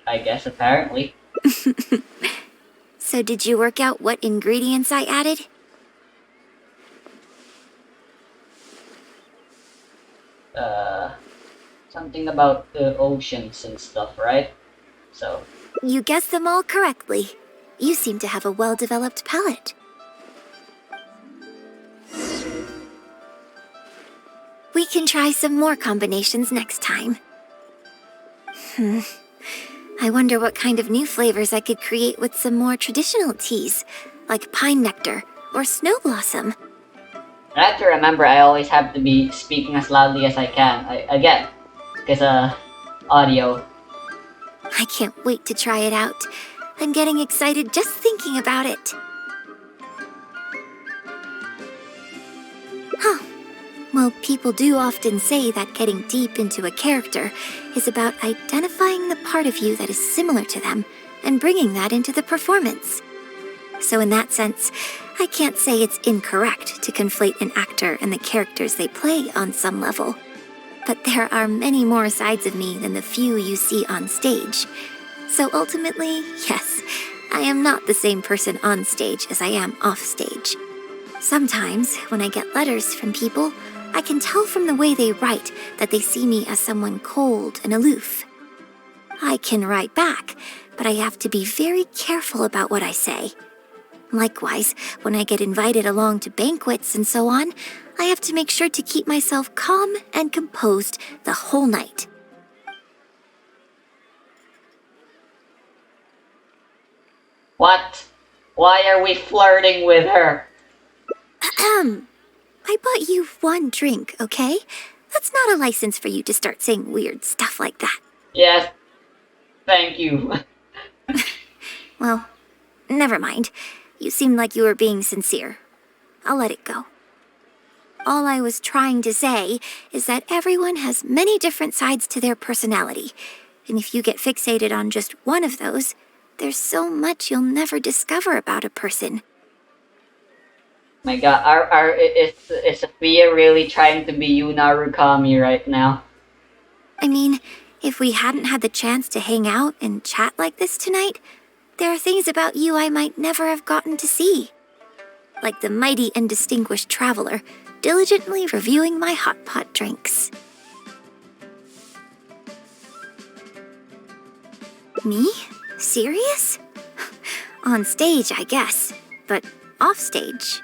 I guess apparently. So did you work out what ingredients I added? Something about the oceans and stuff, right? So. You guessed them all correctly. You seem to have a well-developed palate. We can try some more combinations next time. I wonder what kind of new flavors I could create with some more traditional teas, like pine nectar or snow blossom. I have to remember I always have to be speaking as loudly as I can. Again, because audio. I can't wait to try it out. I'm getting excited just thinking about it. Huh. Well, people do often say that getting deep into a character is about identifying the part of you that is similar to them and bringing that into the performance. So in that sense, I can't say it's incorrect to conflate an actor and the characters they play on some level. But there are many more sides of me than the few you see on stage. So ultimately, yes, I am not the same person on stage as I am off stage. Sometimes, when I get letters from people, I can tell from the way they write that they see me as someone cold and aloof. I can write back, but I have to be very careful about what I say. Likewise, when I get invited along to banquets and so on, I have to make sure to keep myself calm and composed the whole night. What? Why are we flirting with her? Ahem. I bought you one drink, okay? That's not a license for you to start saying weird stuff like that. Yes. Thank you. Well, never mind. You seemed like you were being sincere. I'll let it go. All I was trying to say is that everyone has many different sides to their personality. And if you get fixated on just one of those, there's so much you'll never discover about a person. My god, is Sophia really trying to be Yuna Rukami right now? I mean, if we hadn't had the chance to hang out and chat like this tonight, there are things about you I might never have gotten to see. Like the mighty and distinguished traveler, diligently reviewing my hot pot drinks. Me? Serious? On stage, I guess, but off stage.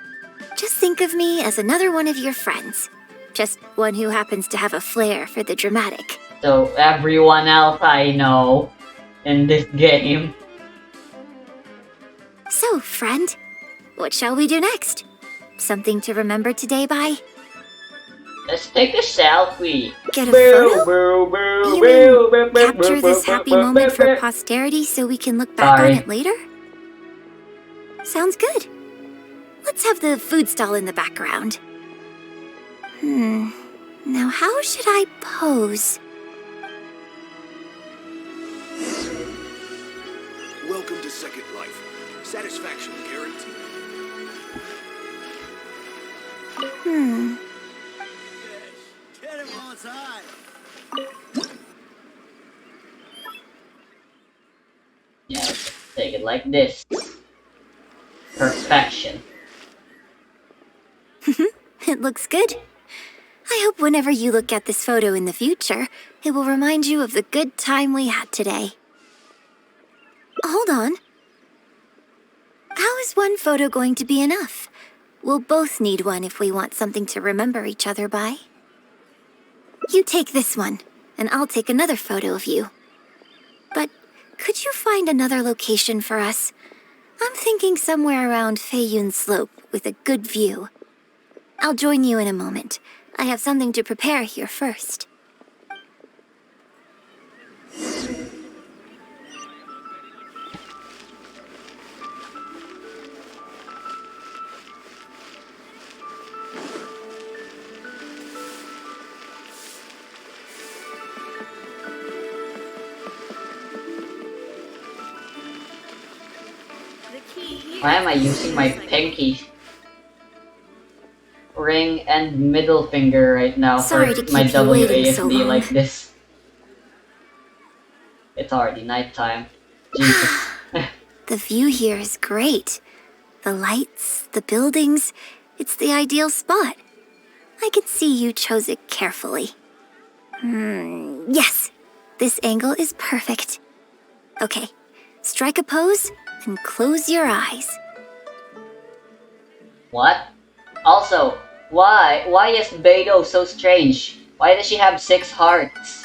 Just think of me as another one of your friends. Just one who happens to have a flair for the dramatic. So everyone else I know in this game. So, friend, what shall we do next? Something to remember today by? Let's take a selfie. Get a photo? You mean capture this happy moment for posterity so we can look back on it later? Sounds good. Let's have the food stall in the background. Now how should I pose? Welcome to Second Life. Satisfaction guaranteed. Get him on time. Yeah, let's take it like this. Perfection. It looks good. I hope whenever you look at this photo in the future, it will remind you of the good time we had today. Hold on. How is one photo going to be enough? We'll both need one if we want something to remember each other by. You take this one, and I'll take another photo of you. But could you find another location for us? I'm thinking somewhere around Feiyun Slope with a good view. I'll join you in a moment. I have something to prepare here first. Why am I using my pinky ring and middle finger right now Sorry for to my keep you waiting so WASD long. like this? It's already nighttime. Jesus. The view here is great. The lights, the buildings, it's the ideal spot. I can see you chose it carefully. Yes, this angle is perfect. Okay, strike a pose and close your eyes. What? Also, why is Beidou so strange? Why does she have 6 hearts?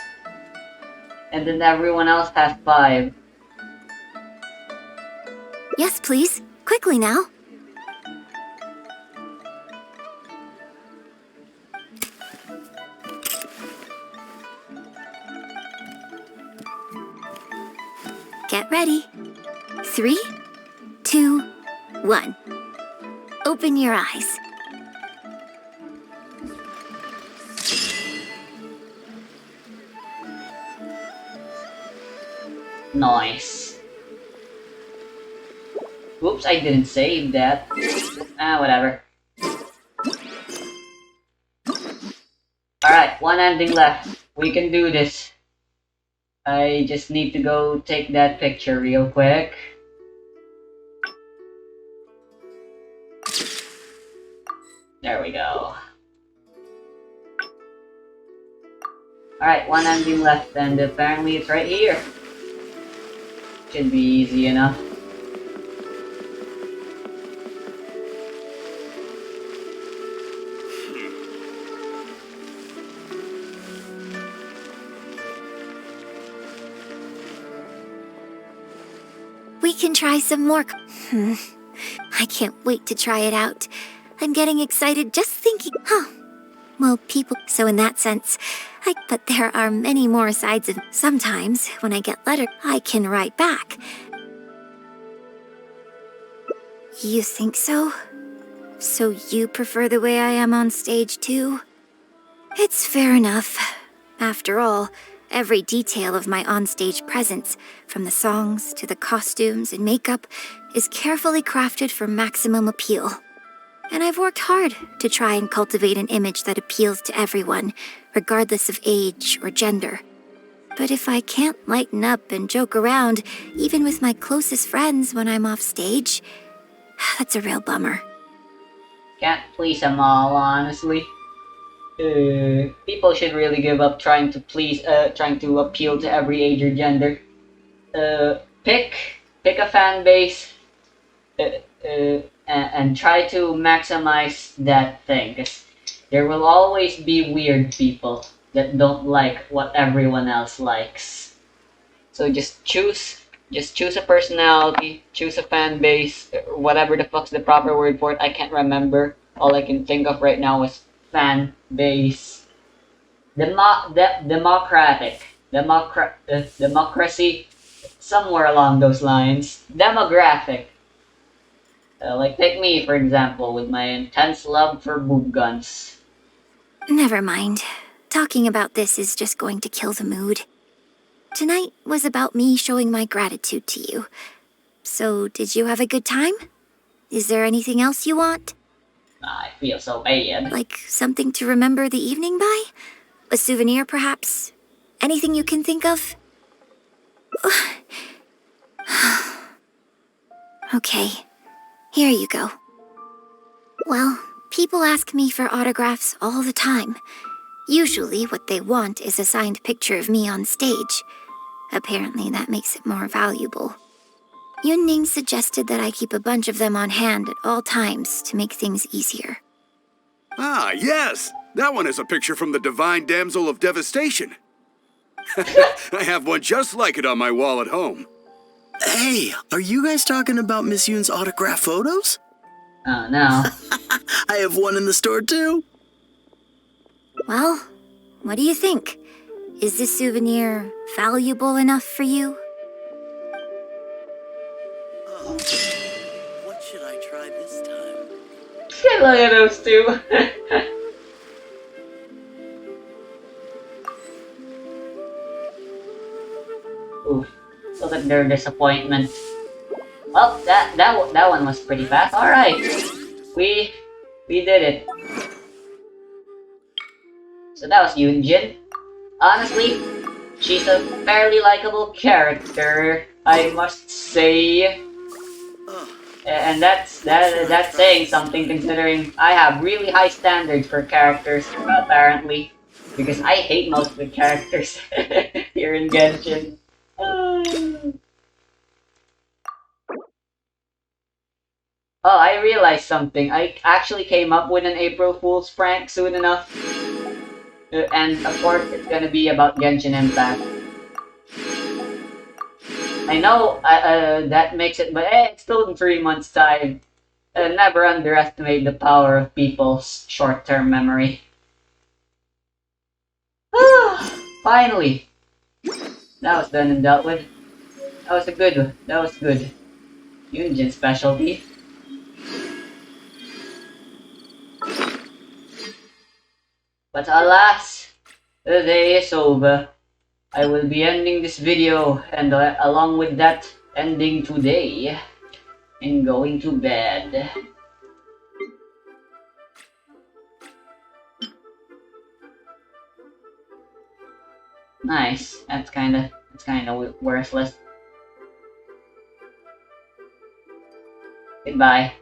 And then everyone else has 5. Yes, please. Quickly now. Get ready. 3, 2, 1. Open your eyes. Nice. Oops, I didn't save that. Whatever. Alright, one ending left. We can do this. I just need to go take that picture real quick. There we go. Alright, one ending left, and apparently it's right here. Should be easy enough. We We can try some more. I can't wait to try it out. I'm getting excited just thinking. Well, people. So in that sense, but there are many more sides of. Sometimes when I get letters, I can write back. You think so? So you prefer the way I am on stage too? It's fair enough. After all, every detail of my onstage presence, from the songs to the costumes and makeup, is carefully crafted for maximum appeal. And I've worked hard to try and cultivate an image that appeals to everyone, regardless of age or gender. But if I can't lighten up and joke around, even with my closest friends when I'm off stage, that's a real bummer. Can't please them all, honestly. People should really give up trying to appeal to every age or gender. Pick a fan base, and try to maximize that thing. 'Cause there will always be weird people that don't like what everyone else likes. So just choose a personality, choose a fan base, whatever the fuck's the proper word for it. I can't remember. All I can think of right now is fan base. Democracy, somewhere along those lines. Demographic. Like take me, for example, with my intense love for boob guns. Never mind. Talking about this is just going to kill the mood. Tonight was about me showing my gratitude to you. So, did you have a good time? Is there anything else you want? I feel so bad. Like something to remember the evening by? A souvenir, perhaps? Anything you can think of? Okay, here you go. Well, people ask me for autographs all the time. Usually what they want is a signed picture of me on stage. Apparently that makes it more valuable. Yunmin suggested that I keep a bunch of them on hand at all times to make things easier. Ah, yes! That one is a picture from the Divine Damsel of Devastation. I have one just like it on my wall at home. Hey, are you guys talking about Miss Yoon's autograph photos? Oh, no. I have one in the store too. Well, what do you think? Is this souvenir valuable enough for you? Oh, what should I try this time? Look at those two. Oof. Look at their disappointment. Well, that one was pretty fast. All right, we did it. So that was Yunjin. Honestly, she's a fairly likable character, I must say. And that's saying something, considering I have really high standards for characters, apparently. Because I hate most of the characters here in Genshin. Oh, I realized something. I actually came up with an April Fool's prank soon enough. And of course, it's gonna be about Genshin Impact. I know that makes it, but it's still in 3 months' time. Never underestimate the power of people's short-term memory. Finally! That was done and dealt with. That was a good one. That was good. Yunjin's specialty. But alas, the day is over. I will be ending this video, and along with that, ending today, and going to bed. Nice. That's kinda worthless. Goodbye.